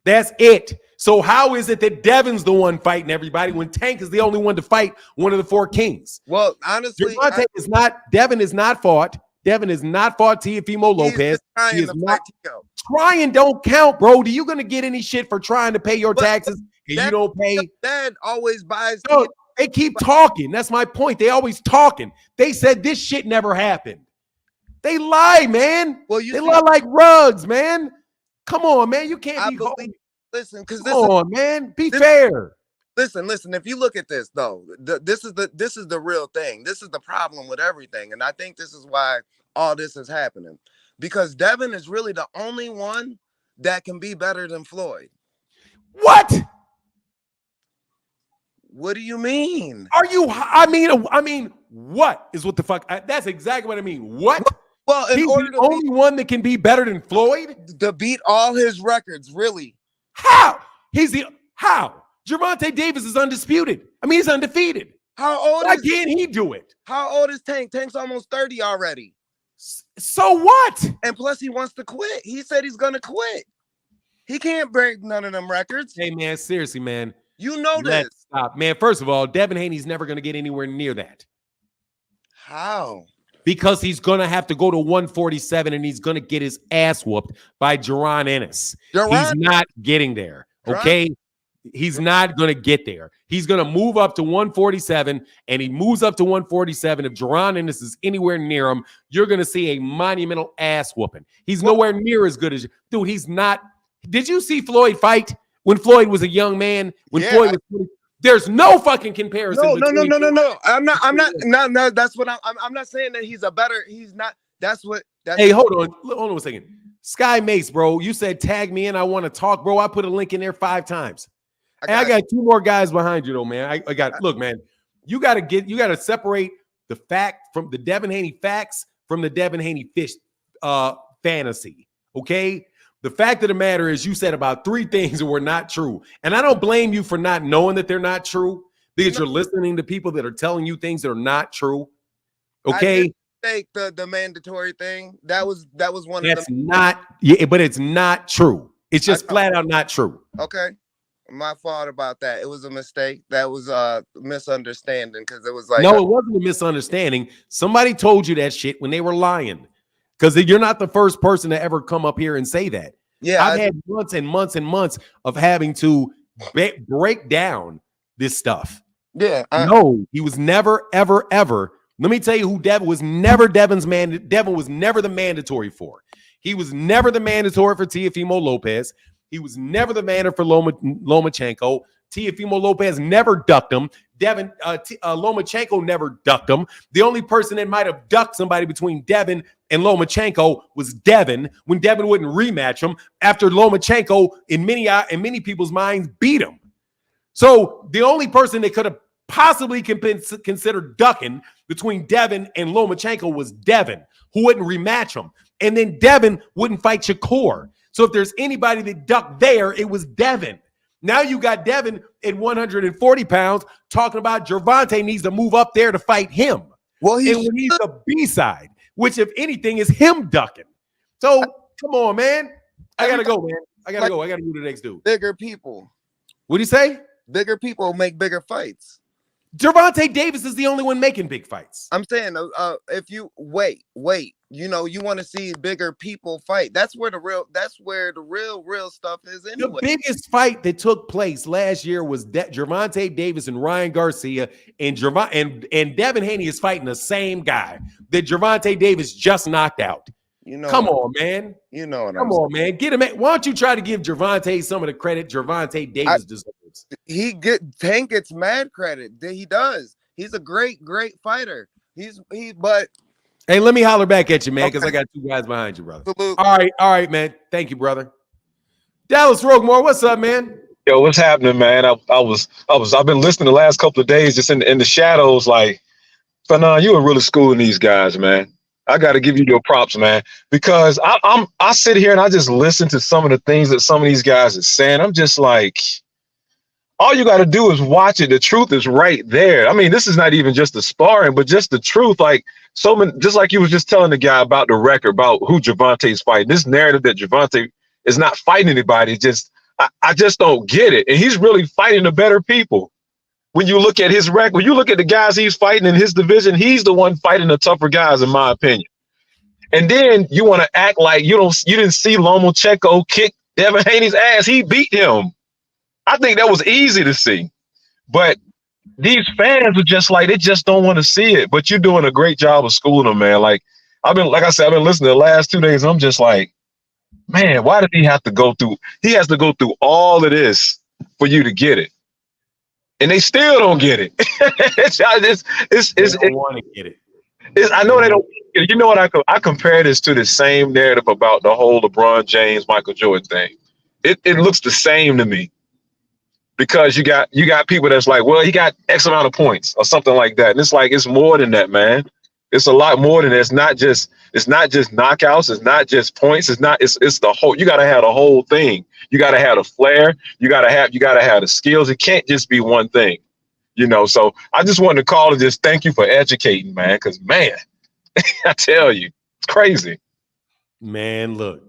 That's it. So how is it that Devin's the one fighting everybody when Tank is the only one to fight one of the 4 kings? Well, honestly, Devin has not fought Teofimo Lopez. He is not trying. Don't count, bro. Do you gonna get any shit for trying to pay your taxes and you don't pay? Dad always buys. No, they keep talking. That's my point. They always talking. They said this shit never happened. They lie, man. Well, they lie like rugs, man. Come on, man. You can't be. Listen, because come on, man. Be fair. Listen. If you look at this, though, this is the real thing. This is the problem with everything, and I think this is why all this is happening. Because Devin is really the only one that can be better than Floyd. What? What do you mean? Are you? I mean, what is what the fuck? That's exactly what I mean. What? Well, he's the only one that can be better than Floyd to beat all his records. Really? How? How? Gervonta Davis is undisputed. He's undefeated. How old? Why can't he do it? How old is Tank? Tank's almost 30 already. So what? And plus, he wants to quit. He said he's gonna quit. He can't break none of them records. Hey, man, seriously, man. You know this. Let's stop, man. First of all, Devin Haney's never gonna get anywhere near that. How? Because he's going to have to go to 147 and he's going to get his ass whooped by Jaron Ennis. He's not getting there, okay? He's not going to get there. He's going to move up to 147, and he moves up to 147. If Jaron Ennis is anywhere near him, you're going to see a monumental ass whooping. He's nowhere near as good as – dude, he's not – did you see Floyd fight when Floyd was a young man? When Floyd was – there's no fucking comparison. No. I'm not. That's what I'm not saying that he's a better. He's not. Hey, hold on a second. Sky Mace, bro. You said tag me in. I want to talk, bro. I put a link in there 5 times. I got 2 more guys behind you, though, man. I got. Look, man. You got to separate the fact from the Devin Haney facts from the Devin Haney fish fantasy. Okay. The fact of the matter is you said about 3 things that were not true. And I don't blame you for not knowing that they're not true because you're listening to people that are telling you things that are not true. Okay. I did take the mandatory thing. That was one of them. That's not, yeah, but it's not true. It's just flat out not true. Okay. My fault about that. It was a mistake. That was a misunderstanding because it was like. No, it wasn't a misunderstanding. Somebody told you that shit when they were lying. Because you're not the first person to ever come up here and say that. Yeah, I've had months and months and months of having to break down this stuff. Yeah. No, he was never, ever, ever. Let me tell you who Devin was never Devin's man. Devin was never the mandatory for. He was never the mandatory for Teofimo Lopez. He was never the manner for Lomachenko. Teofimo Lopez never ducked him. Lomachenko never ducked him. The only person that might have ducked somebody between Devin and Lomachenko was Devin, when Devin wouldn't rematch him after Lomachenko, in many people's minds, beat him. So the only person that could have possibly considered ducking between Devin and Lomachenko was Devin, who wouldn't rematch him. And then Devin wouldn't fight Shakur. So if there's anybody that ducked there, it was Devin. Now you got Devin at 140 pounds talking about Gervonta needs to move up there to fight him. Well, he's a B-side, which, if anything, is him ducking. So come on, man. I gotta go, man. I gotta go. I gotta move to the next dude. Bigger people. What do you say? Bigger people make bigger fights. Gervonta Davis is the only one making big fights. I'm saying, if you wait, you want to see bigger people fight. That's where the real stuff is anyway. The biggest fight that took place last year was Gervonta Davis and Ryan Garcia, and Devin Haney is fighting the same guy that Gervonta Davis just knocked out. Come on, man. Come on, man. Get him. Why don't you try to give Gervonta some of the credit Gervonta Davis deserves? Tank gets mad credit. He does. He's a great fighter. But hey, let me holler back at you, man, because I got two guys behind you, brother. Absolutely. All right, man. Thank you, brother. Dallas Roquemore, what's up, man? Yo, what's happening, man? I've been listening the last couple of days, just in the shadows, like, Fanon, you were really schooling these guys, man. I got to give you your props, man, because I sit here and I just listen to some of the things that some of these guys are saying. I'm just like, all you got to do is watch it. The truth is right there. I mean, this is not even just the sparring, but just the truth. Like, so many, just like you was just telling the guy about the record, about who Gervonta's fighting. This narrative that Gervonta is not fighting anybody, I just don't get it. And he's really fighting the better people. When you look at his record, when you look at the guys he's fighting in his division, he's the one fighting the tougher guys, in my opinion. And then you want to act like you didn't see Lomachenko kick Devin Haney's ass. He beat him. I think that was easy to see. But these fans are just like, they just don't want to see it. But you're doing a great job of schooling them, man. Like I've been listening the last 2 days. I'm just like, man, why did he have to go through? He has to go through all of this for you to get it. And they still don't get it. They don't want to get it. I know they don't get it. You know what? I compare this to the same narrative about the whole LeBron James, Michael Jordan thing. It looks the same to me. Because you got people that's like, well, he got X amount of points or something like that. And it's like, it's more than that, man. It's a lot more than that. It's not just knockouts. It's not just points. It's the whole, you got to have the whole thing. You got to have the flair. You got to have the skills. It can't just be one thing, So I just wanted to call and just thank you for educating, man. Cause man, I tell you, it's crazy. Man, look,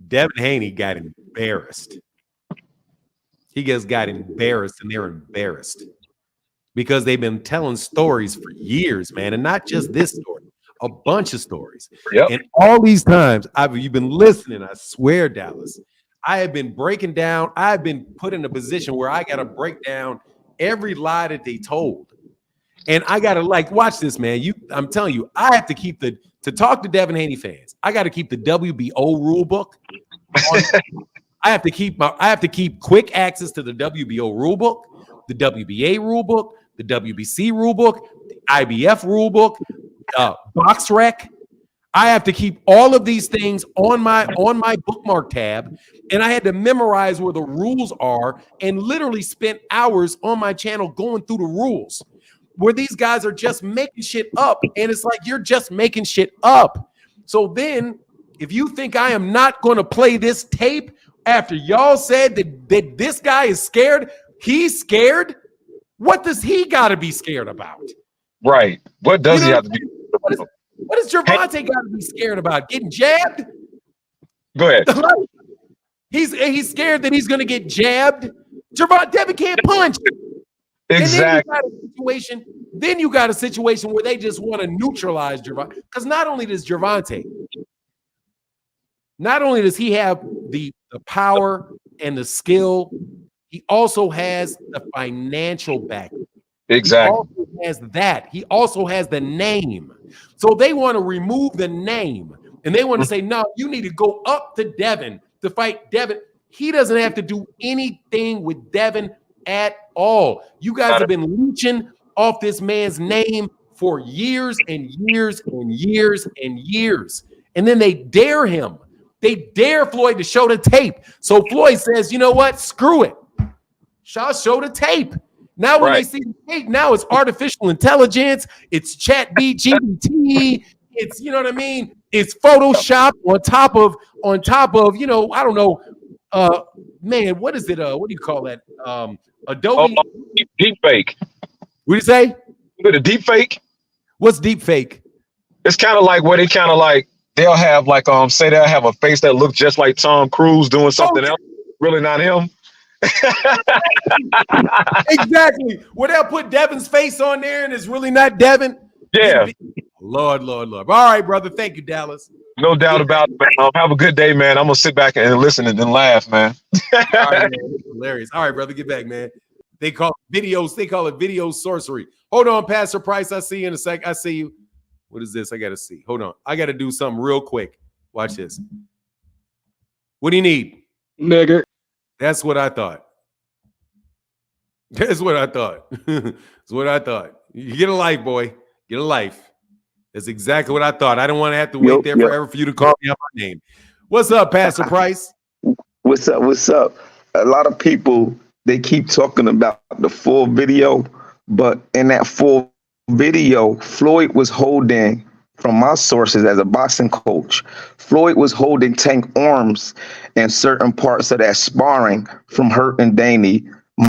Devin Haney got embarrassed. He just got embarrassed, and they're embarrassed because they've been telling stories for years, man, and not just this story, a bunch of stories. Yep. And all these times, you've been listening, I swear, Dallas, I have been breaking down. I've been put in a position where I got to break down every lie that they told. And I got to watch this, man. I'm telling you, I have to keep to talk to Devin Haney fans, I got to keep the WBO rule book on. I have to keep quick access to the WBO rulebook, the WBA rulebook, the WBC rulebook, the IBF rulebook, BoxRec. I have to keep all of these things on my bookmark tab, and I had to memorize where the rules are, and literally spent hours on my channel going through the rules, where these guys are just making shit up, and it's like, you're just making shit up. So then, if you think I am not going to play this tape after y'all said that this guy is scared, he's scared. What does he got to be scared about? Right. What does he have to be? What does Gervonta got to be scared about? Getting jabbed? Go ahead. He's scared that he's going to get jabbed. Devin can't punch. Exactly. Then you got a situation where they just want to neutralize Gervonta. Because not only does he have the power and the skill, he also has the financial backing. Exactly. He also has that. He also has the name. So they want to remove the name, and they want to say, no, you need to go up to Devin to fight Devin. He doesn't have to do anything with Devin at all. You guys have been leeching off this man's name for years and years and years and years. And then they dare him. They dare Floyd to show the tape. So Floyd says, you know what? Screw it. I'll show the tape. Now when they see the tape, now it's artificial intelligence. It's chat GPT. It's, you know what I mean? It's Photoshop on top of, you know, I don't know. Man, what is it? What do you call that? Adobe. Deep fake. What do you say? With a deep fake? What's deep fake? It's kind of like where they kind of like, they'll have like, say they'll have a face that looks just like Tom Cruise doing something else. Really not him. Exactly. Where they'll put Devin's face on there and it's really not Devin. Yeah. Lord. All right, brother. Thank you, Dallas. No doubt about it, man. Have a good day, man. I'm going to sit back and listen and then laugh, man. All right, man. Hilarious. All right, brother. Get back, man. They call it video sorcery. Hold on, Pastor Price. I see you in a sec. I see you. What is this? I got to see. Hold on. I got to do something real quick. Watch this. What do you need? Nigger. That's what I thought. That's what I thought. That's what I thought. You get a life, boy. Get a life. That's exactly what I thought. I don't want to have to wait there forever for you to call me out my name. What's up, Pastor Price? What's up? A lot of people, they keep talking about the full video, but in that full video, Floyd was holding, from my sources as a boxing coach, Floyd was holding Tank arms in certain parts of that sparring from hurting Danny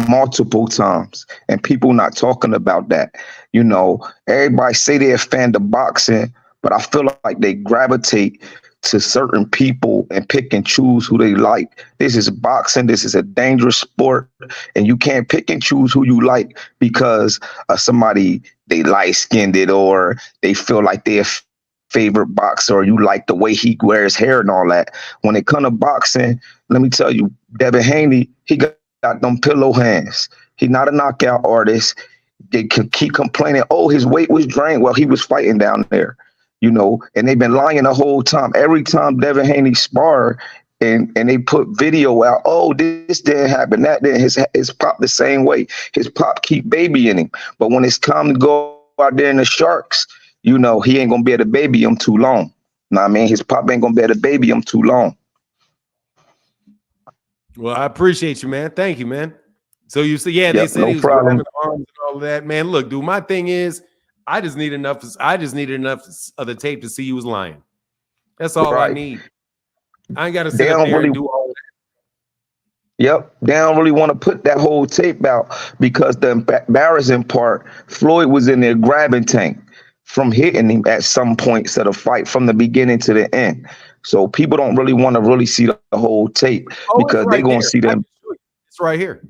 multiple times, and people not talking about that. You know, everybody say they're a fan of boxing, but I feel like they gravitate to certain people and pick and choose who they like. This is boxing. This is a dangerous sport, and you can't pick and choose who you like because somebody, they light-skinned it, or they feel like they're favorite boxer, or you like the way he wears hair and all that. When it comes to boxing, let me tell you, Devin Haney, he got them pillow hands. He's not a knockout artist. They can keep complaining, oh, his weight was drained. Well, he was fighting down there, you know, and they've been lying the whole time. Every time Devin Haney spar and they put video out, oh, this didn't happen, that didn't. His pop the same way. His pop keep babying him. But when it's time to go out there in the Sharks, you know, he ain't going to be able to baby him too long. Know what I mean? His pop ain't going to be able to baby him too long. Well, I appreciate you, man. Thank you, man. So you say, yeah, they said no he was problem. grabbing the arms and all of that. Man, look, dude, my thing is, I just needed enough of the tape to see he was lying. That's all I need. I ain't got to sit up there and do all that. Yep. They don't really want to put that whole tape out because the embarrassing part, Floyd was in there grabbing Tank from hitting him at some points of the fight from the beginning to the end. So people don't really want to really see the whole tape because they're going to see them. It's right here.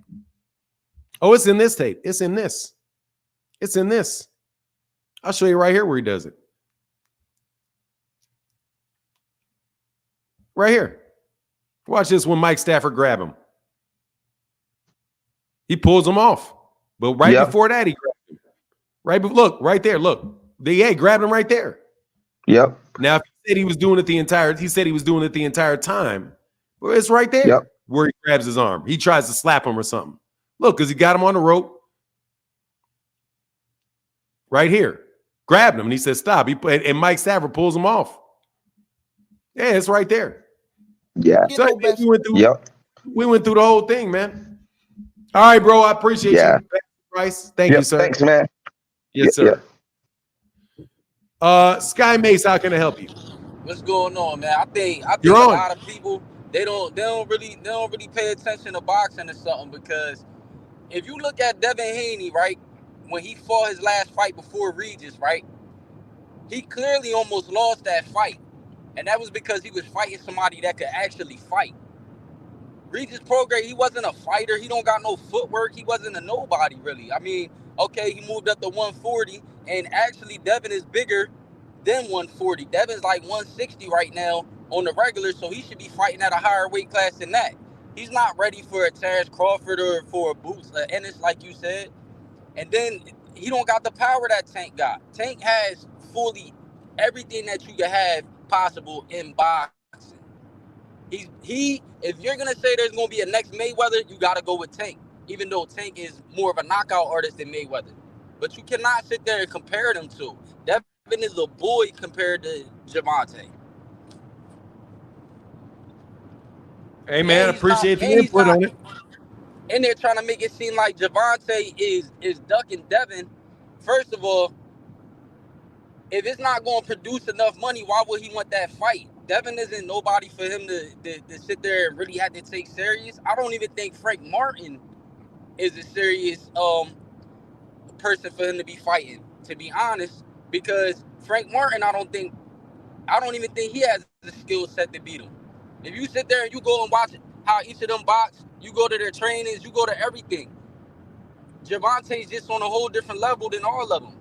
Oh, it's in this tape. It's in this. It's in this. I'll show you right here where he does it. Right here. Watch this when Mike Stafford grab him. He pulls him off. But before that, he grabbed him. Look, right there. Look. He grabbed him right there. Yep. Now, if he said he was doing it the entire time. Well, it's right there where he grabs his arm. He tries to slap him or something. Look, because he got him on the rope. Right here. Grabbed him, and he said, stop. And Mike Stafford pulls him off. Yeah, it's right there. Yeah. So we went through the whole thing, man. All right, bro. I appreciate you, Bryce. Thank you, sir. Thanks, man. Yes, sir. Sky Mace, how can I help you? What's going on, man? I think a You're on. lot of people they don't really pay attention to boxing or something, because if you look at Devin Haney, right, when he fought his last fight before Regis, right, he clearly almost lost that fight, and that was because he was fighting somebody that could actually fight. Regis Prograis, he wasn't a fighter. He don't got no footwork. He wasn't a nobody, really. I mean, okay, he moved up to 140, and actually Devin is bigger than 140. Devin's like 160 right now on the regular, so he should be fighting at a higher weight class than that. He's not ready for a Terrence Crawford or for a Boots Ennis, like you said. And then he don't got the power that Tank got. Tank has fully everything that you can have possible in boxing. If you're gonna say there's gonna be a next Mayweather, you gotta go with Tank. Even though Tank is more of a knockout artist than Mayweather, but you cannot sit there and compare them two. Devin is a boy compared to Gervonta. Hey man, appreciate the input on it. And they're trying to make it seem like Gervonta is ducking Devin. First of all, if it's not going to produce enough money, why would he want that fight? Devin isn't nobody for him to sit there and really have to take serious. I don't even think Frank Martin is a serious person for him to be fighting, to be honest, because Frank Martin, I don't even think he has the skill set to beat him. If you sit there and you go and watch how each of them box, you go to their trainings, you go to everything. Gervonta's just on a whole different level than all of them.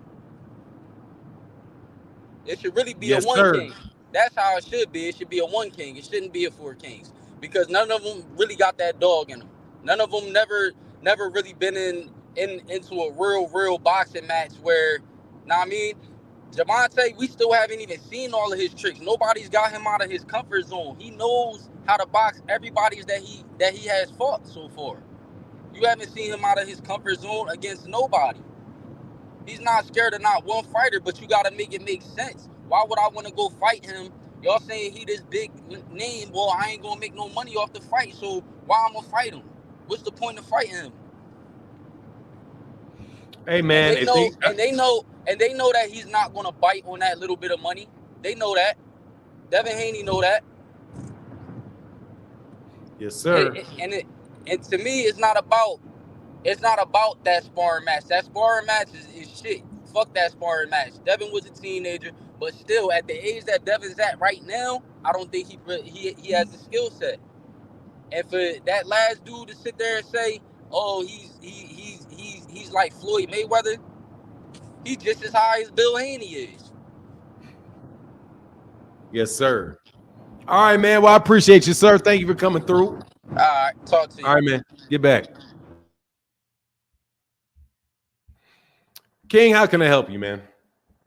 It should really be a one king. That's how it should be. It should be a one king. It shouldn't be a four kings, because none of them really got that dog in them. None of them never really been into a real boxing match where, know what I mean? Gervonta, we still haven't even seen all of his tricks. Nobody's got him out of his comfort zone. He knows how to box everybody that he has fought so far. You haven't seen him out of his comfort zone against nobody. He's not scared of not one fighter, but you got to make it make sense. Why would I want to go fight him? Y'all saying he this big name. Well, I ain't going to make no money off the fight, so why I'm going to fight him? What's the point of fighting him? Hey man, and they know that he's not going to bite on that little bit of money. They know that. Devin Haney know that. Yes, sir. And to me, it's not about that sparring match. That sparring match is shit. Fuck that sparring match. Devin was a teenager, but still, at the age that Devin's at right now, I don't think he has the skill set. And for that last dude to sit there and say, "Oh, he's like Floyd Mayweather," he's just as high as Bill Haney is. Yes, sir. All right, man. Well, I appreciate you, sir. Thank you for coming through. All right, talk to you. All right, man. Get back. King, how can I help you, man?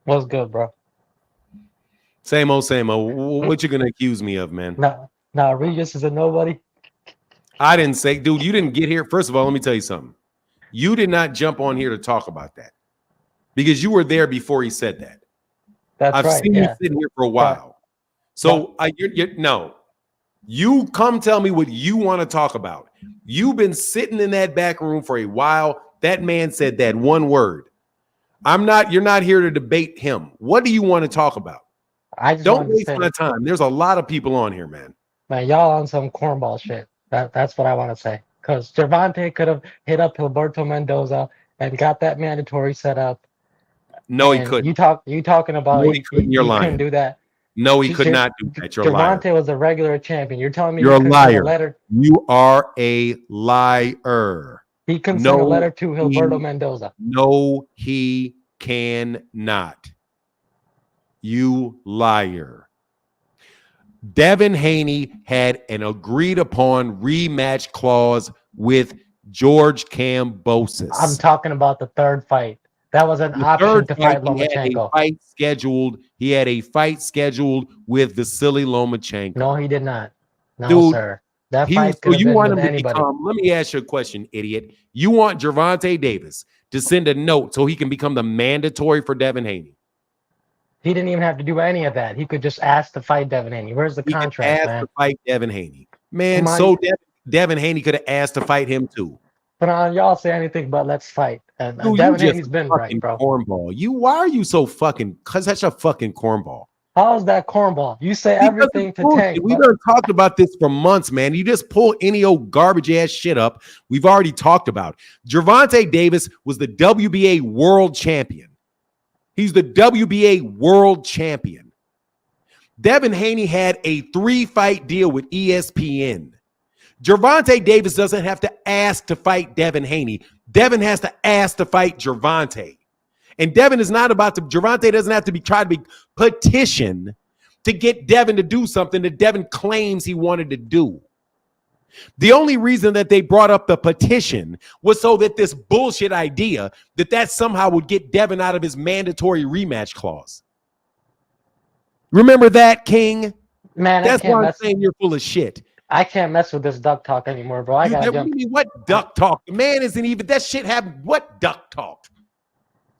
What's good, bro? Same old, same old. What you gonna accuse me of, man? Nah, Regis is a nobody. I didn't say, dude, you didn't get here. First of all, let me tell you something. You did not jump on here to talk about that because you were there before he said that. I've seen you sitting here for a while. So no, you come tell me what you want to talk about. You've been sitting in that back room for a while. That man said that one word. You're not here to debate him. What do you want to talk about? Don't waste my time. There's a lot of people on here, man. Man, y'all on some cornball shit. That's what I want to say. Because Gervonta could have hit up Gilberto Mendoza and got that mandatory set up. No, he couldn't. You talking about no, he couldn't. You're lying. Couldn't do that. No, he could not do that. You're a liar. Gervonta was a regular champion. You're telling me you're a liar. You are a liar. He couldn't send a letter to Gilberto Mendoza. No, he cannot. You liar. Devin Haney had an agreed upon rematch clause with George Kambosos. I'm talking about the third fight. That was an option to fight Lomachenko. He had a fight scheduled with Vasily Lomachenko. No, he did not. No, dude, sir. That fight could have been with anybody. Let me ask you a question, idiot. You want Gervonta Davis to send a note so he can become the mandatory for Devin Haney? He didn't even have to do any of that. He could just ask to fight Devin Haney. Where's the contract, man? To fight Devin Haney. Man, so Devin Haney could have asked to fight him too. But y'all say anything but let's fight. And Devin Haney's been right, bro. Cornball. Why are you so fucking? Cause that's a fucking cornball. How is that cornball? You say everything to Tank. We done talked about this for months, man. You just pull any old garbage ass shit up. We've already talked about. Gervonta Davis was the WBA world champion. He's the WBA world champion. Devin Haney had a 3-fight deal with ESPN. Gervonta Davis doesn't have to ask to fight Devin Haney. Devin has to ask to fight Gervonta. And Devin is not about to, Gervonta doesn't have to try to be petition to get Devin to do something that Devin claims he wanted to do. The only reason that they brought up the petition was so that this bullshit idea that somehow would get Devin out of his mandatory rematch clause. Remember that, King? Man, that's why I'm saying you're full of shit. I can't mess with this duck talk anymore, bro. I gotta What do jump. you mean, what duck talk? The man isn't even, that shit happened. What duck talk?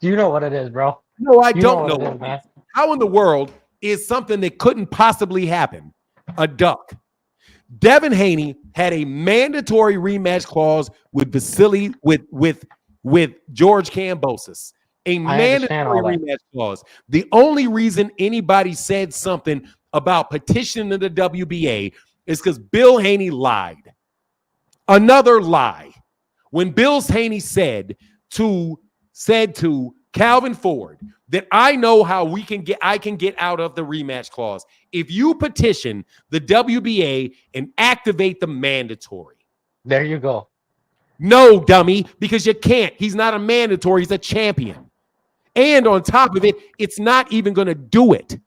You know what it is, bro. No, I You don't know know. what it is, man. How in the world is something that couldn't possibly happen a duck? Devin Haney had a mandatory rematch clause with Vasily with George Kambosos. A mandatory rematch clause. The only reason anybody said something about petitioning the WBA is because Bill Haney lied. Another lie. When Bill Haney said to Calvin Ford that I know how I can get out of the rematch clause if you petition the WBA and activate the mandatory. There you go. No, dummy, because you can't. He's not a mandatory, he's a champion. And on top of it, it's not even going to do it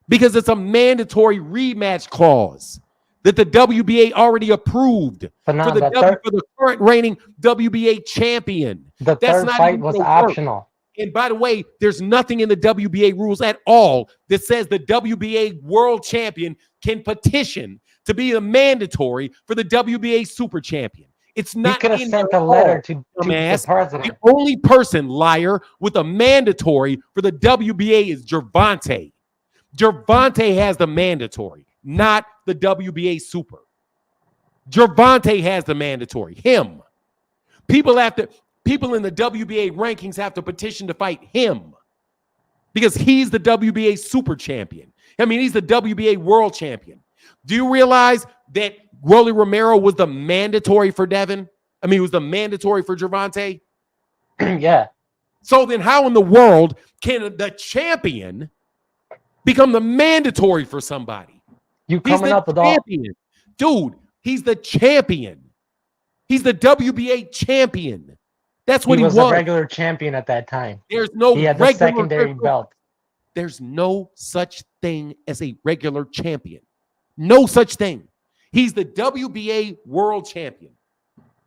because it's a mandatory rematch clause that the WBA already approved for the current reigning WBA champion. The third fight was optional. And by the way, there's nothing in the WBA rules at all that says the WBA world champion can petition to be a mandatory for the WBA super champion. It's not. You could have sent a letter to the president. The only person, liar, with a mandatory for the WBA is Gervonta. Gervonta has the mandatory, not the WBA super. Gervonta has the mandatory. Him. People in the WBA rankings have to petition to fight him because he's the WBA super champion. I mean, he's the WBA world champion. Do you realize that Rolly Romero was the mandatory for Devin? I mean, it was the mandatory for Gervonta? Yeah. So then how in the world can the champion become the mandatory for somebody? You coming up with champion. Dude, he's the champion. He's the WBA champion. That's what he was. A regular champion at that time. There's no he had the secondary belt. There's no such thing as a regular champion. No such thing. He's the WBA world champion.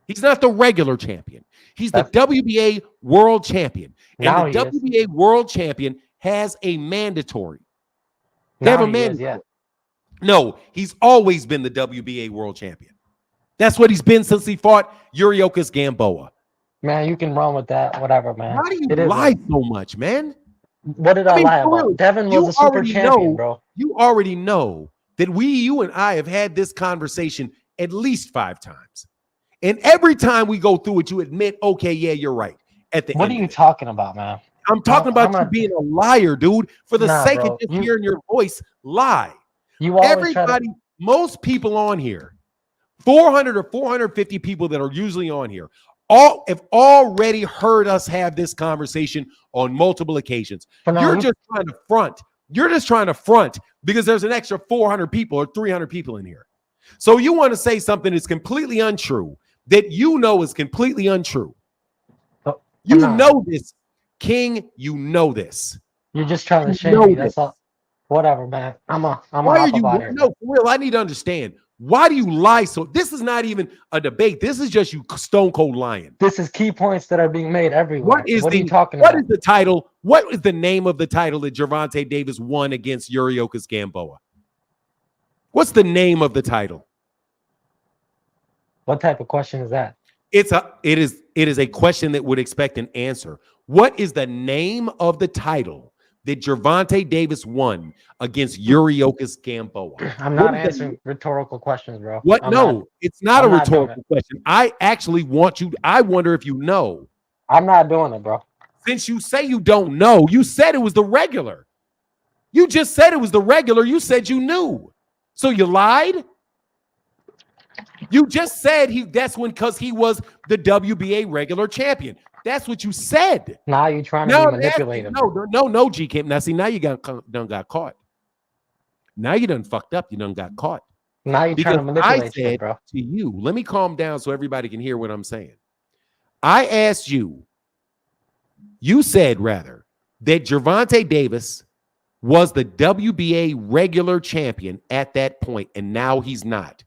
He's not the regular champion. He's the WBA world champion. And the WBA world champion has a mandatory. They have a mandatory. No, he's always been the WBA world champion. That's what he's been since he fought Yuriokas Gamboa. Man, you can run with that. Whatever, man. Why do you lie so much, man? What did I lie about? Devin was a super champion, bro. You already know that you and I have had this conversation at least 5 times. And every time we go through it, you admit, okay, yeah, you're right. What are you talking about, man? I'm talking about you being a liar, dude. For the sake of just hearing your voice, lie. Everybody, most people on here, 400 or 450 people that are usually on here, all have already heard us have this conversation on multiple occasions. You're just trying to front. You're just trying to front because there's an extra 400 people or 300 people in here. So you want to say something that's completely untrue, that you know is completely untrue. You know this, King. You know this. You're just trying to shame me. That's all. Whatever, man. I'm a hop about here. No, for real. I need to understand. Why do you lie so? This is not even a debate. This is just you stone cold lying. This is key points that are being made everywhere. What are you talking about? What is the title? What is the name of the title that Gervonta Davis won against Yuriokas Gamboa? What's the name of the title? What type of question is that? It is a question that would expect an answer. What is the name of the title that Gervonta Davis won against Yuriokas Gamboa? I'm not answering rhetorical questions, bro. What? It's not a rhetorical question. I actually want you. I wonder if you know. I'm not doing it, bro. Since you say you don't know, you said it was the regular. You just said it was the regular. You said you knew. So you lied? You just said because he was the WBA regular champion. That's what you said. Now you're trying to manipulate him. No, G Camp. Now see, now you got caught. Now you done fucked up. You done got caught. Now you're trying to manipulate him, bro. To you, let me calm down so everybody can hear what I'm saying. I asked you. You said rather that Gervonta Davis was the WBA regular champion at that point, and now he's not.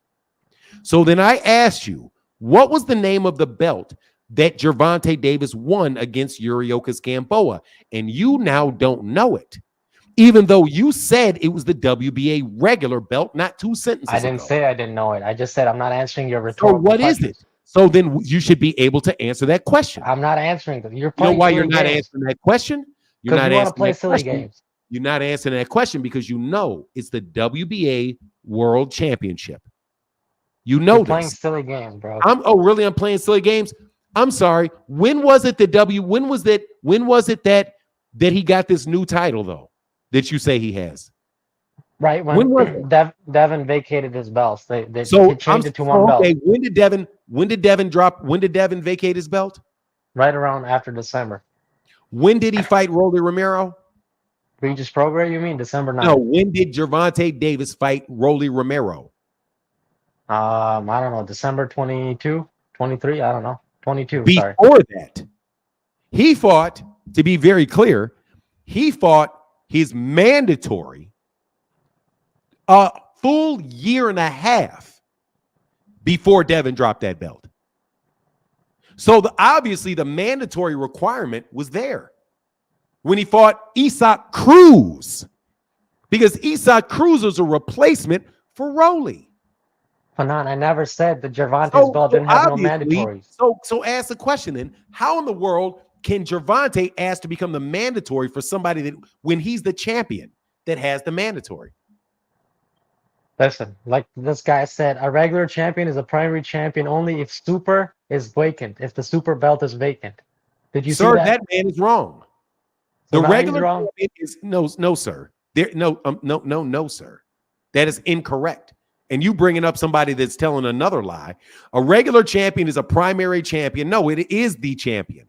So then I asked you, what was the name of the belt that Gervonta Davis won against Yuriokas Gamboa? And you now don't know it. even though you said it was the WBA regular belt not 2 sentences I didn't ago. say I didn't know it. I just said I'm not answering your So rhetorical what is questions. it? So then you should be able to answer that question. I'm not answering them. You're You know playing why silly you're not games. answering that question? You're Because not you want to answering play that silly question. games. You're not answering that question because you know it's the WBA World Championship. You know You're playing this. silly games, bro. I'm playing silly games. I'm sorry. When was it that he got this new title though? That you say he has? Right When was when it? Devin vacated his belts, they So changed it to one belt. okay. When did Devin vacate his belt? Right around after December. When did he fight Rolly Romero? Regis Prograis, you mean December 9th? No, when did Gervonta Davis fight Rolly Romero? I don't know, December 22, 23, I don't know. 22, sorry. Before that, he fought, to be very clear, he fought his mandatory a full year and a half before Devin dropped that belt. So obviously the mandatory requirement was there when he fought Isaac Cruz, because Isaac Cruz was a replacement for Rolly. Fanon, I never said that Gervonta's belt didn't have no mandatories. So ask the question then, how in the world can Gervonta ask to become the mandatory for somebody that when he's the champion that has the mandatory? Listen, like this guy said, a regular champion is a primary champion only if super is vacant, if the super belt is vacant. Did you see that? That man is wrong. So The now he's regular wrong? champion is no, sir. No, sir. That is incorrect. And you bringing up somebody that's telling another lie. A regular champion is a primary champion. No, it is the champion.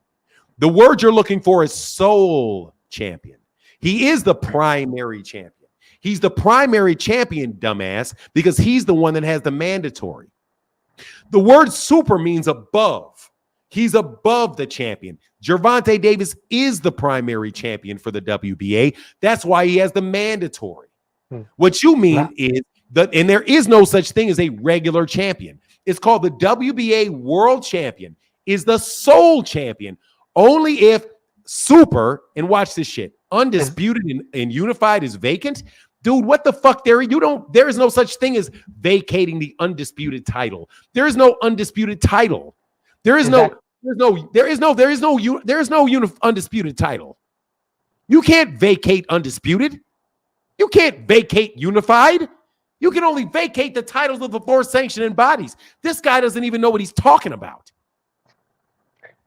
The word you're looking for is sole champion. He is the primary champion. He's the primary champion, dumbass, because he's the one that has the mandatory. The word super means above. He's above the champion. Gervonta Davis is the primary champion for the WBA. That's why he has the mandatory. What you mean is and there is no such thing as a regular champion. It's called the WBA World Champion is the sole champion only if super, and watch this shit, undisputed and unified is vacant. Dude, what the fuck? There is no such thing as vacating the undisputed title. There is no undisputed title. There is no undisputed title. You can't vacate undisputed. You can't vacate unified. You can only vacate the titles of the 4 sanctioning bodies. This guy doesn't even know what he's talking about.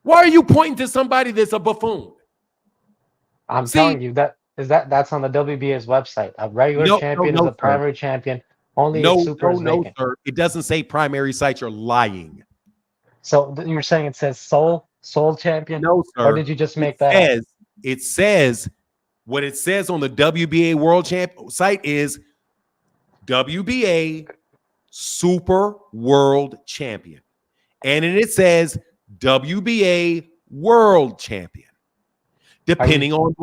Why are you pointing to somebody that's a buffoon? I'm telling you that's on the WBA's website. A regular champion is a primary champion only if super is vacant. Sir. It doesn't say primary site. You're lying. So you're saying it says sole champion? No, sir. Or did you just make that up? It says what it says on the WBA World Champ site is WBA Super World Champion. And then it says WBA World Champion. Depending on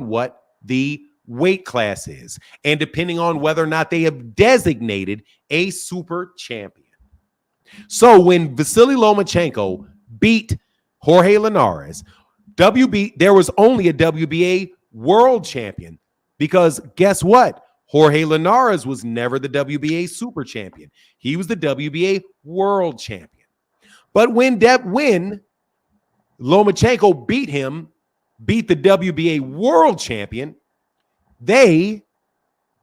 what the weight class is, and depending on whether or not they have designated a super champion. So when Vasily Lomachenko beat Jorge Linares, there was only a WBA World Champion, because guess what? Jorge Linares was never the WBA Super Champion. He was the WBA World Champion. But when Lomachenko beat the WBA World Champion, they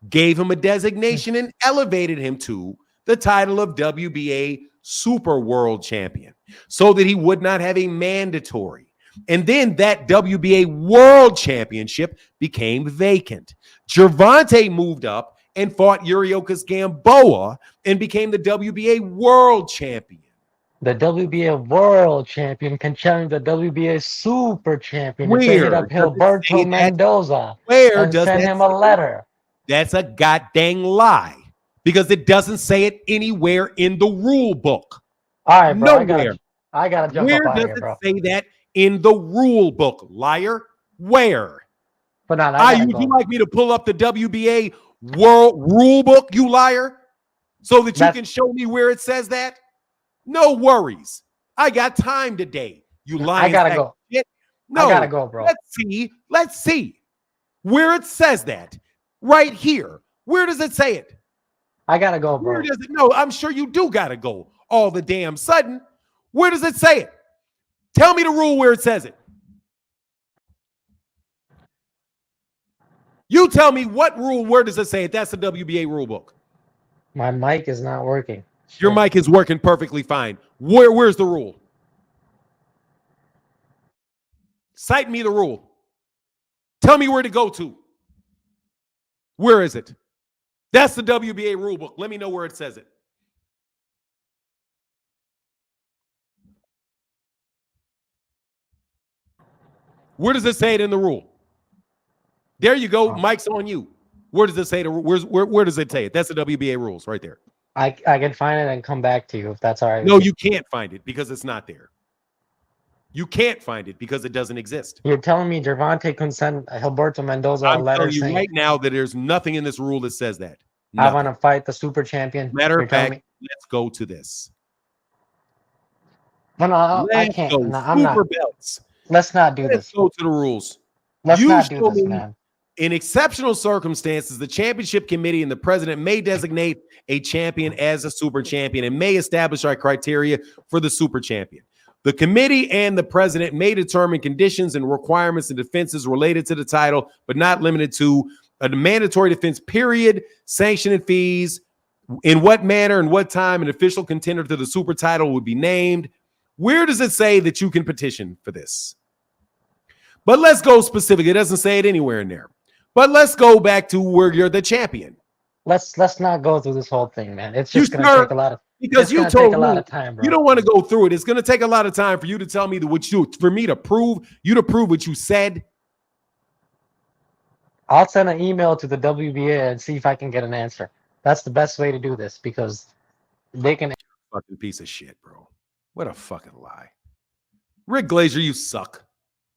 gave him a designation and elevated him to the title of WBA Super World Champion so that he would not have a mandatory. And then that WBA World Championship became vacant. Gervonta moved up and fought Yuriorkis Gamboa and became the WBA World Champion. The WBA World Champion can challenge the WBA Super Champion if they hit up Gilberto Mendoza and send him a letter. That's a goddamn lie, because it doesn't say it anywhere in the rule book. All right, bro. Nowhere. I gotta jump Where up out does of here, bro. it say that in the rule book, liar? Where? But not. Would you like me to pull up the WBA World Rule Book, you liar, so that you can show me where it says that? No worries. I got time today. You lying. I gotta go. Shit. No, I gotta go, bro. Let's see. where it says that. Right here. Where does it say it? I gotta go, bro. Where does it? No, I'm sure you do gotta go all the damn sudden. Where does it say it? Tell me the rule where it says it. You tell me what rule, where does it say it? That's the WBA rule book. My mic is not working. Your mic is working perfectly fine. Where's the rule? Cite me the rule. Tell me where to go to. Where is it? That's the WBA rule book. Let me know where it says it. Where does it say it in the rule? There you go. Mike's on you. Where does it say where does it say it? That's the WBA rules right there. I can find it and come back to you if that's all right. No, you can't find it because it's not there. You can't find it because it doesn't exist. You're telling me Gervonta can send Gilberto Mendoza a I'm letter telling you saying right now that there's nothing in this rule that says that. I want to fight the super champion. Matter You're of telling fact, me? let's go to this. No, I Let's can't. go. No, I'm Super not. belts. Let's not do Let's this. go to the rules. Let's You not do show this, me- man. In exceptional circumstances, the championship committee and the president may designate a champion as a super champion and may establish our criteria for the super champion. The committee and the president may determine conditions and requirements and defenses related to the title, but not limited to a mandatory defense period, sanction and fees, in what manner and what time an official contender to the super title would be named. Where does it say that you can petition for this? But let's go specific. It doesn't say it anywhere in there. But let's go back to where you're the champion. Let's not go through this whole thing, man. It's You just gonna sure? take a lot of Because it's you gonna told take a lot me of time, bro. you don't want to go through it. It's going to take a lot of time for you to tell me for me to prove what you said. I'll send an email to the WBA and see if I can get an answer. That's the best way to do this because they can. Fucking piece of shit, bro. What a fucking lie. Rick Glazier, you suck.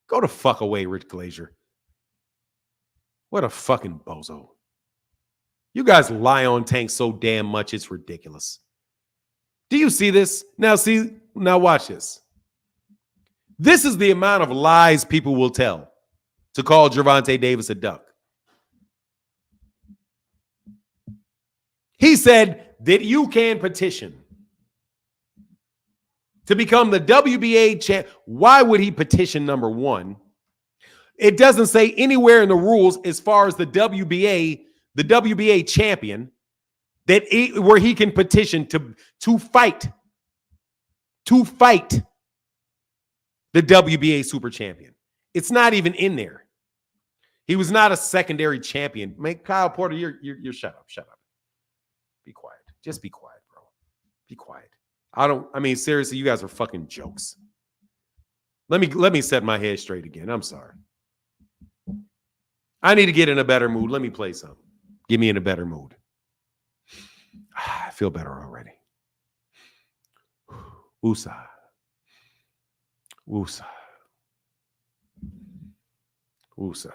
Go the fuck away, Rick Glazier. What a fucking bozo. You guys lie on Tank so damn much, it's ridiculous. Do you see this? Now watch this. This is the amount of lies people will tell to call Gervonta Davis a duck. He said that you can petition to become the WBA champ. Why would he petition, number one? It doesn't say anywhere in the rules as far as the WBA champion where he can petition to fight the WBA super champion. It's not even in there. He was not a secondary champion. Kyle Porter, you're shut up. Be quiet. Just be quiet, bro. Be quiet. Seriously, you guys are fucking jokes. Let me set my head straight again. I'm sorry. I need to get in a better mood. Let me play something. Get me in a better mood. I feel better already. Woosah. Woosah. Woosah.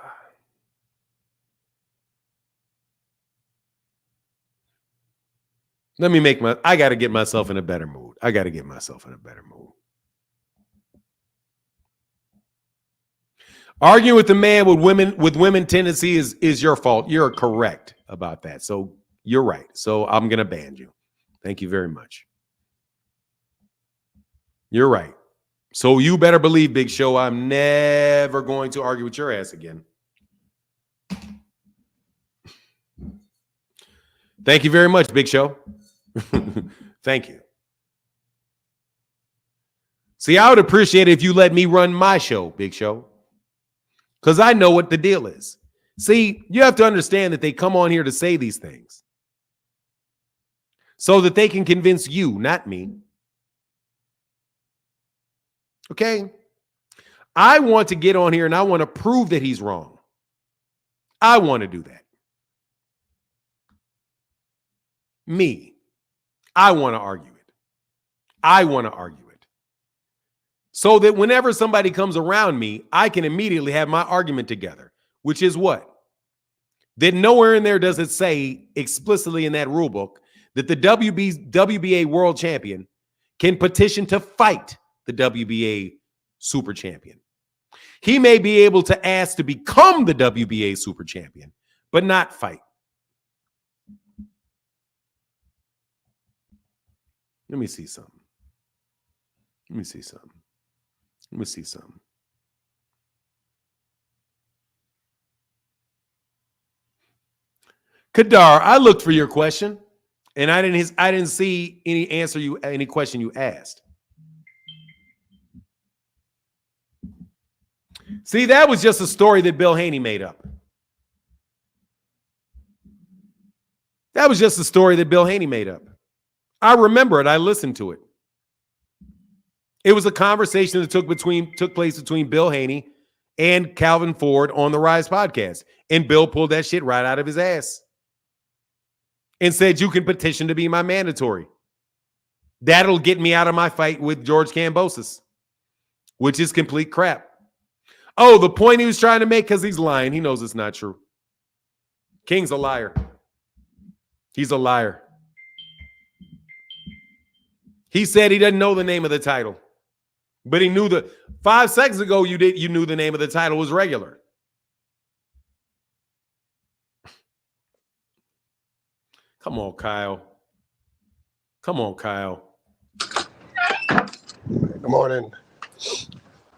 I got to get myself in a better mood. Arguing with the man with women tendency is your fault. You're correct about that. So you're right. So I'm going to ban you. Thank you very much. You're right. So you better believe, Big Show, I'm never going to argue with your ass again. Thank you very much, Big Show. Thank you. See, I would appreciate it if you let me run my show, Big Show. Because I know what the deal is. See, you have to understand that they come on here to say these things so that they can convince you, not me. Okay? I want to get on here and I want to prove that he's wrong. I want to do that. Me. I want to argue it. So that whenever somebody comes around me, I can immediately have my argument together, which is what? That nowhere in there does it say explicitly in that rule book that the WBA world champion can petition to fight the WBA super champion. He may be able to ask to become the WBA super champion, but not fight. Let me see something. Let me see something. Let me see something. Kadar, I looked for your question, and I didn't see any question you asked. See, that was just a story that Bill Haney made up. That was just a story that Bill Haney made up. I remember it. I listened to it. It was a conversation that took place between Bill Haney and Calvin Ford on the Rise podcast. And Bill pulled that shit right out of his ass and said, you can petition to be my mandatory. That'll get me out of my fight with George Kambosos, which is complete crap. Oh, the point he was trying to make, because he's lying. He knows it's not true. King's a liar. He's a liar. He said he doesn't know the name of the title. But he knew 5 seconds ago you knew the name of the title was regular. Come on, Kyle. Come on, Kyle. Good morning.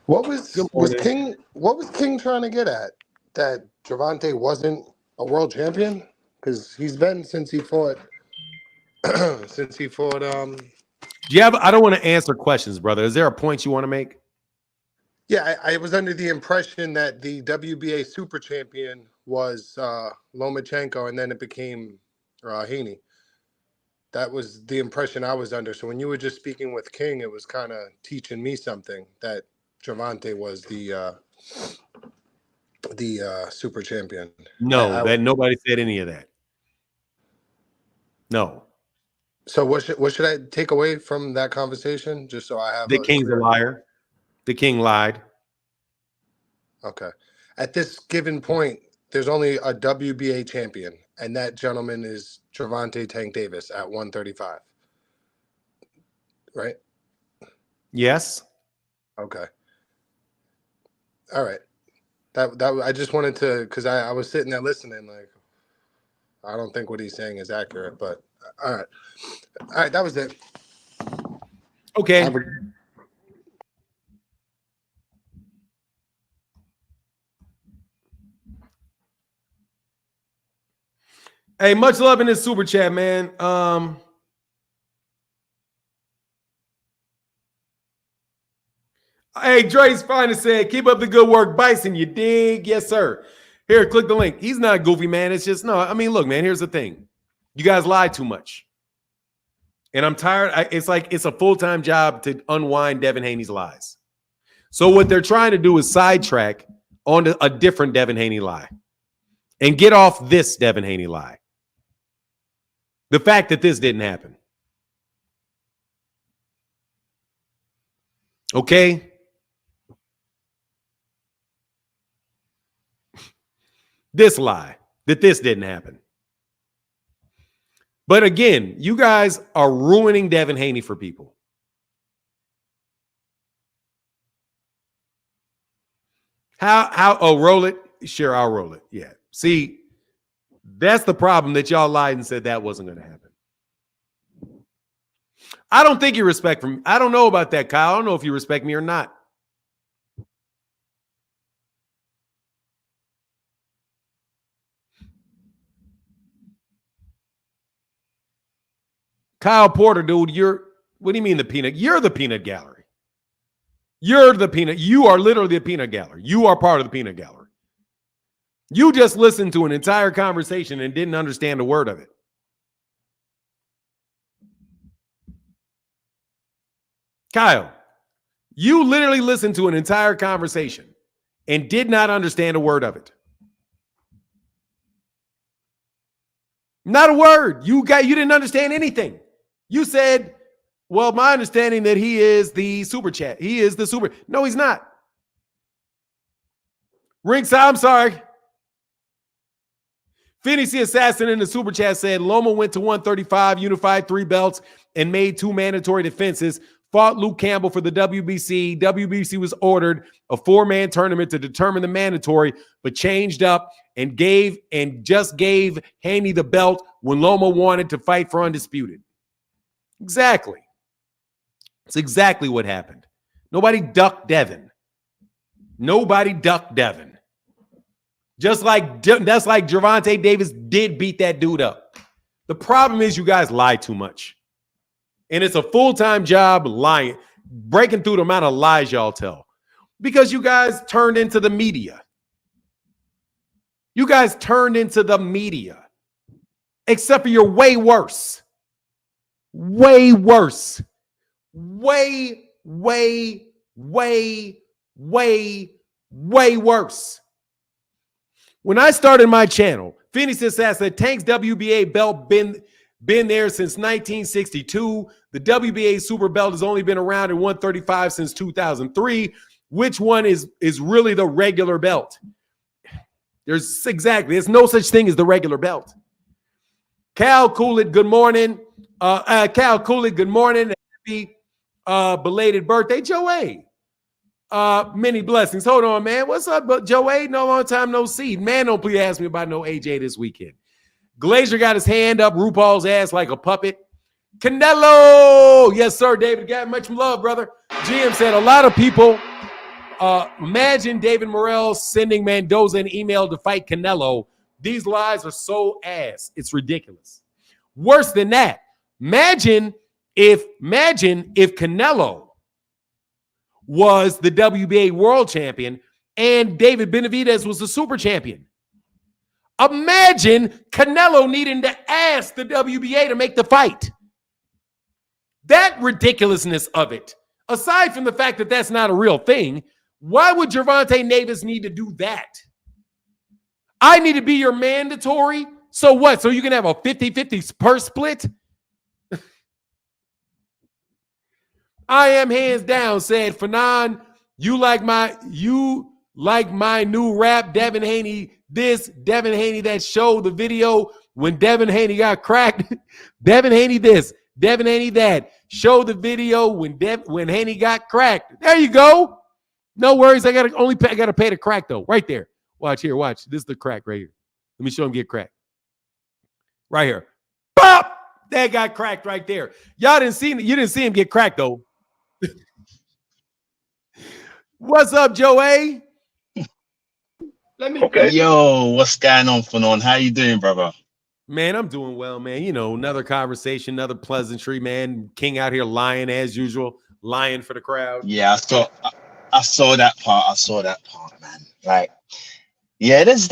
What was King trying to get at? That Gervonta wasn't a world champion? Because he's been since he fought I don't want to answer questions, brother. Is there a point you want to make? Yeah, I was under the impression that the WBA super champion was Lomachenko, and then it became Haney. That was the impression I was under. So when you were just speaking with King, it was kind of teaching me something, that Gervonta was the super champion. No, nobody said any of that. No. So what should I take away from that conversation? Just so I have the King's a liar. The King lied. Okay. At this given point, there's only a WBA champion, and that gentleman is Gervonta Tank Davis at 135. Right? Yes. Okay. All right. That I just wanted to, because I was sitting there listening, like, I don't think what he's saying is accurate, but all right. All right, that was it. Okay. Hey, much love in this super chat, man. Hey, Dre's finally said, keep up the good work, Bison. You dig? Yes, sir. Here, click the link. He's not goofy, man. It's just, no, I mean, look, man, here's the thing. You guys lie too much. And I'm tired. It's like it's a full-time job to unwind Devin Haney's lies. So what they're trying to do is sidetrack onto a different Devin Haney lie and get off this Devin Haney lie. The fact that this didn't happen. Okay? This lie, that this didn't happen. But again, you guys are ruining Devin Haney for people. Oh, roll it? Sure, I'll roll it. Yeah. See, that's the problem, that y'all lied and said that wasn't going to happen. I don't think you respect me. I don't know about that, Kyle. I don't know if you respect me or not. Kyle Porter, dude, what do you mean the peanut? You're the peanut gallery. You're the peanut. You are literally the peanut gallery. You are part of the peanut gallery. You just listened to an entire conversation and didn't understand a word of it. Kyle, you literally listened to an entire conversation and did not understand a word of it. Not a word. You didn't understand anything. You said, well, my understanding that he is the super chat. He is the super. No, he's not. Ringside, I'm sorry. Phoenix the Assassin in the super chat said Loma went to 135, unified 3 belts, and made 2 mandatory defenses, fought Luke Campbell for the WBC. WBC was ordered a 4-man tournament to determine the mandatory, but changed up and just gave Haney the belt when Loma wanted to fight for undisputed. Exactly. It's exactly what happened. Nobody ducked Devin. Nobody ducked Devin. That's like Gervonta Davis did beat that dude up. The problem is you guys lie too much. And it's a full-time job lying, breaking through the amount of lies y'all tell. Because you guys turned into the media. You guys turned into the media. Except for you're way worse. Way worse. Way worse. When I started my channel, Phoenix Assassin, Tank's WBA belt been there since 1962. The WBA Super Belt has only been around in 135 since 2003. Which one is really the regular belt? There's no such thing as the regular belt. Cal Coolidge, good morning. Cal Coolidge, good morning. Happy belated birthday, Joe A. Many blessings. Hold on, man. What's up, Joe A? No long time no see. Man, don't please ask me about no AJ this weekend. Glazier got his hand up RuPaul's ass like a puppet. Canelo! Yes, sir, David. Got much love, brother. GM said a lot of people imagine David Morrell sending Mendoza an email to fight Canelo. These lies are so ass. It's ridiculous. Worse than that, imagine if Canelo was the WBA world champion and David Benavidez was the super champion. Imagine Canelo needing to ask the WBA to make the fight. That ridiculousness of it, aside from the fact that that's not a real thing, why would Gervonta Davis need to do that? I need to be your mandatory. So what? So you can have a 50-50 purse split? I am hands down, said Fanon. You like my new rap, Devin Haney this, Devin Haney that show, the video when Devin Haney got cracked. Devin Haney this, Devin Haney that. Show the video when Haney got cracked. There you go. No worries. I gotta pay the crack though. Right there. Watch here. Watch. This is the crack right here. Let me show him get cracked. Right here. Pop! That got cracked right there. You didn't see him get cracked though. What's up, Joe A? Yo, what's going on, Fanon? How you doing, brother? Man, I'm doing well, man. You know, another conversation, another pleasantry, man. King out here lying as usual, lying for the crowd. Yeah, I saw that part. I saw that part, man. Like, yeah, there's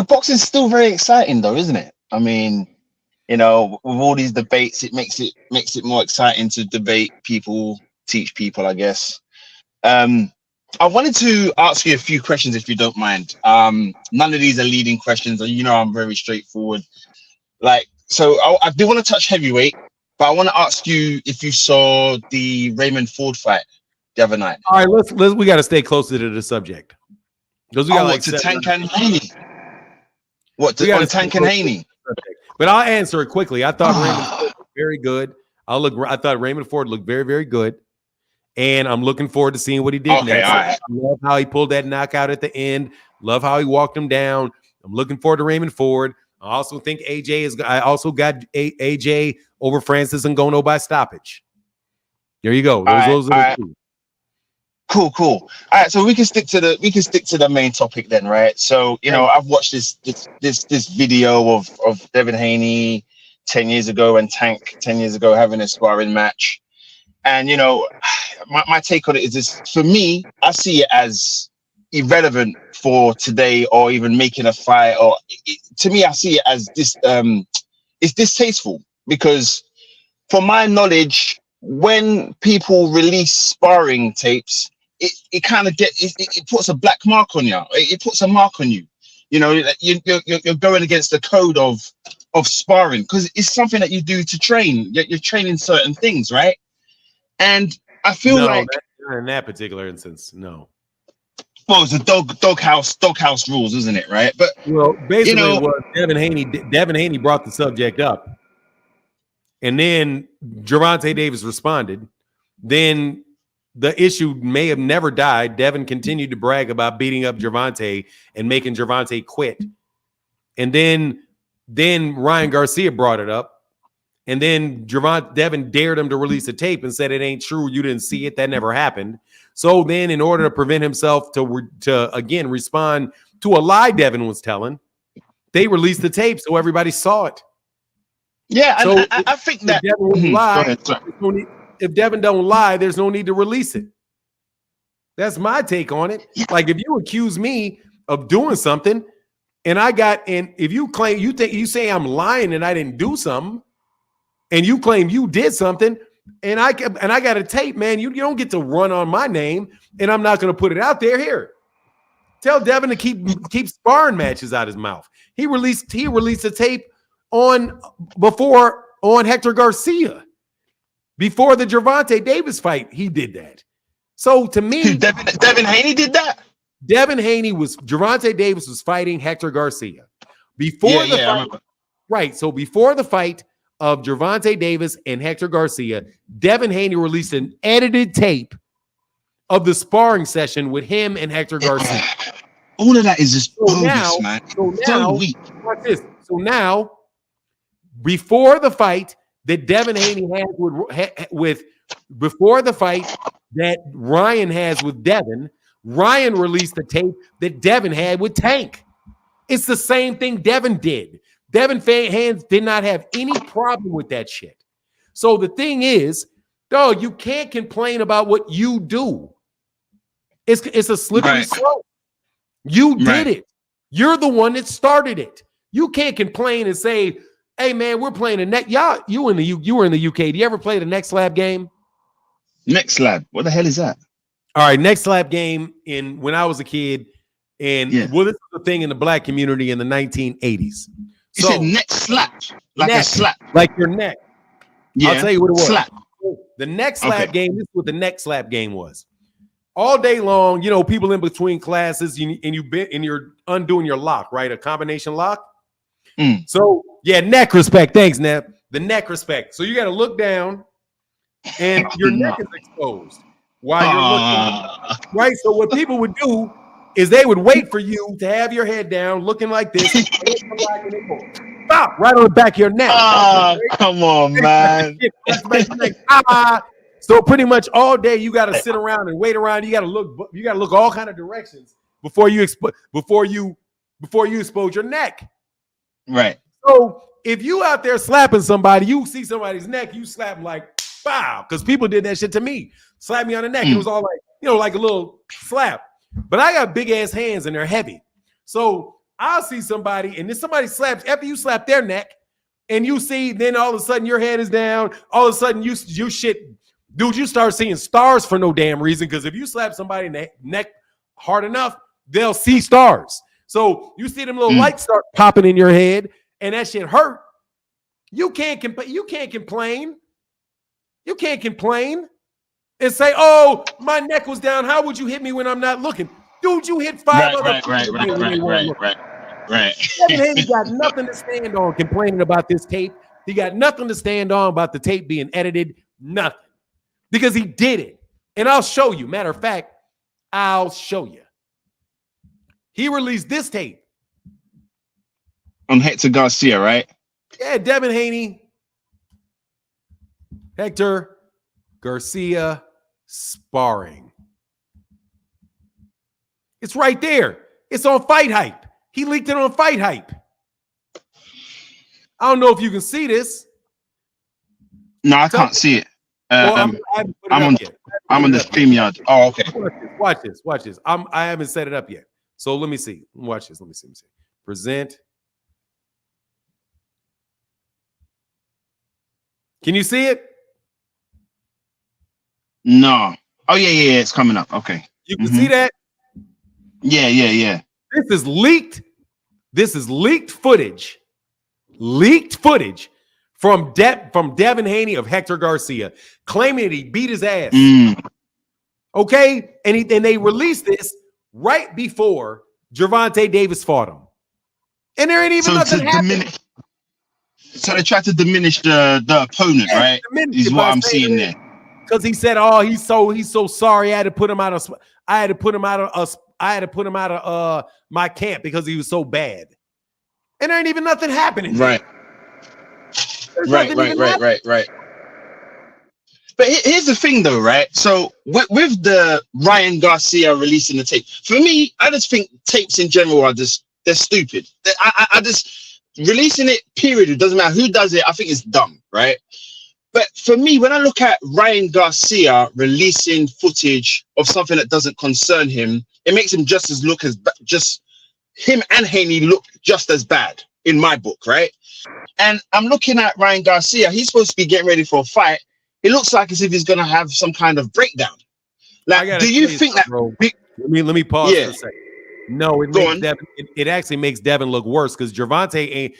boxing's still very exciting though, isn't it? I mean, with all these debates, it makes it more exciting to debate people, teach people, I guess. I wanted to ask you a few questions, if you don't mind. None of these are leading questions. I'm very straightforward. So I do want to touch heavyweight, but I want to ask you if you saw the Raymond Ford fight the other night. All right, we got to stay closer to the subject. Because we got Tank and Haney. Tank and Haney? But I'll answer it quickly. I thought Raymond Ford looked very good. I thought Raymond Ford looked very, very good. And I'm looking forward to seeing what he did next. Right. I love how he pulled that knockout at the end. Love how he walked him down. I'm looking forward to Raymond Ford. I also think I also got AJ over Francis Ngannou by stoppage. There you go. Those are the two. Cool. All right, so we can stick to the main topic then, right? So I've watched this video of Devin Haney 10 years ago and Tank 10 years ago having a sparring match. And, my take on it is this. For me, I see it as irrelevant for today or even making a fight. To me, I see it as this. It's distasteful because, from my knowledge, when people release sparring tapes, it kind of it puts a black mark on you. It puts a mark on you. You're going against the code of sparring because it's something that you do to train. You're training certain things, right? And I feel like in that particular instance, no. Well, it's the doghouse rules, isn't it? Right? But basically, what Devin Haney brought the subject up, And then Gervonta Davis responded. Then the issue may have never died. Devin continued to brag about beating up Gervonta and making Gervonta quit. And then Ryan Garcia brought it up. And then Devin dared him to release a tape and said it ain't true. You didn't see it. That never happened. So then in order to prevent himself to again respond to a lie Devin was telling, they released the tape so everybody saw it. Yeah, so I think that if Devin don't lie, there's no need to release it. That's my take on it. Like if you accuse me of doing something, and if you claim you say I'm lying and I didn't do something, and you claim you did something, and I got a tape, man, you don't get to run on my name, and I'm not going to put it out there. Here, tell Devin to keep sparring matches out his mouth. He released a tape on Hector Garcia before the Gervonta Davis fight. He did that. So to me, Devin Haney did that. Gervonta Davis was fighting Hector Garcia before the fight. Right. So before the fight of Gervonta Davis and Hector Garcia, Devin Haney released an edited tape of the sparring session with him and Hector Garcia. All of that is just bogus, man. So weak. Watch this. So now, before the fight that Devin Haney has before the fight that Ryan has with Devin, Ryan released the tape that Devin had with Tank. It's the same thing Devin did. Devin Hands did not have any problem with that shit. So the thing is, dog, you can't complain about what you do. It's a slippery slope. You did it. You're the one that started it. You can't complain and say, "Hey man, we're playing a neck." You were in the UK. Do you ever play the Next Slab game? Next Slab. What the hell is that? All right, Next Slab game when I was a kid, and well, this was a thing in the black community in the 1980s. You said neck slap, like a slap, like your neck. Yeah, I'll tell you what it was. Slap. The Neck Slap game. This is what the Neck Slap game was. All day long, people in between classes, and you're undoing your lock, right? A combination lock. So neck respect. Thanks, Nep. The neck respect. So you got to look down, and your neck is exposed while you're looking. Right. So what people would do is they would wait for you to have your head down, looking like this. Stop right on the back of your neck. Come on, man. So pretty much all day you got to sit around and wait around. You got to look all kind of directions before you expose your neck. Right. So if you out there slapping somebody, you see somebody's neck, you slap them like, wow, because people did that shit to me. Slap me on the neck. It was all like, like a little slap. But I got big ass hands and they're heavy. So I'll see somebody and then somebody slaps after you slap their neck and you see, then all of a sudden your head is down. All of a sudden you start seeing stars for no damn reason. Because if you slap somebody in the neck hard enough, they'll see stars. So you see them little lights start popping in your head and that shit hurt. You can't complain. You can't complain and say, "Oh, my neck was down. How would you hit me when I'm not looking?" Dude, you hit five other people. Right. Devin Haney got nothing to stand on complaining about this tape. He got nothing to stand on about the tape being edited. Nothing. Because he did it. And I'll show you. Matter of fact, I'll show you. He released this tape. On Hector Garcia, right? Yeah, Devin Haney, Hector Garcia sparring. It's right there. It's on Fight Hype. He leaked it on Fight Hype. I don't know if you can see this. No, I can't see it. I'm on the StreamYard. Oh, okay. Watch this. I haven't set it up yet. So let me see. Watch this. Let me see. Present. Can you see it? No. Oh yeah. It's coming up. Okay. You can see that? Yeah. This is leaked. Footage. Leaked footage from Devin Haney of Hector Garcia, claiming that he beat his ass. Okay, and they released this right before Gervonta Davis fought him, and there ain't even nothing happening. So they tried to diminish the opponent, right? Is what I'm seeing there. Because he said, "Oh, he's so sorry. I had to put him out of. I had to put him out of my camp because he was so bad." And there ain't even nothing happening. Right. Right. But here's the thing, though, right? So with the Ryan Garcia releasing the tape, for me, I just think tapes in general are they're stupid. I just releasing it. Period. It doesn't matter who does it. I think it's dumb, right? But for me, when I look at Ryan Garcia releasing footage of something that doesn't concern him, it makes him just him and Haney look just as bad in my book, right? And I'm looking at Ryan Garcia. He's supposed to be getting ready for a fight. It looks like as if he's gonna have some kind of breakdown. Like, do you think that? Bro, let me pause for a second. No, it actually makes Devin look worse because Gervonta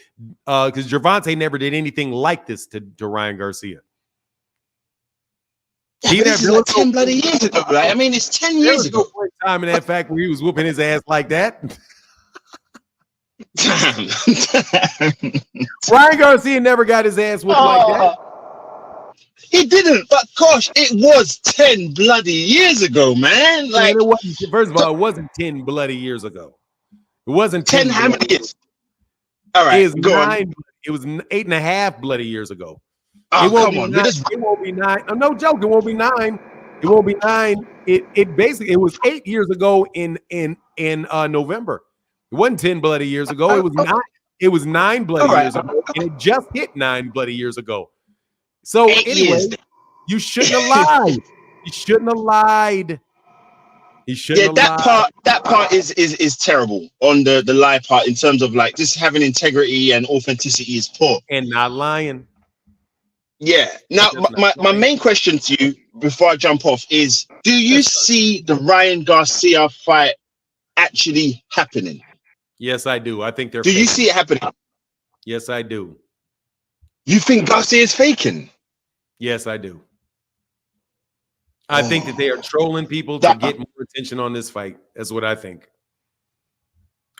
never did anything like this to Ryan Garcia. Yeah, this is like 10 bloody years ago. Right? I mean, it's 10 years ago. Time in that fact where he was whooping his ass like that. Ryan Garcia never got his ass whooped like that. He didn't, but gosh, it was 10 bloody years ago, man. Like, it wasn't, first of all, it wasn't 10 bloody years ago. It wasn't 10 how many years? All right, go on. It was 8.5 bloody years ago. Oh, come on. It won't be 9. I'm no joke. It won't be 9. It won't be 9. It basically, it was 8 years ago in November. It wasn't 10 bloody years ago. It was 9. It was 9 bloody years ago, and it just hit 9 bloody years ago. So anyway, you shouldn't have lied. You shouldn't have lied. He shouldn't have lied. That part is terrible on the lie part in terms of like just having integrity and authenticity is poor. And not lying. Yeah. Now, my main question to you before I jump off is, do you see the Ryan Garcia fight actually happening? Yes, I do. I think they're Do you see it happening? Yes, I do. You think Garcia is faking? Yes, I do. I think that they are trolling people to get more attention on this fight. That's what I think.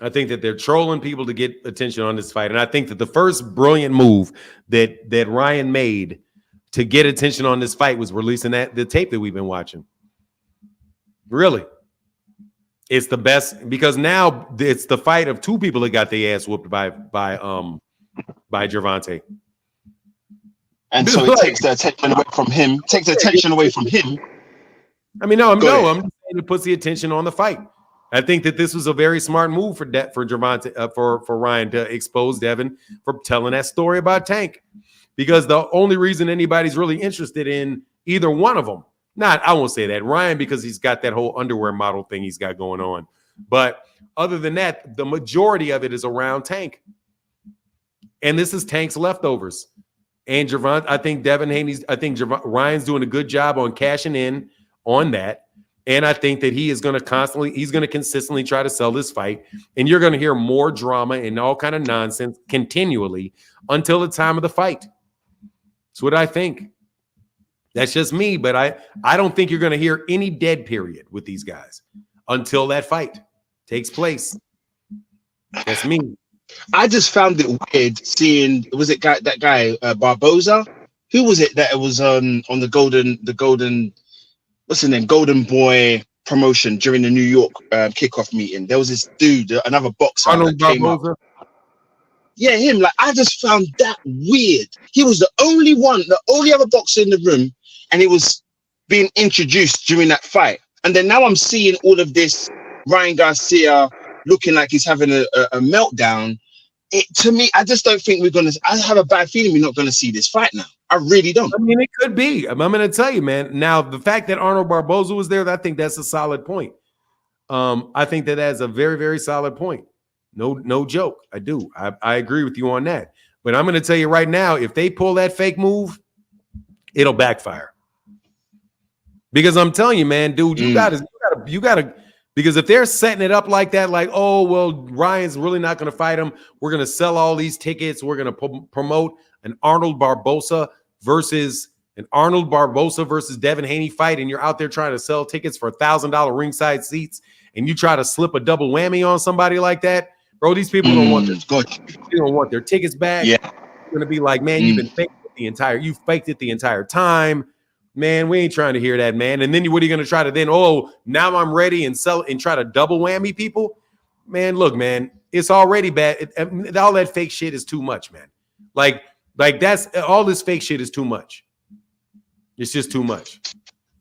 I think that they're trolling people to get attention on this fight. And I think that the first brilliant move that Ryan made to get attention on this fight was releasing the tape that we've been watching. Really. It's the best because now it's the fight of two people that got their ass whooped by Gervonta. And so it takes the attention away from him. Takes the attention away from him. I mean, I'm just saying it puts the attention on the fight. I think that this was a very smart move for Gervonta, for Ryan to expose Devin for telling that story about Tank, because the only reason anybody's really interested in either one of them, I won't say that Ryan, because he's got that whole underwear model thing he's got going on, but other than that, the majority of it is around Tank, and this is Tank's leftovers. And Gervonta, I think Ryan's doing a good job on cashing in on that. And I think that he's going to consistently try to sell this fight. And you're going to hear more drama and all kind of nonsense continually until the time of the fight. That's what I think. That's just me. But I don't think you're going to hear any dead period with these guys until that fight takes place. That's me. I just found it weird seeing, was it that guy Barboza? Who was it that was on the golden what's his name, Golden Boy promotion during the New York kickoff meeting? There was this dude, another boxer that came up. Yeah, him. Like, I just found that weird. He was the only other boxer in the room, and he was being introduced during that fight. And then now I'm seeing all of this Ryan Garcia looking like he's having a meltdown. To me, I just don't think I have a bad feeling we're not going to see this fight now. I really don't. I mean, it could be. I'm going to tell you, man. Now, the fact that Arnold Barboza was there, I think that's a solid point. I think that's a very, very solid point. No joke. I do. I agree with you on that. But I'm going to tell you right now, if they pull that fake move, it'll backfire. Because I'm telling you, man, dude, you gotta, because if they're setting it up like that, like, oh, well, Ryan's really not going to fight him. We're going to sell all these tickets. We're going to promote an Arnold Barboza versus Devin Haney fight, and you're out there trying to sell tickets for $1,000 ringside seats, and you try to slip a double whammy on somebody like that, bro. These people don't want their tickets back. Yeah, going to be like, man, you faked it the entire time. Man, we ain't trying to hear that, man. And then what are you going to try to then, now I'm ready and sell and try to double whammy people? Man, look, man, it's already bad. All that fake shit is too much, man. Like that's all this fake shit is too much. It's just too much.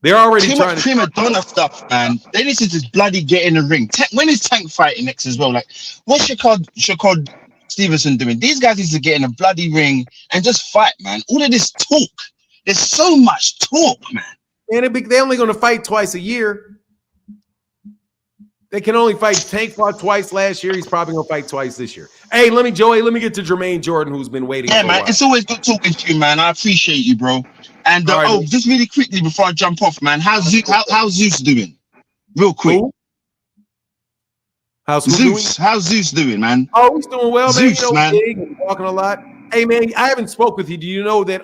They're already too much prima donna stuff, man. They need to just bloody get in the ring. When is Tank fighting next as well? Like, what's Shakur Stevenson doing? These guys need to get in a bloody ring and just fight, man. All of this talk. There's so much talk, man. And they're only going to fight twice a year. They can only fight. Tank fought twice last year. He's probably going to fight twice this year. Hey, let me get to Jermaine Jordan, who's been waiting. Yeah, man. It's always good talking to you, man. I appreciate you, bro. And just really quickly before I jump off, man, how's Zeus doing? Real quick. Who? How's Zeus doing, man? Oh, he's doing well, man. Zeus, man. Big and walking a lot. Hey, man, I haven't spoke with you. Do you know that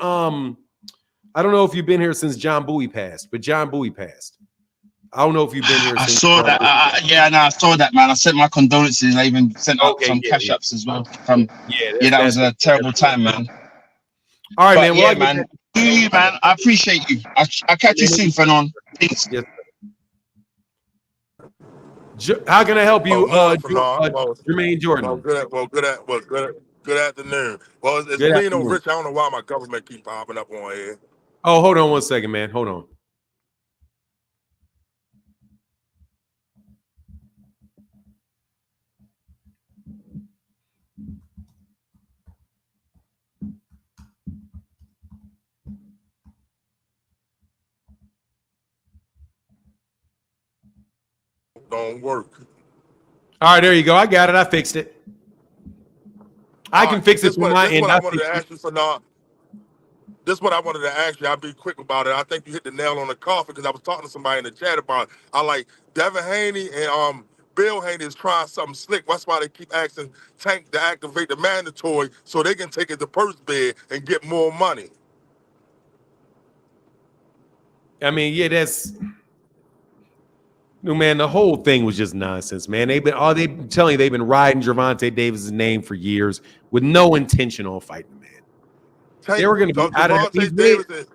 I don't know if you've been here since John Bowie passed, but John Bowie passed. I don't know if you've been here. I saw that. I saw that, man. I sent my condolences. I even sent out some cash ups as well. That was a terrible time, man. All right, man. Yeah, man. Do you, man? I appreciate you. I'll catch you soon, Fanon. Peace. Yes. How can I help you, Jermaine Jordan? Good afternoon. Well, it's Lino Rich. I don't know why my government keep popping up on here. Oh, hold on one second, man. Hold on. Don't work. All right, there you go. I got it. I fixed it. I can fix it from my end. I wanted to ask you for now. This is what I wanted to ask you. I'll be quick about it. I think you hit the nail on the coffin because I was talking to somebody in the chat about it. I like Devin Haney and Bill Haney is trying something slick. That's why they keep asking Tank to activate the mandatory so they can take it to purse bid and get more money. I mean, yeah, that's no, man. The whole thing was just nonsense, man. They've been riding Gervonta Davis' name for years with no intention on fighting the man. They were going to be out of it.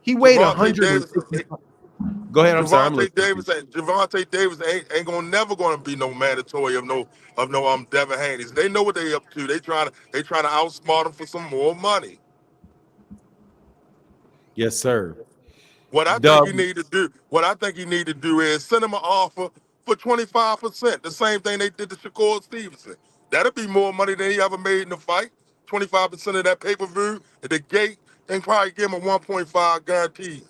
He weighed 100. Go ahead. I'm sorry. Gervonta Davis ain't never gonna be no mandatory of no Devin Haney's. They know what they up to. They trying to outsmart him for some more money. Yes, sir. What I think you need to do is send him an offer for 25%. The same thing they did to Shakur Stevenson. That'll be more money than he ever made in the fight. 25% of that pay-per-view at the gate, and probably give him a 1.5 guarantee.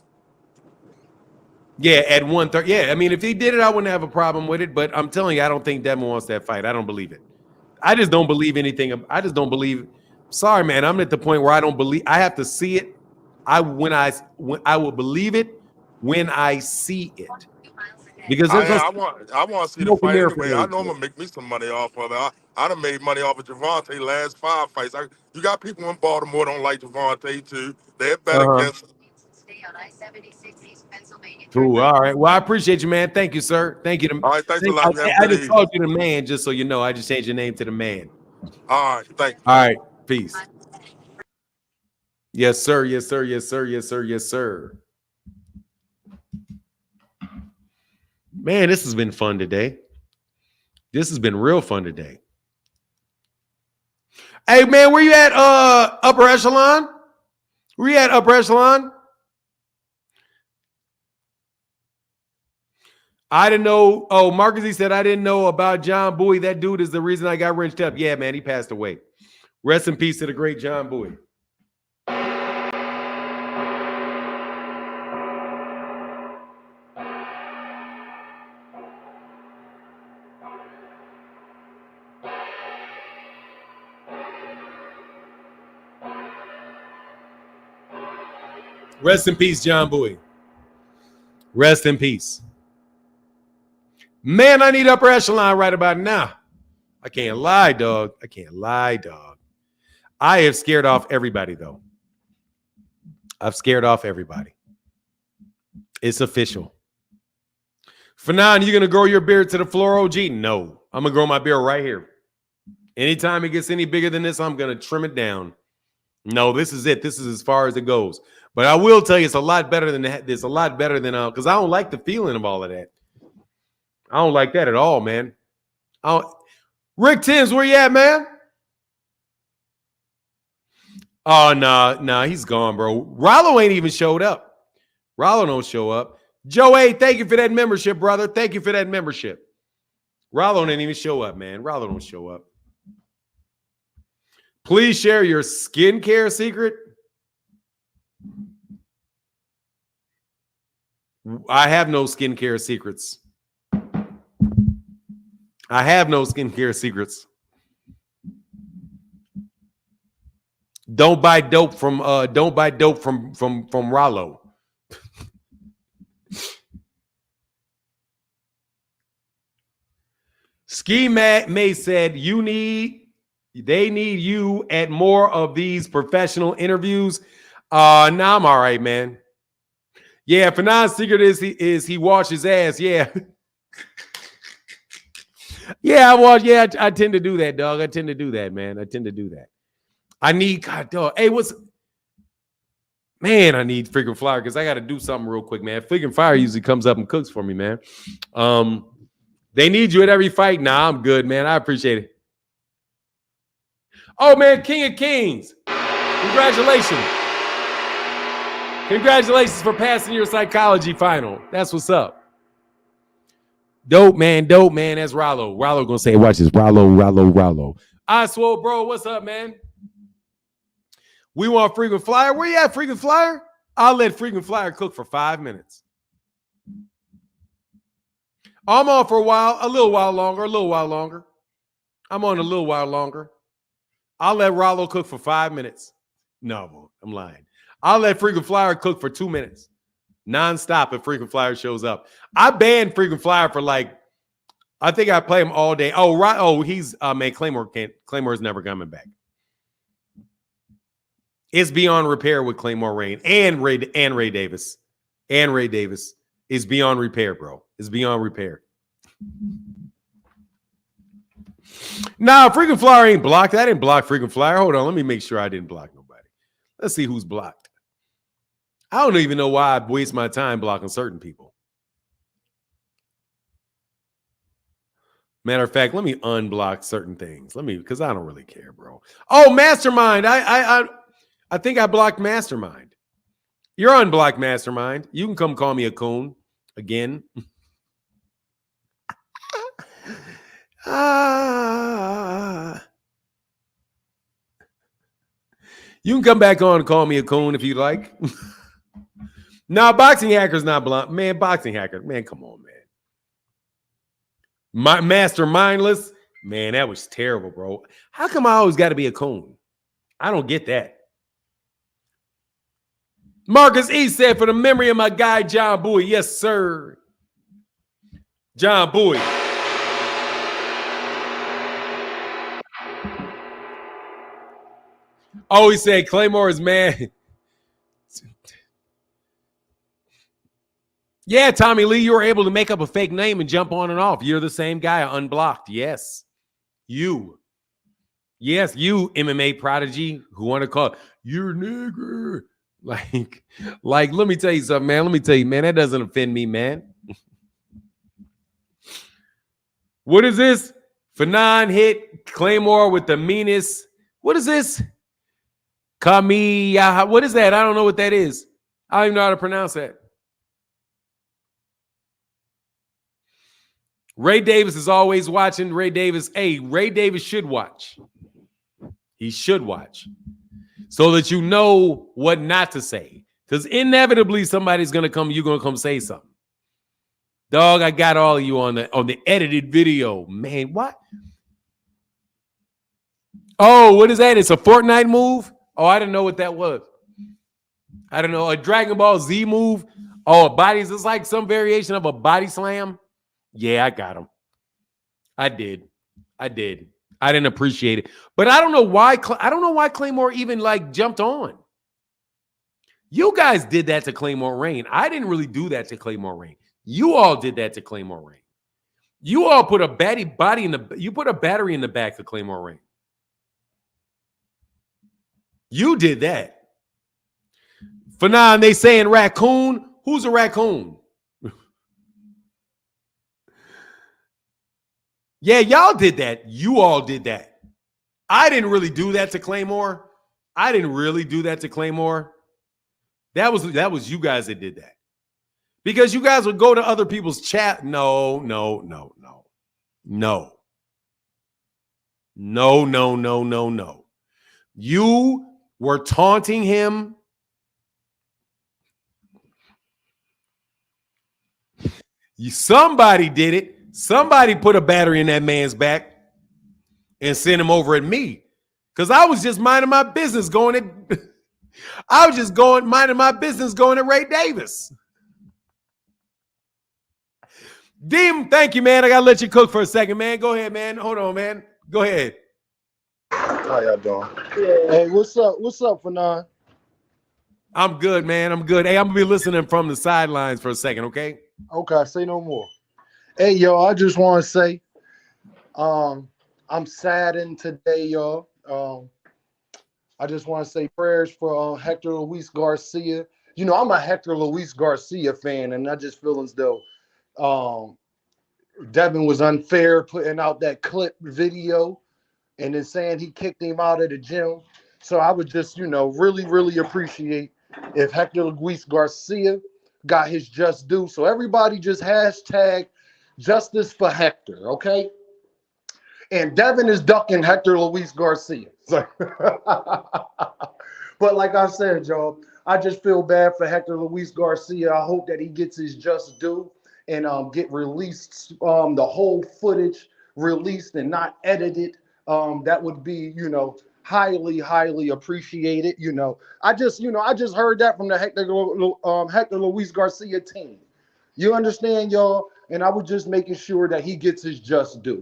Yeah, at 130. Yeah, I mean, if he did it, I wouldn't have a problem with it. But I'm telling you, I don't think Devin wants that fight. I don't believe it. I just don't believe anything. I just don't believe. Sorry, man. I'm at the point where I don't believe. I have to see it. I will believe it when I see it. Because I want to see the fight anyway. I know I'm gonna make me some money off of it. I done made money off of Gervonta last 5 fights. You got people in Baltimore don't like Gervonta too. They're better against. Cool. All right. Well, I appreciate you, man. Thank you, sir. Thank you. All right. Thanks a lot. I just called you the man, just so you know. I just changed your name to the man. All right. Thank you. All right. Peace. Yes, sir. Yes, sir. Yes, sir. Yes, sir. Yes, sir. Man, this has been fun today. This has been real fun today. Hey, man, where you at, upper echelon? Where you at, upper echelon? I didn't know. Oh, Marcus, he said, I didn't know about John Bowie. That dude is the reason I got wrenched up. Yeah, man, he passed away. Rest in peace to the great John Bowie. Rest in peace, John Bowie. Rest in peace. Man, I need upper echelon right about now. I can't lie, dog. I can't lie, dog. I have scared off everybody, though. I've scared off everybody. It's official. For now, you going to grow your beard to the floor, OG? No. I'm going to grow my beard right here. Anytime it gets any bigger than this, I'm going to trim it down. No, this is it. This is as far as it goes. But I will tell you, it's a lot better than that. It's a lot better than because I don't like the feeling of all of that. I don't like that at all, man. Rick Timms, where you at, man? Oh, nah, he's gone, bro. Rollo ain't even showed up. Rollo don't show up. Joe A, thank you for that membership, brother. Thank you for that membership. Rollo didn't even show up, man. Rollo don't show up. Please share your skincare secret. I have no skincare secrets. I have no skincare secrets. Don't buy dope from Rollo. Ski May said they need you at more of these professional interviews. Nah, I'm all right, man. Yeah, Fanon's secret is he washes ass. Yeah. Yeah, I tend to do that, dog. I tend to do that, man. I tend to do that. I need God, dog. Hey, I need freaking Flyer because I got to do something real quick, man. Freaking Fire usually comes up and cooks for me, man. They need you at every fight. Nah, I'm good, man. I appreciate it. Oh, man, King of Kings. Congratulations. Congratulations for passing your psychology final. That's what's up. Dope, man. That's Rollo. Rollo gonna say, watch this. Rollo. Outsold, bro. What's up, man? We want Freaking Flyer. Where you at, Freaking Flyer? I'll let Freaking Flyer cook for 5 minutes. I'm on for a little while longer. I'm on a little while longer. I'll let Rollo cook for 5 minutes. No, I'm lying. I'll let Freaking Flyer cook for 2 minutes. Non-stop if Freaking Flyer shows up. I banned Freaking Flyer for I think I play him all day. Oh, right. Oh, he's man, Claymore's never coming back. It's beyond repair with Claymore Rain and Ray Davis. And Ray Davis is beyond repair, bro. It's beyond repair. Nah, Freaking Flyer ain't blocked. I didn't block Freaking Flyer. Hold on. Let me make sure I didn't block nobody. Let's see who's blocked. I don't even know why I waste my time blocking certain people. Matter of fact, let me unblock certain things. Because I don't really care, bro. Oh, Mastermind. I think I blocked Mastermind. You're unblocked, Mastermind. You can come call me a coon again. You can come back on and call me a coon if you like. No, Boxing Hacker's not blocked. Man, Boxing Hacker. Man, come on, man. My Master Mindless. Man, that was terrible, bro. How come I always got to be a coon? I don't get that. Marcus E said, for the memory of my guy, John Bowie. Yes, sir. John Bowie. Oh, he said Claymore is mad. Yeah, Tommy Lee, you were able to make up a fake name and jump on and off. You're the same guy, unblocked. Yes. You. Yes, you, MMA prodigy, who want to call you're nigger. Like, let me tell you something, man. Let me tell you, man, that doesn't offend me, man. What is this? Fanon hit Claymore with the meanest. What is this? Kamiya. What is that? I don't know what that is. I don't even know how to pronounce that. Ray Davis is always watching. Ray Davis should watch. He should watch. So that you know what not to say. Because inevitably somebody's going to come, you're going to come say something. Dog, I got all of you on the edited video. Man, what? Oh, what is that? It's a Fortnite move? Oh, I didn't know what that was. I don't know. A Dragon Ball Z move? Oh, it's like some variation of a body slam? Yeah, I got him. I did. I didn't appreciate it. But I don't know why Claymore even jumped on. You guys did that to Claymore Rain. I didn't really do that to Claymore Rain. You all did that to Claymore Rain. You all put a battery in the back of Claymore Rain. You did that. Fanon, they saying raccoon. Who's a raccoon? Yeah, y'all did that. You all did that. I didn't really do that to Claymore. I didn't really do that to Claymore. That was you guys that did that. Because you guys would go to other people's chat. No. You were taunting him. Somebody did it. Somebody put a battery in that man's back and sent him over at me. Because I was just minding my business going at Ray Davis. Dim, thank you, man. I gotta let you cook for a second, man. Go ahead, man. Hold on, man. Go ahead. How y'all doing? Hey, what's up? What's up, Fanon? I'm good, man. I'm good. Hey, I'm gonna be listening from the sidelines for a second, okay? Okay, say no more. Hey, yo, I just want to say, I'm saddened today, y'all. I just want to say prayers for Hector Luis Garcia. You know, I'm a Hector Luis Garcia fan, and I just feel as though Devin was unfair putting out that clip video and then saying he kicked him out of the gym. So I would just, really, really appreciate if Hector Luis Garcia got his just due. So everybody just hashtag justice for Hector, okay? And Devin is ducking Hector Luis Garcia. But like I said, y'all, I just feel bad for Hector Luis Garcia. I hope that he gets his just due and get released, the whole footage released and not edited. That would be, highly, highly appreciated. I just heard that from the Hector Luis Garcia team. You understand, y'all? And I was just making sure that he gets his just due,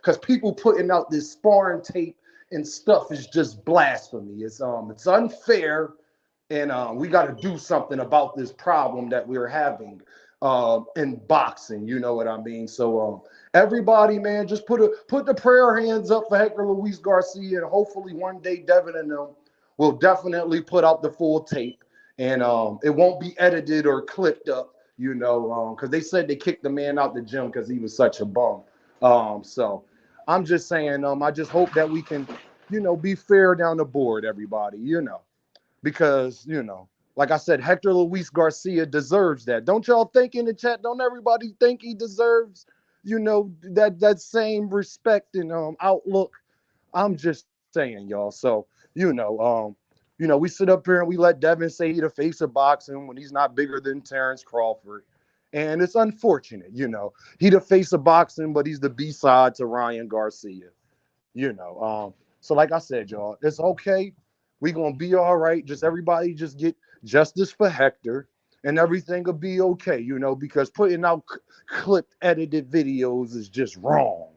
because people putting out this sparring tape and stuff is just blasphemy. It's unfair, and we got to do something about this problem that we're having in boxing. You know what I mean? So everybody, man, just put the prayer hands up for Hector Luis Garcia, and hopefully one day Devin and them will definitely put out the full tape, and it won't be edited or clipped up. Because they said they kicked the man out the gym because he was such a bum. So I'm just saying, I just hope that we can, be fair down the board, everybody, because, like I said, Hector Luis Garcia deserves that. Don't y'all think in the chat? Don't everybody think he deserves, that same respect and outlook? I'm just saying, y'all. So, we sit up here and we let Devin say he's the face of boxing when he's not bigger than Terrence Crawford. And it's unfortunate, he the face of boxing, but he's the B-side to Ryan Garcia, So like I said, y'all, it's okay. We're going to be all right. Just everybody just get justice for Hector and everything will be okay, because putting out clipped, edited videos is just wrong.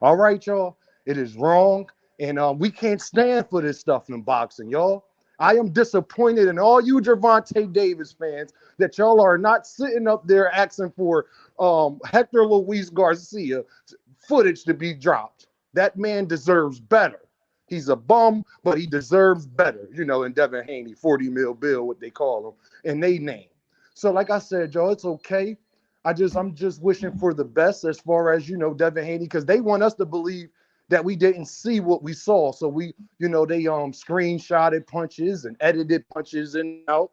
All right, y'all? It is wrong. And we can't stand for this stuff in boxing, y'all. I am disappointed in all you Gervonta Davis fans that y'all are not sitting up there asking for Hector Luis Garcia footage to be dropped. That man deserves better. He's a bum, but he deserves better, in Devin Haney, 40 mil bill, what they call him, and they name. So like I said, y'all, it's okay. I'm just wishing for the best as far as, Devin Haney, because they want us to believe that we didn't see what we saw. So they screenshotted punches and edited punches and out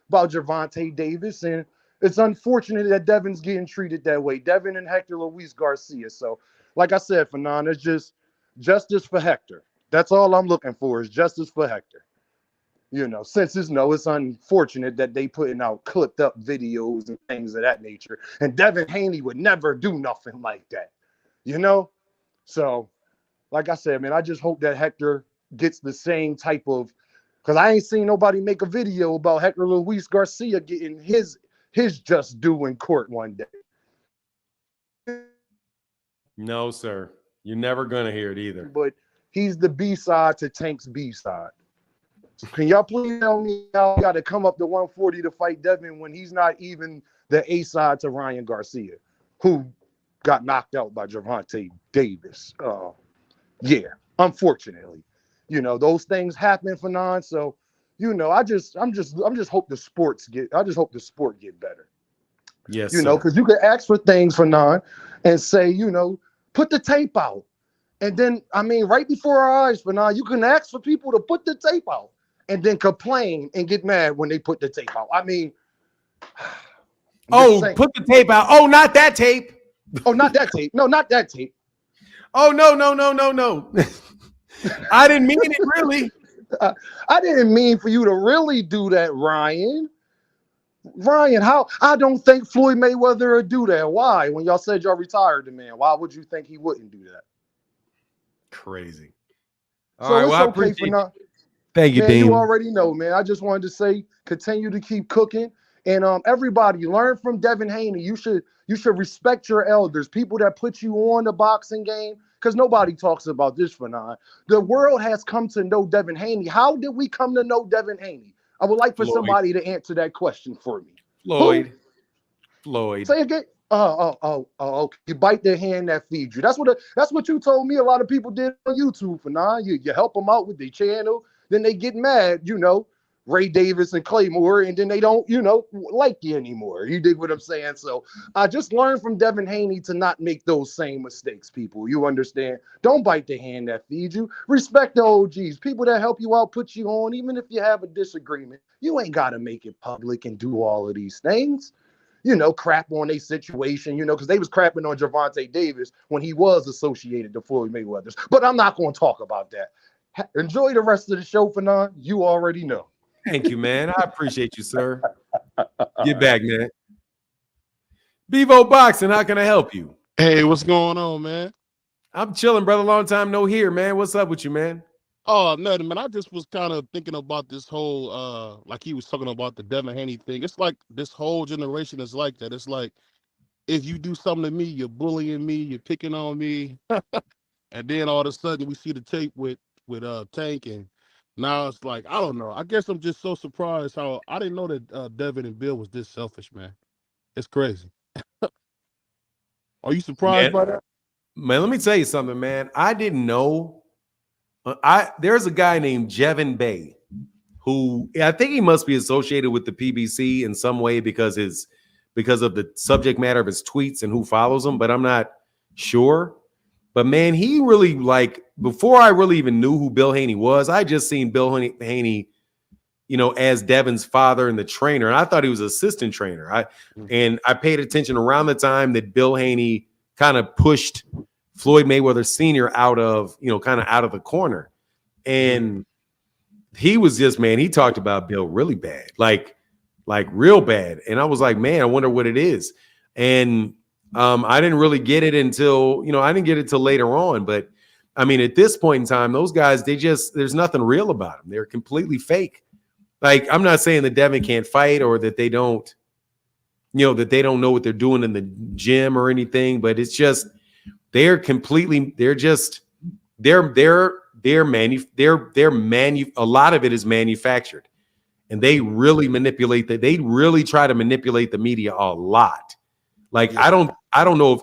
about Gervonta Davis. And it's unfortunate that Devin's getting treated that way. Devin and Hector Luis Garcia. So like I said, Fanon, it's just justice for Hector. That's all I'm looking for is justice for Hector. Since it's unfortunate that they putting out clipped up videos and things of that nature. And Devin Haney would never do nothing like that. So like I said, man, I just hope that Hector gets the same type of, because I ain't seen nobody make a video about Hector Luis Garcia getting his just due in court one day. No, sir. You're never going to hear it either. But he's the B-side to Tank's B-side. Can y'all please tell me how he got to come up to 140 to fight Devin when he's not even the A-side to Ryan Garcia, who got knocked out by Gervonta Davis? Yeah, unfortunately. You know, those things happen for non. So, you know, I'm just hope the sports get. I just hope the sport get better. Yes, You know, sir. because you could ask for things for non and say, you know, put the tape out. And then, I mean, right before our eyes for non, you can ask for people to put the tape out and then complain and get mad when they put the tape out. I mean, oh, put the tape out. Oh, not that tape. Oh, not that tape. No, not that tape. Oh, no. I didn't mean it, really. I didn't mean for you to really do that, Ryan. Ryan, how? I don't think Floyd Mayweather would do that. Why? When y'all said y'all retired the man, why would you think he wouldn't do that? Crazy. All so right, well, it's okay for not. Thank you, man, Dean. You already know, man. I just wanted to say, continue to keep cooking, and everybody learn from Devin Haney. You should respect your elders, people that put you on the boxing game, because nobody talks about this for now. The world has come to know Devin Haney. How did we come to know Devin Haney? I would like for somebody to answer that question for me. Floyd. Say again. Okay. You bite the hand that feeds you. That's what you told me. A lot of people did on YouTube for now. You help them out with their channel, then they get mad, you know, Ray Davis and Claymore, and then they don't, you know, like you anymore. You dig what I'm saying? So I just learned from Devin Haney to not make those same mistakes, people. You understand? Don't bite the hand that feeds you. Respect the OGs, people that help you out, put you on, even if you have a disagreement. You ain't got to make it public and do all of these things. You know, crap on a situation, you know, because they was crapping on Gervonta Davis when he was associated to Floyd Mayweather. But I'm not going to talk about that. Enjoy the rest of the show, Fanon. You already know. Thank you, man. I appreciate you, sir. Get back, man. Bevo Boxing, how can I help you? Hey, what's going on, man? I'm chilling, brother. Long time no hear, man. What's up with you, man? Oh, nothing, man. I just was kind of thinking about this whole, like he was talking about the Devin Haney thing. It's like this whole generation is like that. It's like, if you do something to me, you're bullying me, you're picking on me. And then all of a sudden we see the tape with Tank, and now it's like, I don't know. I guess I'm just so surprised how I didn't know that Devin and Bill was this selfish, man. It's crazy. Are you surprised by that? Man, let me tell you something, man. I didn't know. There's a guy named Jevin Bay who I think he must be associated with the PBC in some way because of the subject matter of his tweets and who follows him, but I'm not sure. But man, he really, like, before I really even knew who Bill Haney was, I just seen Bill Haney, you know, as Devin's father and the trainer. And I thought he was assistant trainer. And I paid attention around the time that Bill Haney kind of pushed Floyd Mayweather Sr. out of the corner. And he was just, man, he talked about Bill really bad, like real bad. And I was like, man, I wonder what it is. And I didn't really get it until later on. But I mean, at this point in time, those guys, there's nothing real about them. They're completely fake. Like, I'm not saying that Devin can't fight or that they don't know what they're doing in the gym or anything, but it's just, a lot of it is manufactured, and they really manipulate that. They really try to manipulate the media a lot. Like, I don't know of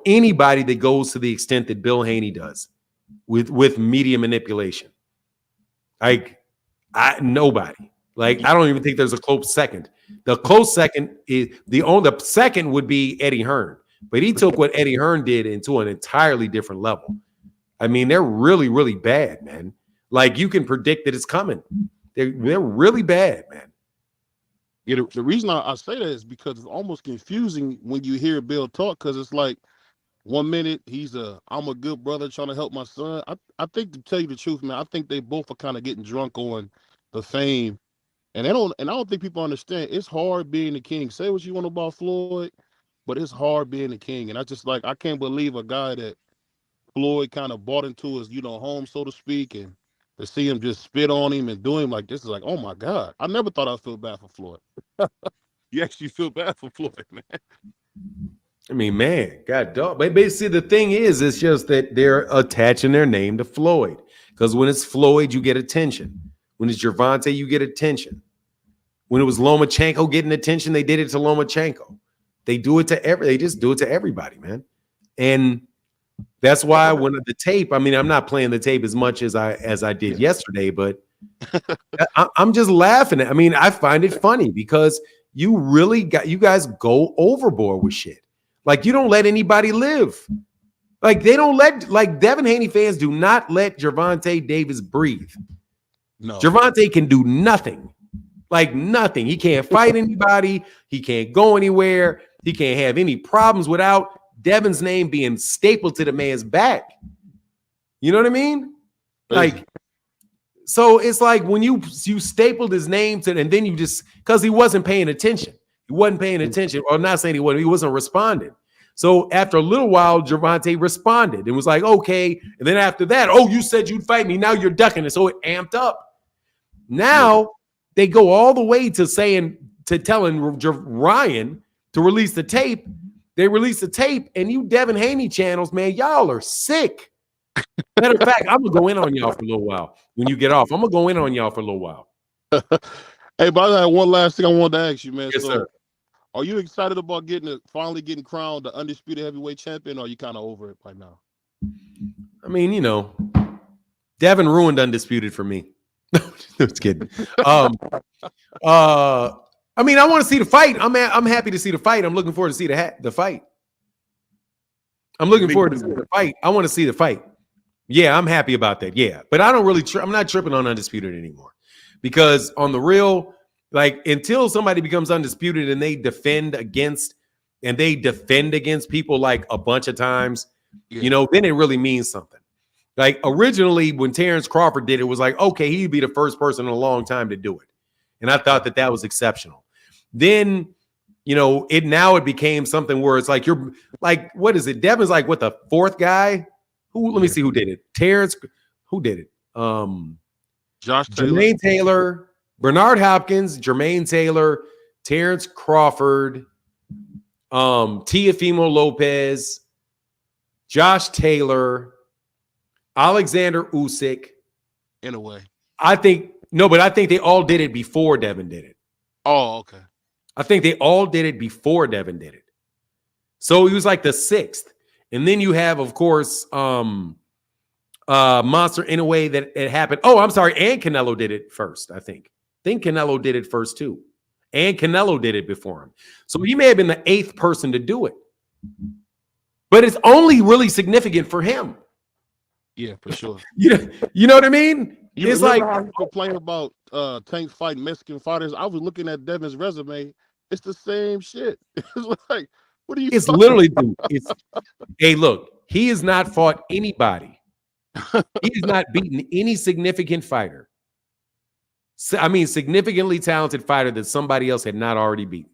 anybody that goes to the extent that Bill Haney does with media manipulation. Like, nobody. Like, I don't even think there's a close second. The close second is the second would be Eddie Hearn. But he took what Eddie Hearn did into an entirely different level. I mean, they're really, really bad, man. Like, you can predict that it's coming. They're really bad, man. Yeah, the reason I say that is because it's almost confusing when you hear Bill talk, because it's like 1 minute I'm a good brother trying to help my son. I think, to tell you the truth, man, I think they both are kind of getting drunk on the fame. And I don't think people understand. It's hard being the king. Say what you want about Floyd, but it's hard being the king. And I can't believe a guy that Floyd kind of bought into his, home, so to speak, and to see him just spit on him and do him like this is like, oh my God. I never thought I'd feel bad for Floyd. You actually feel bad for Floyd, man. I mean, man, God dog. But see, the thing is, it's just that they're attaching their name to Floyd. Because when it's Floyd, you get attention. When it's Gervonta, you get attention. When it was Lomachenko getting attention, they did it to Lomachenko. They just do it to everybody, man. And That's why when the tape, I mean, I'm not playing the tape as much as I did yesterday, but I'm just laughing I mean, I find it funny because you guys go overboard with shit. Like you don't let anybody live. Like they don't like Devin Haney fans do not let Gervonta Davis breathe. No. Gervonta can do nothing. Like nothing. He can't fight anybody. He can't go anywhere. He can't have any problems without Devin's name being stapled to the man's back. You know what I mean? Like, so it's like when you stapled his name to, and then you just, because he wasn't paying attention. He wasn't paying attention, or not saying he wasn't responding. So after a little while, Gervonta responded and was like, okay. And then after that, oh, you said you'd fight me. Now you're ducking it. So it amped up. Now they go all the way to telling Ryan to release the tape. They release the tape, and you Devin Haney channels, man, y'all are sick. Matter of fact, I'm going to go in on y'all for a little while. When you get off, I'm going to go in on y'all for a little while. Hey, but I had one last thing I wanted to ask you, man. Yes, sir. Are you excited about finally getting crowned the undisputed heavyweight champion, or are you kind of over it right now? I mean, you know, Devin ruined undisputed for me. Just kidding. I mean, I want to see the fight. I'm happy to see the fight. I'm looking forward to see the fight. I'm looking forward to see the fight. I want to see the fight. Yeah, I'm happy about that. Yeah, but I don't really. I'm not tripping on undisputed anymore, because on the real, like until somebody becomes undisputed and they defend against people like a bunch of times, you know, then it really means something. Like originally when Terrence Crawford did it, was like, okay, he'd be the first person in a long time to do it. And I thought that was exceptional. Then, you know, it became something where it's like, you're like, what is it? Devin's like, what, the fourth guy? Let me see who did it. Terrence, who did it? Josh Taylor. Jermaine Taylor, Bernard Hopkins, Jermaine Taylor, Terrence Crawford, Teofimo Lopez, Josh Taylor, Alexander Usyk. In a way. I think they all did it before Devin did it. Oh, okay. I think they all did it before Devin did it. So he was like the sixth. And then you have, of course, Monster Inoue that it happened. Oh, I'm sorry. And Canelo did it first, I think. I think Canelo did it first too. And Canelo did it before him. So he may have been the eighth person to do it. But it's only really significant for him. Yeah, for sure. You know what I mean? It's like how you complain about Tank fighting Mexican fighters. I was looking at Devin's resume. It's the same shit. It's like, what are you? It's literally, dude. Hey, look, he has not fought anybody. He has not beaten any significant fighter. I mean, significantly talented fighter that somebody else had not already beaten.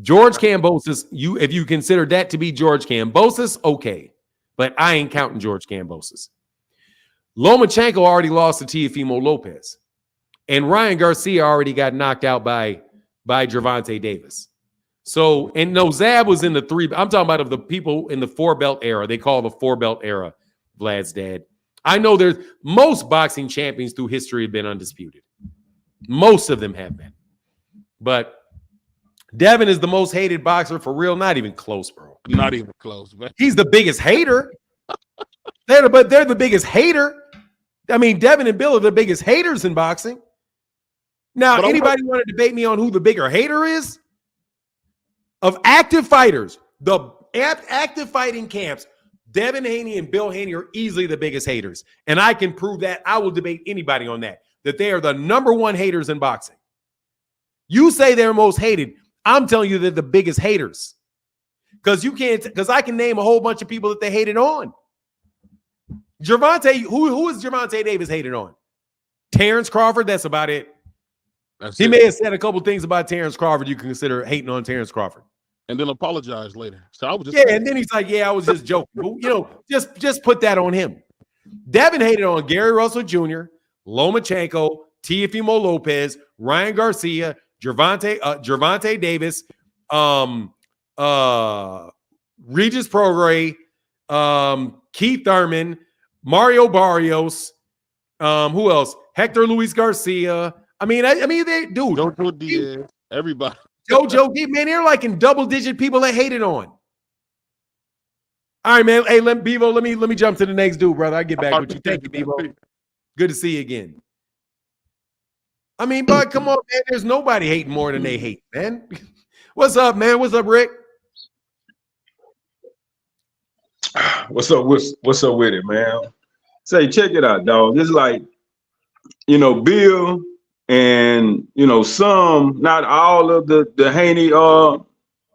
George Kambosos, if you consider that to be George Kambosos, okay. But I ain't counting George Kambosos. Lomachenko already lost to Teofimo Lopez. And Ryan Garcia already got knocked out by Gervonta Davis. So, and no, Zab was in the three. I'm talking about of the people in the four-belt era. They call the four-belt era, Vlad's dad. I know there's most boxing champions through history have been undisputed. Most of them have been. But Devin is the most hated boxer for real. Not even close, bro. Not even close, man. He's the biggest hater. They're the biggest hater. I mean, Devin and Bill are the biggest haters in boxing. Now, anybody want to debate me on who the bigger hater is? Of active fighters, the active fighting camps, Devin Haney and Bill Haney are easily the biggest haters. And I can prove that. I will debate anybody on that they are the number one haters in boxing. You say they're most hated. I'm telling you they're the biggest haters. Because I can name a whole bunch of people that they hated on. Gervonta, who is Gervonta Davis hated on? Terrence Crawford, that's about it. He may have said a couple things about Terrence Crawford you can consider hating on Terrence Crawford. And then apologize later. So I was just and then he's like, yeah, I was just joking. You know, just put that on him. Devin hated on Gary Russell Jr., Lomachenko, Teofimo Lopez, Ryan Garcia, Gervonta Davis, Regis Prograis, Keith Thurman, Mario Barrios, who else? Hector Luis Garcia. I mean, they dude. Jojo Diaz, everybody. Jojo, man, they're like in double-digit people that hated on. All right, man. Hey, Bevo, let me jump to the next dude, brother. I get back with you. Thank you, Bevo. Good to see you again. I mean, but come on, man. There's nobody hating more than they hate, man. What's up, man? What's up, Rick? What's up? What's up with it, man? Say, check it out, dog. It's like, Bill and some, not all of the Haney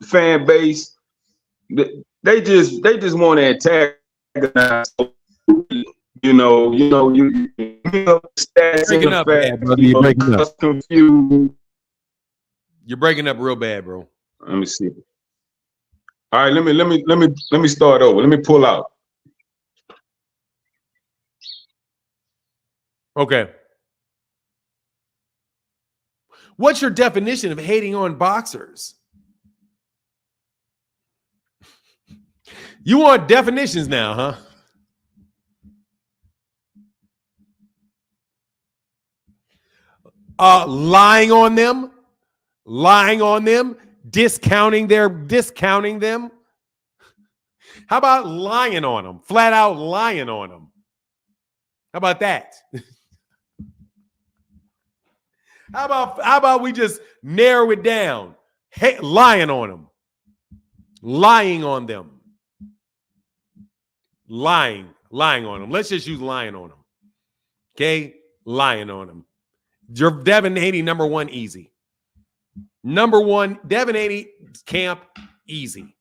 fan base. They just want to antagonize. You stats Breaking up bad, brother. You're breaking up. Confused. You're breaking up real bad, bro. Let me see. All right, let me start over. Let me pull out. Okay. What's your definition of hating on boxers? You want definitions now, huh? Lying on them, discounting them. How about lying on them? Flat out lying on them. How about that? How about we just narrow it down? Hey, lying on them. Lying on them. Lying on them. Let's just use lying on them. Okay? Lying on them. Devin Haney, number one, easy. Number one, Devin Haney, camp, easy.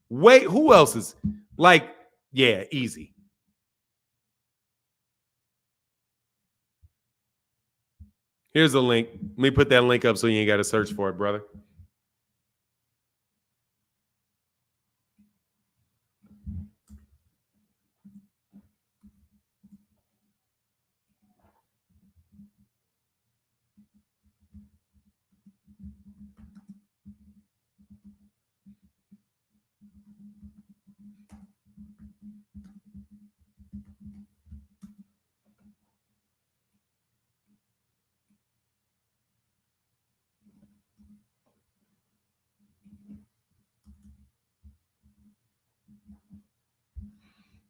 Wait, who else is easy. Here's a link. Let me put that link up so you ain't got to search for it, brother.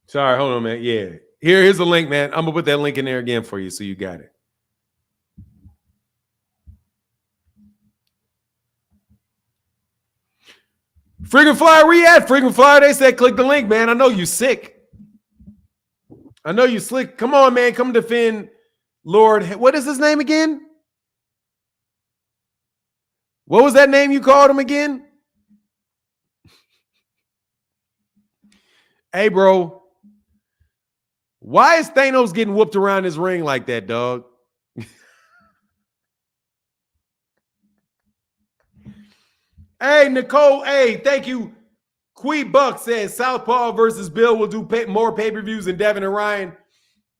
Sorry, hold on, man. Yeah. Here's the link, man. I'm going to put that link in there again for you so you got it. Freaking Flyer, where you at? Freaking Flyer, they said click the link, man. I know you sick. I know you slick. Come on, man. Come defend Lord. What is his name again? What was that name you called him again? Hey, bro. Why is Thanos getting whooped around his ring like that, dog? Hey, Nicole. Hey, thank you. Quee Buck says Southpaw versus Bill will do more pay-per-views than Devin and Ryan.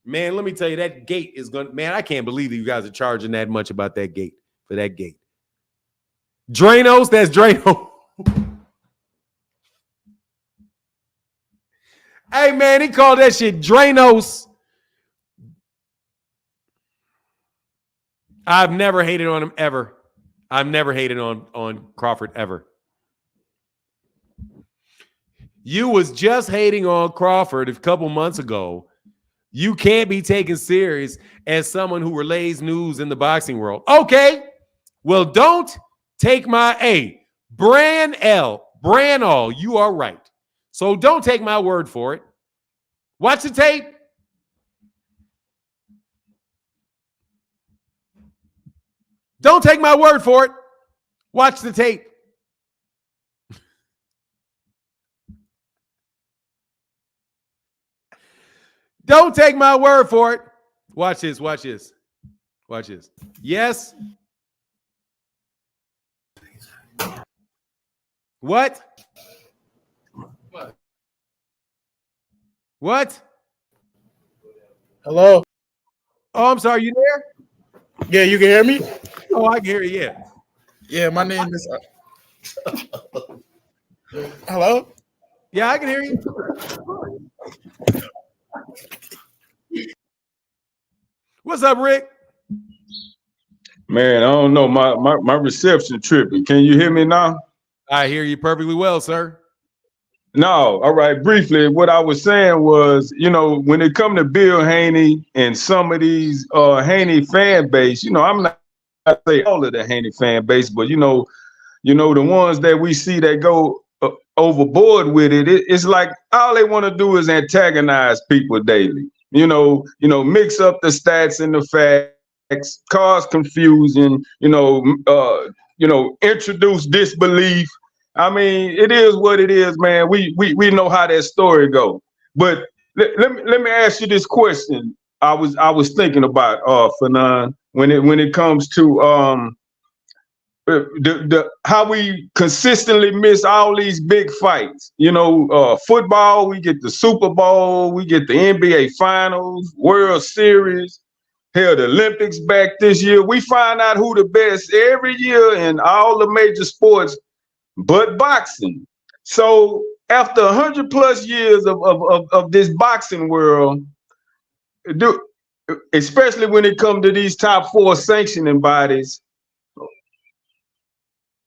Man, let me tell you, that gate is going to... Man, I can't believe that you guys are charging that much about that gate, for that gate. Dranos, that's Drano. Hey, man, he called that shit Dranos. I've never hated on him ever. I've never hated on Crawford ever. You was just hating on Crawford a couple months ago. You can't be taken serious as someone who relays news in the boxing world. Okay, well, don't take my Bran All, you are right. So don't take my word for it. Watch the tape. Don't take my word for it. Watch the tape. Don't take my word for it. Watch this. Watch this. Watch this. Yes. What? What? Hello? Oh, I'm sorry. You there? Yeah, you can hear me? Oh, I can hear you. Yeah. Yeah, my name is... Hello? Yeah, I can hear you. What's up, Rick? Man, I don't know. My reception tripping. Can you hear me now? I hear you perfectly well, sir. No, all right. Briefly, what I was saying was, when it come to Bill Haney and some of these Haney fan base, I'm not say all of the Haney fan base, but the ones that we see that go overboard with it's like all they want to do is antagonize people daily. Mix up the stats and the facts, cause confusion. Introduce disbelief. I mean, it is what it is, man. We know how that story go. But let me ask you this question. I was thinking about Fanon, when it comes to how we consistently miss all these big fights. Football, we get the Super Bowl, we get the NBA Finals, World Series, hell, the Olympics back this year. We find out who the best every year in all the major sports, but boxing. So after 100+ years of this boxing world, especially when it comes to these top 4 sanctioning bodies,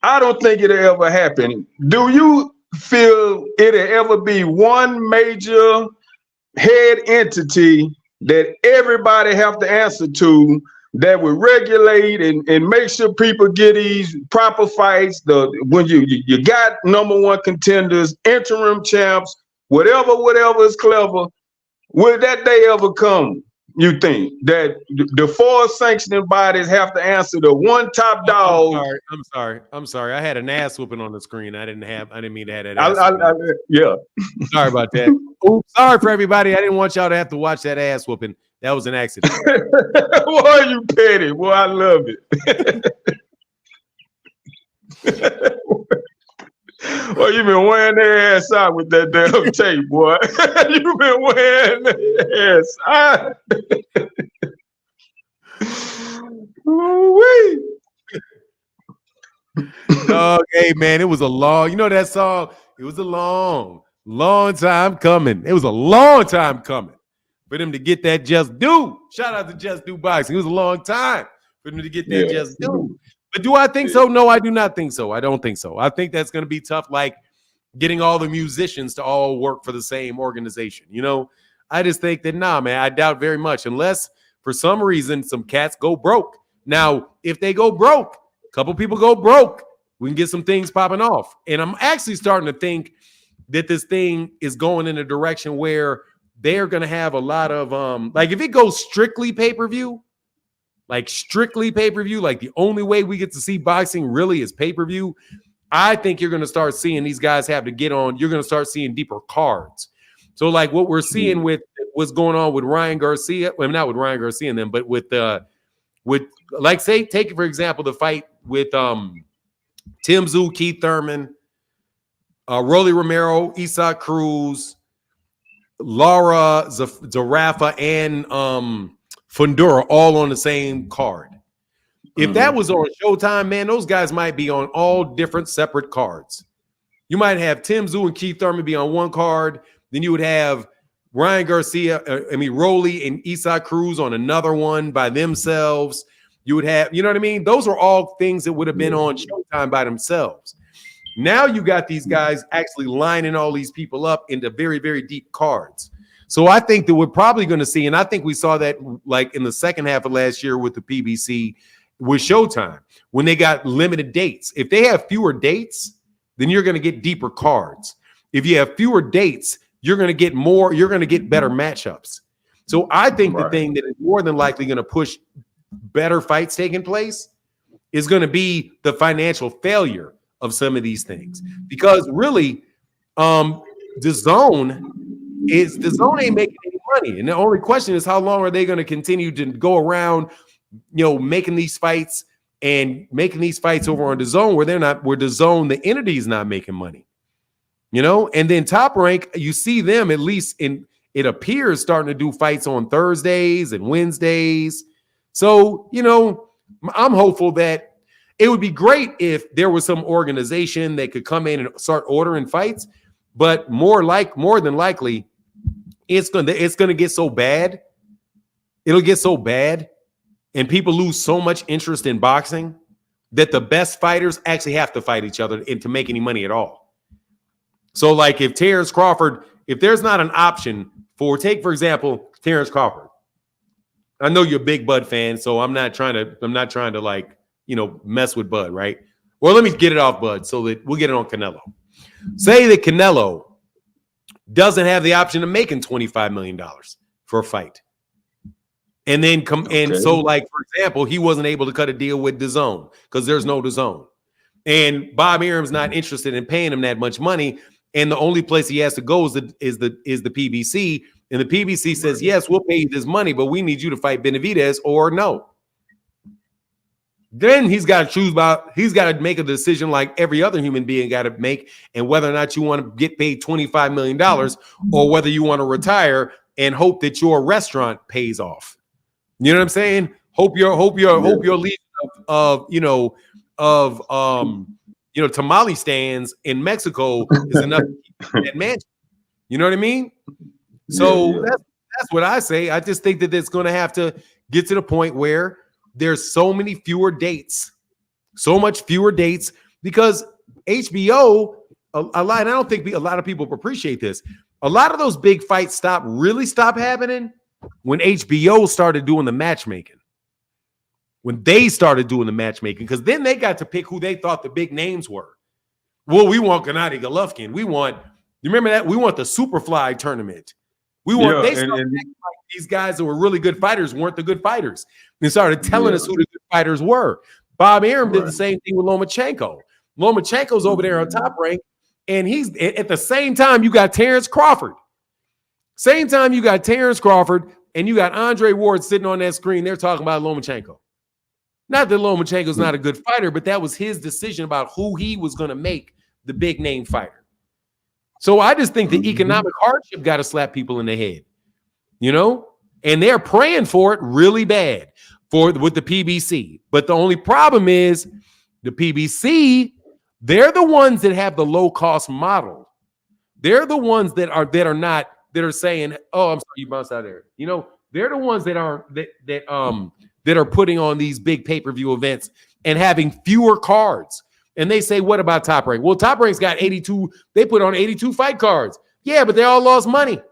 I don't think it'll ever happen. Do you feel it'll ever be one major head entity that everybody have to answer to that would regulate and make sure people get these proper fights? When you got #1 contenders, interim champs, whatever is clever. Will that day ever come? You think that the 4 sanctioning bodies have to answer the one top dog? I'm sorry. I had an ass whooping on the screen. I didn't mean to have that ass yeah. Sorry about that. Oops, sorry for everybody. I didn't want y'all to have to watch that ass whooping. That was an accident. Boy, you petty. Boy, I love it. Well, you've been wearing their ass out with that damn tape, boy. You've been wearing their ass out. Okay, man. It was a long, that song? It was a long time coming. It was a long time coming for them to get that just due. Shout out to Just Do Boxing. It was a long time for them to get that just due. But do I think so? No, I do not think so. I don't think so. I think that's going to be tough, like getting all the musicians to all work for the same organization. I just think that, nah, man, I doubt very much, unless for some reason some cats go broke. Now, if they go broke, a couple people go broke, we can get some things popping off. And I'm actually starting to think that this thing is going in a direction where they're going to have a lot of, like if it goes strictly pay-per-view, like the only way we get to see boxing really is pay-per-view, I think you're going to start seeing these guys have to get on. You're going to start seeing deeper cards. So like what we're seeing with what's going on with Ryan Garcia, well, not with Ryan Garcia and them, but with like say, take for example, the fight with Tim Tszyu, Keith Thurman, Rolly Romero, Isaac Cruz, Lara Zarafa, and Fundura all on the same card. If that was on Showtime, man, those guys might be on all different separate cards. You might have Tim Tszyu and Keith Thurman be on one card. Then you would have Ryan Garcia, Rolly and Isaac Cruz on another one by themselves. You would have, you know what I mean? Those are all things that would have been on Showtime by themselves. Now you got these guys actually lining all these people up into very, very deep cards. So I think that we're probably going to see, and I think we saw that like in the second half of last year with the PBC with Showtime, when they got limited dates. If they have fewer dates, then you're going to get deeper cards. If you have fewer dates, you're going to get better matchups. So I think the thing that is more than likely going to push better fights taking place is going to be the financial failure of some of these things. Because really, the zone ain't making any money. And the only question is, how long are they going to continue to go around, making these fights over on the zone where the zone, the entity is not making money, and then Top Rank, you see them at least it appears starting to do fights on Thursdays and Wednesdays. So, I'm hopeful that it would be great if there was some organization that could come in and start ordering fights, but more than likely, it's going to get so bad. It'll get so bad and people lose so much interest in boxing that the best fighters actually have to fight each other and to make any money at all. So, like, if Terrence Crawford, if there's not an option for example, Terrence Crawford. I know you're a big Bud fan, so I'm not trying to like, mess with Bud, right? Or let me get it off Bud so that we'll get it on Canelo. Say that Canelo doesn't have the option of making $25 million for a fight. And then so, like, for example, he wasn't able to cut a deal with DAZN because there's no DAZN. And Bob Arum's not interested in paying him that much money. And the only place he has to go is the PBC. And the PBC says, yes, we'll pay you this money, but we need you to fight Benavidez or no. Then he's got to make a decision like every other human being got to make, and whether or not you want to get paid $25 million or whether you want to retire and hope that your restaurant pays off. You know what I'm saying? Hope your lead of tamale stands in Mexico is enough to keep that mansion. You know what I mean? So that's what I say. I just think that it's going to have to get to the point where there's so much fewer dates, because HBO, and I don't think a lot of people appreciate this. A lot of those big fights stopped happening when HBO started doing the matchmaking. When they started doing the matchmaking, because then they got to pick who they thought the big names were. Well, we want Gennady Golovkin. You remember that? We want the Superfly tournament. They started acting like these guys that were really good fighters weren't the good fighters. They started telling us who the good fighters were. Bob Arum did the same thing with Lomachenko. Lomachenko's over there on Top Rank, and he's at the same time you got Terrence Crawford. Same time you got Terrence Crawford and you got Andre Ward sitting on that screen. They're talking about Lomachenko. Not that Lomachenko's not a good fighter, but that was his decision about who he was going to make the big name fighter. So I just think the economic hardship got to slap people in the head, and they're praying for it really bad with the PBC. But the only problem is the PBC, they're the ones that have the low cost model. They're the ones that are saying, "Oh, I'm sorry, you bounced out there." They're the ones that are putting on these big pay-per-view events and having fewer cards. And they say, what about Top Rank? Well, Top Rank's got 82. They put on 82 fight cards. Yeah, but they all lost money.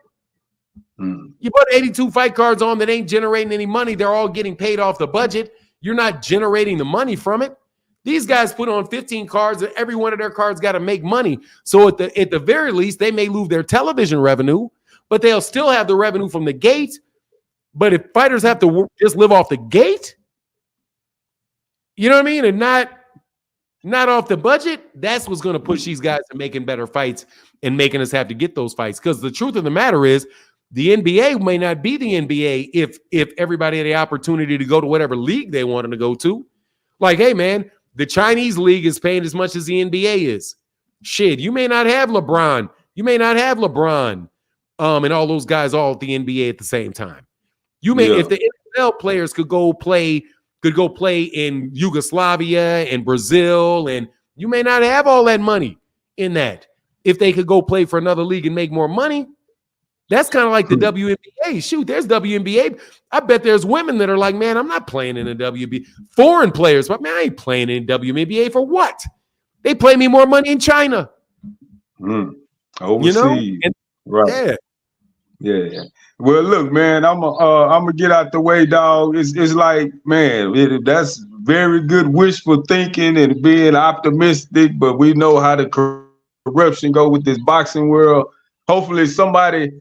You put 82 fight cards on that ain't generating any money. They're all getting paid off the budget. You're not generating the money from it. These guys put on 15 cards, and every one of their cards got to make money. So at the very least, they may lose their television revenue, but they'll still have the revenue from the gate. But if fighters have to just live off the gate, you know what I mean, and not off the budget, that's what's going to push these guys to making better fights and making us have to get those fights. Because the truth of the matter is, the NBA may not be the NBA if everybody had the opportunity to go to whatever league they wanted to go to. Like, hey, man, the Chinese league is paying as much as the NBA is. Shit, you may not have LeBron. And all those guys all at the NBA at the same time. If the NFL players could go play in Yugoslavia and Brazil, and you may not have all that money in that. If they could go play for another league and make more money, that's kind of like the WNBA. Shoot, there's WNBA. I bet there's women that are like, man, I'm not playing in the WNBA. Foreign players, but man, I ain't playing in WNBA for what? They play me more money in China. Overseas. Right. Yeah. Well, look, man, I'm gonna get out the way, dog. It's like, man, that's very good wishful thinking and being optimistic, but we know how the corruption go with this boxing world. Hopefully somebody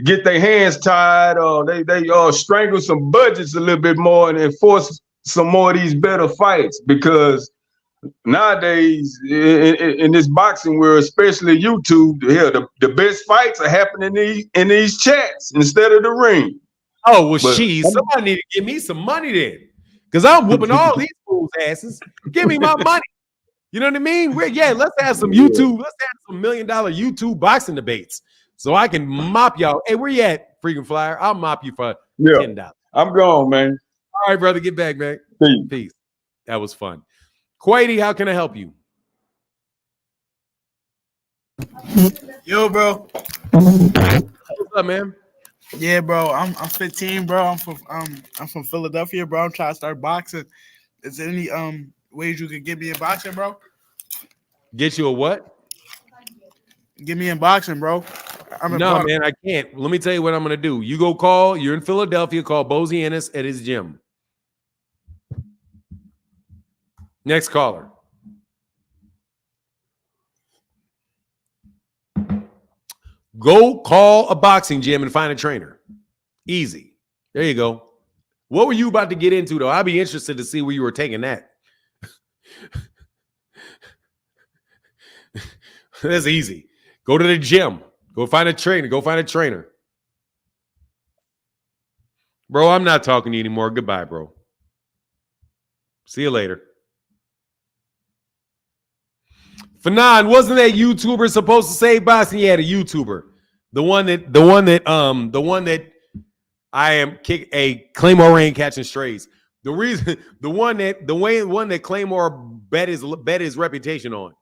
get their hands tied, or they strangle some budgets a little bit more and enforce some more of these better fights, because nowadays in this boxing world, especially YouTube, the best fights are happening in these chats instead of the ring. Oh, well, somebody need to give me some money then, because I'm whooping all these fools' asses. Give me my money. You know what I mean? Let's have some YouTube. Let's have some $1 million YouTube boxing debates so I can mop y'all. Hey, where you at, freaking flyer? I'll mop you for $10. I'm gone, man. All right, brother. Get back, man. Peace. That was fun. Quady, how can I help you? Yo, bro. What's up, man? Yeah, bro. I'm 15, bro. I'm from Philadelphia, bro. I'm trying to start boxing. Is there any ways you could get me in boxing, bro? Get you a what? Get me in boxing, bro. I'm in No, boxing. man, I can't. Let me tell you what I'm going to do. You go call. You're in Philadelphia. Call Bozy Ennis at his gym. Next caller. Go call a boxing gym and find a trainer. Easy. There you go. What were you about to get into, though? I'd be interested to see where you were taking that. That's easy. Go to the gym. Go find a trainer. Go find a trainer. Bro, I'm not talking to you anymore. Goodbye, bro. See you later. Fanon, wasn't that YouTuber supposed to save boxing? Yeah, the YouTuber. The one that I am kick a Claymore Rain catching strays. The reason the one that Claymore bet his reputation on.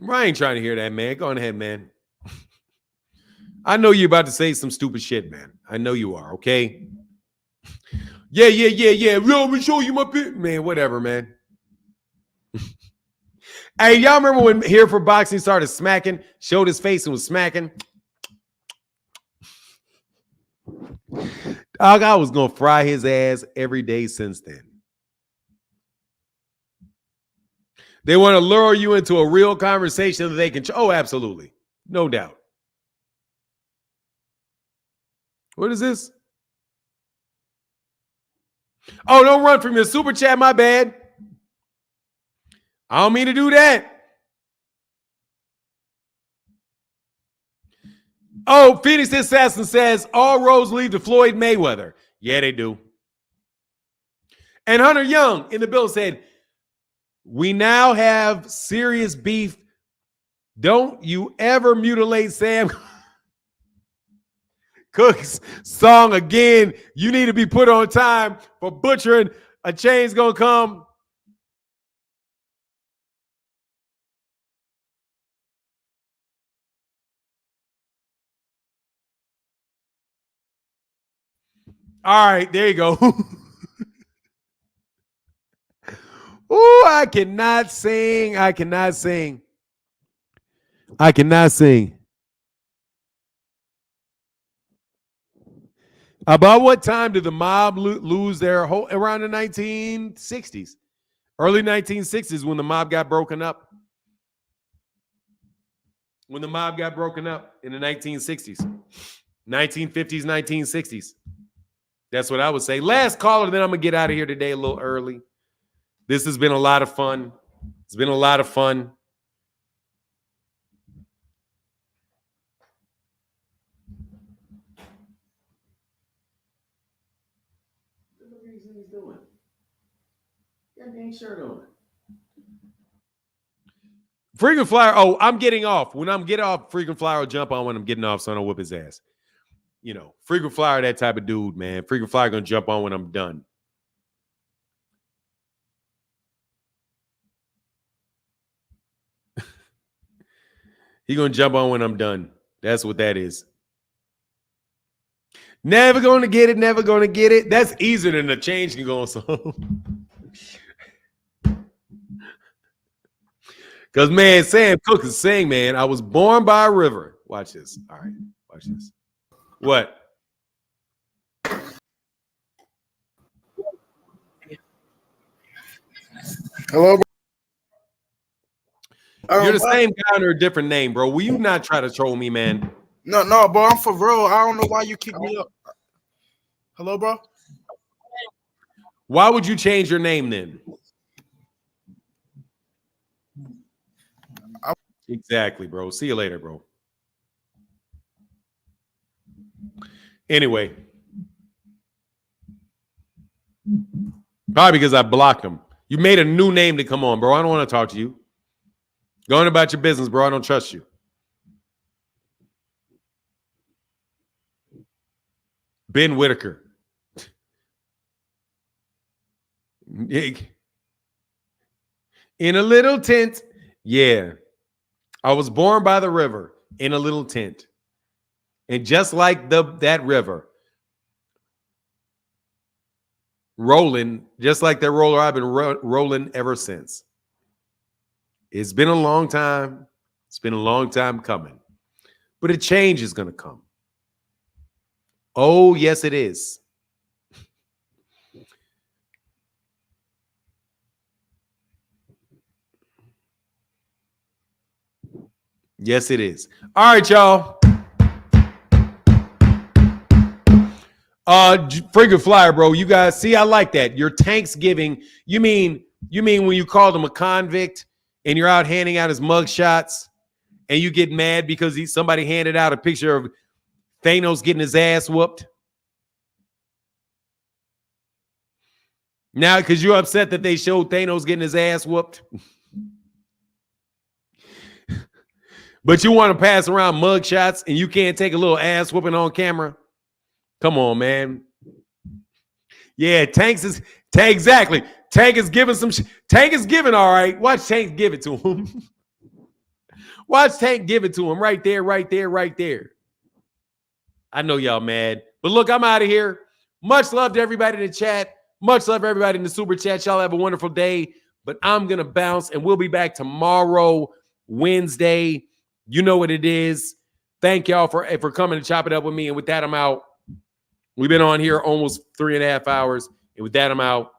I ain't trying to hear that, man. Go on ahead, man. I know you're about to say some stupid shit, man. I know you are, okay? Yeah. Let me show you my pit. Man, whatever, man. Hey, y'all remember when Here for Boxing started smacking, showed his face and was smacking? Dog, I was going to fry his ass every day since then. They want to lure you into a real conversation that they can. Oh, absolutely. No doubt. What is this? Oh, don't run from your super chat. My bad. I don't mean to do that. Oh, Phoenix Assassin says all roads lead to Floyd Mayweather. Yeah, they do. And Hunter Young in the bill said, we now have serious beef. Don't you ever mutilate Sam Cook's song again. You need to be put on time for butchering. A chain's gonna come. All right, there you go. Ooh, I cannot sing. About what time did the mob lose their whole around the 1960s? Early 1960s when the mob got broken up. When the mob got broken up in the 1960s. 1950s, 1960s. That's what I would say. Last caller, then I'm going to get out of here today a little early. This has been a lot of fun. It's been a lot of fun. Frequent Flyer. Oh, I'm getting off. When I'm getting off, Frequent Flyer will jump on when I'm getting off so I don't whoop his ass. You know, Frequent Flyer, that type of dude, man. Frequent Flyer going to jump on when I'm done. He going to jump on when I'm done. That's what that is. Never going to get it. Never going to get it. That's easier than the change can go on some. Because, man, Sam Cooke is saying, man, I was born by a river. Watch this. All right. Watch this. What? Hello, bro. You're the same guy under a different name, bro. Will you not try to troll me, man? No, bro. I'm for real. I don't know why you kicked me up. Hello, bro. Why would you change your name then? Exactly, bro. See you later, bro. Anyway. Probably because I blocked him. You made a new name to come on, bro. I don't want to talk to you. Go on about your business, bro. I don't trust you. Ben Whitaker. In a little tent. Yeah. I was born by the river in a little tent. And just like that river, rolling, just like that roller, I've been rolling ever since. It's been a long time. It's been a long time coming. But a change is going to come. Oh, yes, it is. Yes, it is. All right, y'all. Friggin' flyer, bro. You guys see, I like that. Your Thanksgiving. You mean when you called him a convict and you're out handing out his mug shots and you get mad because somebody handed out a picture of Thanos getting his ass whooped? Now, because you're upset that they showed Thanos getting his ass whooped? But you want to pass around mug shots and you can't take a little ass whooping on camera? Come on, man. Yeah, exactly. Tank is giving Tank is giving, all right. Watch Tank give it to him. Watch Tank give it to him right there, right there, right there. I know y'all mad. But look, I'm out of here. Much love to everybody in the chat. Much love to everybody in the super chat. Y'all have a wonderful day. But I'm going to bounce, and we'll be back tomorrow, Wednesday. You know what it is. Thank y'all for coming to chop it up with me. And with that, I'm out. We've been on here almost 3.5 hours. And with that, I'm out.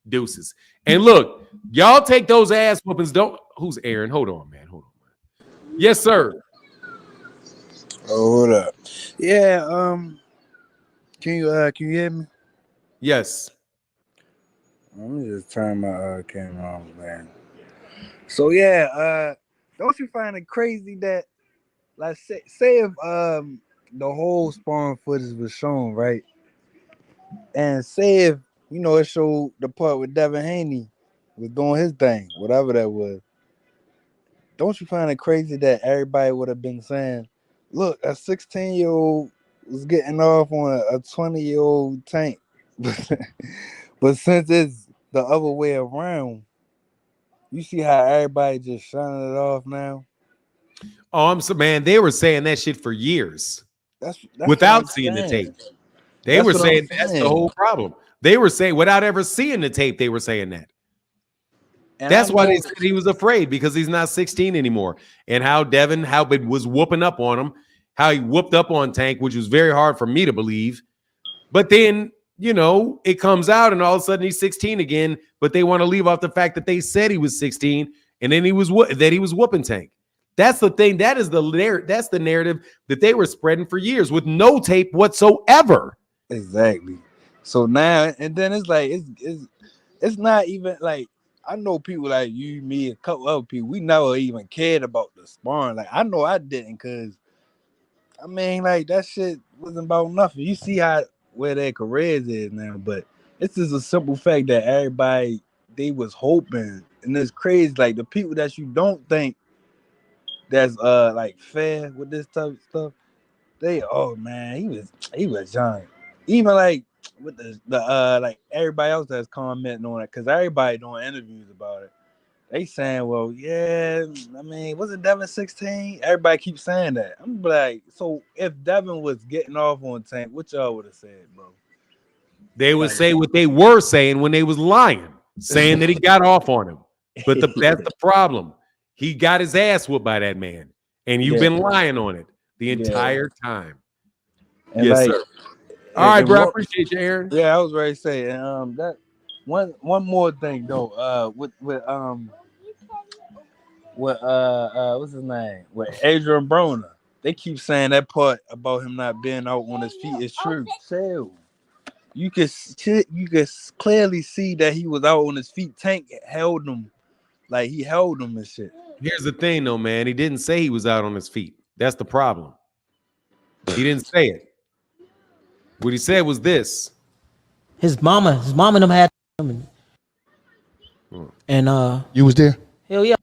Deuces. And look, y'all take those ass whoopings. Who's Aaron? Hold on, man. Hold on. Yes, sir. Oh, hold up. Yeah, can you hear me? Yes. Let me just turn my camera on, man. So yeah, don't you find it crazy that, like, say if the whole sparring footage was shown, right? And say if, it showed the part with Devin Haney was doing his thing, whatever that was. Don't you find it crazy that everybody would have been saying, look, a 16-year-old was getting off on a 20-year-old Tank. But since it's the other way around, you see how everybody just shining it off now? Oh, man, they were saying that shit for years. That's without seeing the tape. They were saying that's the whole problem. They were saying without ever seeing the tape, they were saying that. And that's why they said he was afraid, because he's not 16 anymore. And how Devin was whooping up on him, how he whooped up on Tank, which was very hard for me to believe. But then, it comes out and all of a sudden he's 16 again, but they want to leave off the fact that they said he was 16 and then he was whooping Tank. That's the thing. That's the narrative that they were spreading for years with no tape whatsoever. Exactly. So now, and then it's like, it's not even like, I know people like you, me, a couple other people, we never even cared about the sparring. Like, I know I didn't, because, I mean, like, that shit wasn't about nothing. You see where their careers is now, but it's just a simple fact that everybody, they was hoping, and it's crazy, like, the people that you don't think that's like fair with this type of stuff, oh man, he was giant. Even like with the like everybody else that's commenting on it, because everybody doing interviews about it, they saying, well, yeah, I mean, wasn't Devin 16? Everybody keeps saying that. I'm like, so if Devin was getting off on Tank, what y'all would have said, bro? They would say what they were saying when they was lying, saying that he got off on him. But that's the problem. He got his ass whooped by that man, and you've been lying on it the entire time. And yes, sir. All right, bro. I appreciate you, Aaron. Yeah, I was ready to say, and that one more thing though, with what's his name? With Adrian Broner, they keep saying that part about him not being out on his feet is true. So you could clearly see that he was out on his feet. Tank held him. Like, he held him and shit. Here's the thing, though, man. He didn't say he was out on his feet. That's the problem. He didn't say it. What he said was this. His mama and them had him. And you was there? Hell yeah.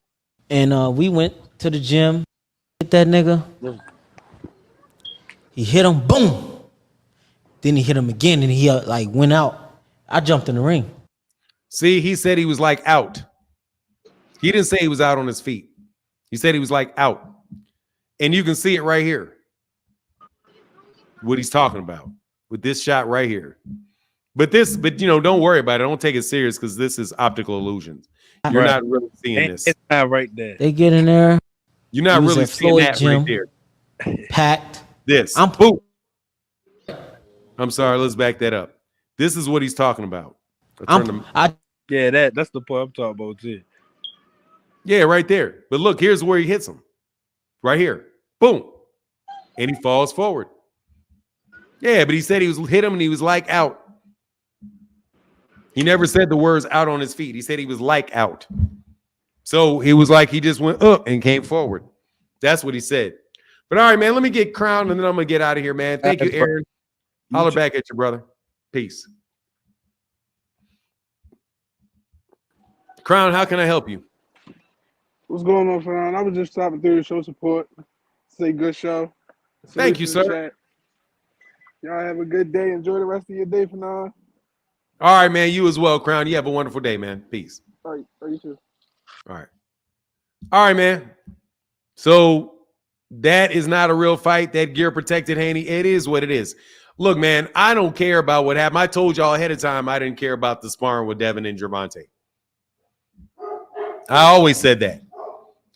And we went to the gym, hit that nigga. He hit him, boom. Then he hit him again, and he like went out. I jumped in the ring. See, he said he was like out. He didn't say he was out on his feet. He said he was like out. And you can see it right here. What he's talking about with this shot right here. But don't worry about it. Don't take it serious because this is optical illusions. You're Right. not really seeing this. It's not right there. They get in there. You're not We was really at seeing Floyd that gym, right there. packed. This. I'm Boom. I'm sorry. Let's back that up. This is what he's talking about. Yeah, that's the part I'm talking about too. Yeah, right there. But look, here's where he hits him. Right here. Boom. And he falls forward. Yeah, but he said he was hit him and he was like out. He never said the words out on his feet. He said he was like out. So it was like he just went up and came forward. That's what he said. But all right, man, let me get crowned and then I'm going to get out of here, man. Thank you, Aaron. Holler back at you, brother. Peace. Crown, how can I help you? What's going on, Fernand? I was just stopping through to show support. Say good show. Thank you, sir. Chat. Y'all have a good day. Enjoy the rest of your day, Fernand. All right, man. You as well, Crown. You have a wonderful day, man. Peace. All right. You too. All right. All right, man. So that is not a real fight. That gear protected Haney. It is what it is. Look, man, I don't care about what happened. I told y'all ahead of time I didn't care about the sparring with Devin and Gervonta. I always said that.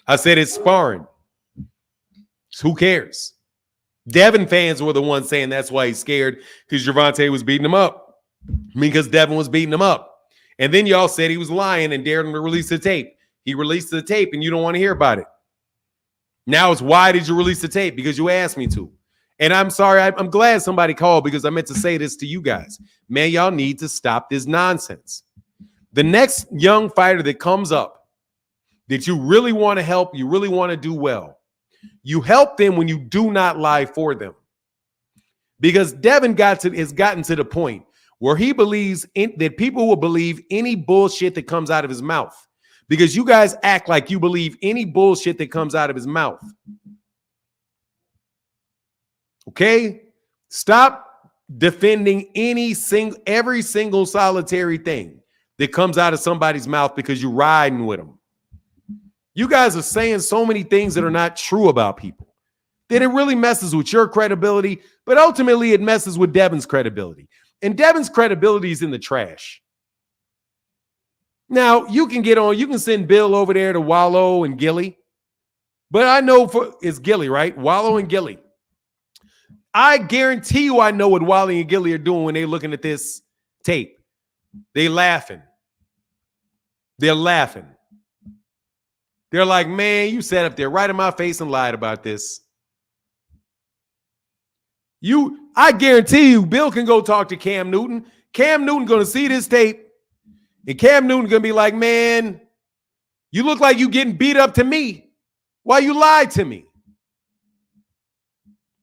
I said it's sparring. Who cares? Devin fans were the ones saying that's why he's scared because Gervonta was beating him up. Because Devin was beating him up. And then y'all said he was lying and dared him to release the tape. He released the tape and you don't want to hear about it. Now it's why did you release the tape? Because you asked me to. And I'm sorry, I'm glad somebody called because I meant to say this to you guys. Man, y'all need to stop this nonsense. The next young fighter that comes up that you really want to help, you really want to do well, you help them when you do not lie for them. Because Devin has gotten to the point where he believes that people will believe any bullshit that comes out of his mouth. Because you guys act like you believe any bullshit that comes out of his mouth. Okay? Stop defending every single solitary thing that comes out of somebody's mouth because you're riding with them. You guys are saying so many things that are not true about people. That it really messes with your credibility, but ultimately it messes with Devin's credibility. And Devin's credibility is in the trash. Now, you can send Bill over there to Wallow and Gilly. But I know it's Gilly, right? Wallow and Gilly. I guarantee you I know what Wally and Gilly are doing when they're looking at this tape. They're laughing. They're laughing. They're like, man, you sat up there right in my face and lied about this. I guarantee you, Bill can go talk to Cam Newton. Cam Newton going to see this tape, and Cam Newton going to be like, man, you look like you getting beat up to me. Why you lied to me?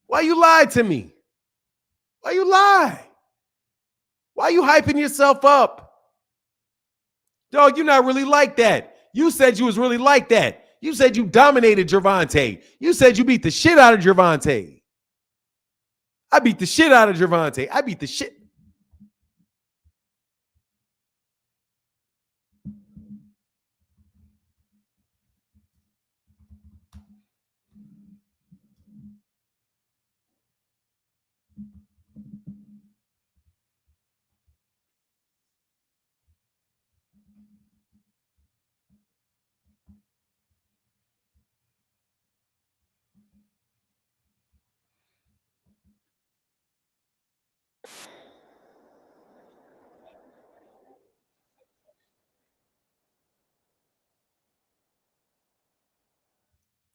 Why you lied to me? Why you lie? Why you hyping yourself up? Dog, you're not really like that. You said you was really like that. You said you dominated Gervonta. You said you beat the shit out of Gervonta. I beat the shit out of Gervonta. I beat the shit.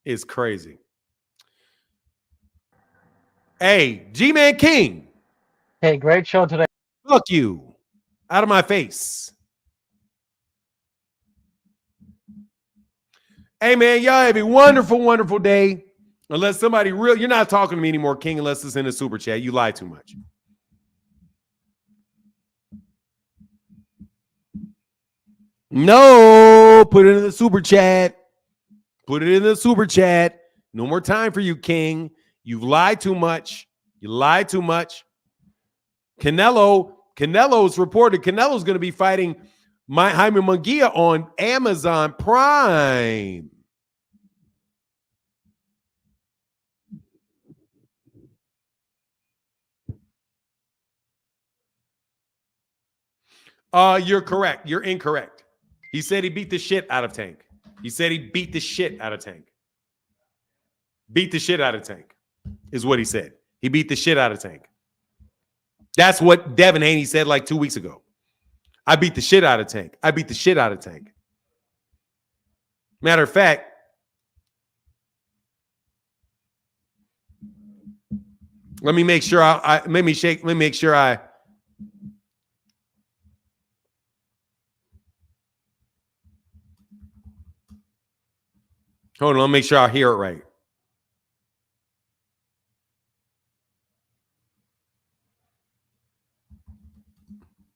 It's crazy. Hey, G-Man King. Hey, great show today. Fuck you. Out of my face. Hey, man, y'all have a wonderful, wonderful day. Unless somebody you're not talking to me anymore, King, unless it's in a super chat. You lie too much. No, put it in the super chat. Put it in the super chat. No more time for you, King. You've lied too much. You lied too much. Canelo's reported Canelo's going to be fighting Jaime Munguia on Amazon Prime. You're correct. You're incorrect. He said he beat the shit out of Tank. He said he beat the shit out of Tank. Beat the shit out of Tank is what he said. He beat the shit out of Tank. That's what Devin Haney said like 2 weeks ago. I beat the shit out of Tank. I beat the shit out of Tank. Matter of fact, let me make sure let me make sure I hold on, let me make sure I hear it right.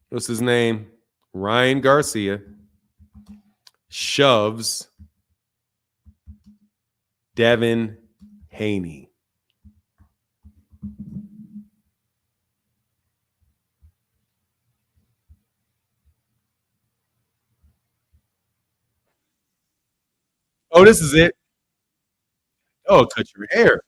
What's his name? Ryan Garcia shoves Devin Haney. Oh, this is it. Oh, cut your hair.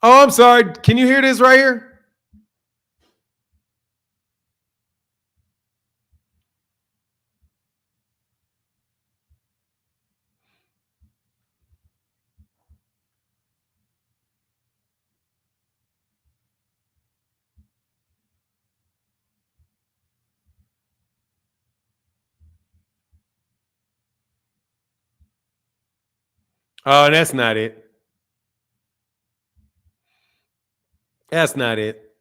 Oh, I'm sorry. Can you hear this right here? Oh, that's not it. That's not it.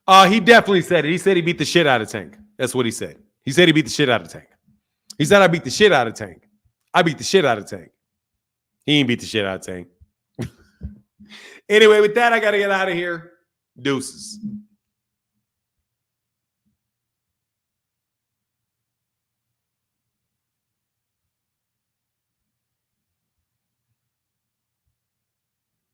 He definitely said it. He said he beat the shit out of Tank. That's what he said. He said he beat the shit out of Tank. He said I beat the shit out of Tank. I beat the shit out of Tank. He ain't beat the shit out of Tank. Anyway, with that, I got to get out of here. Deuces.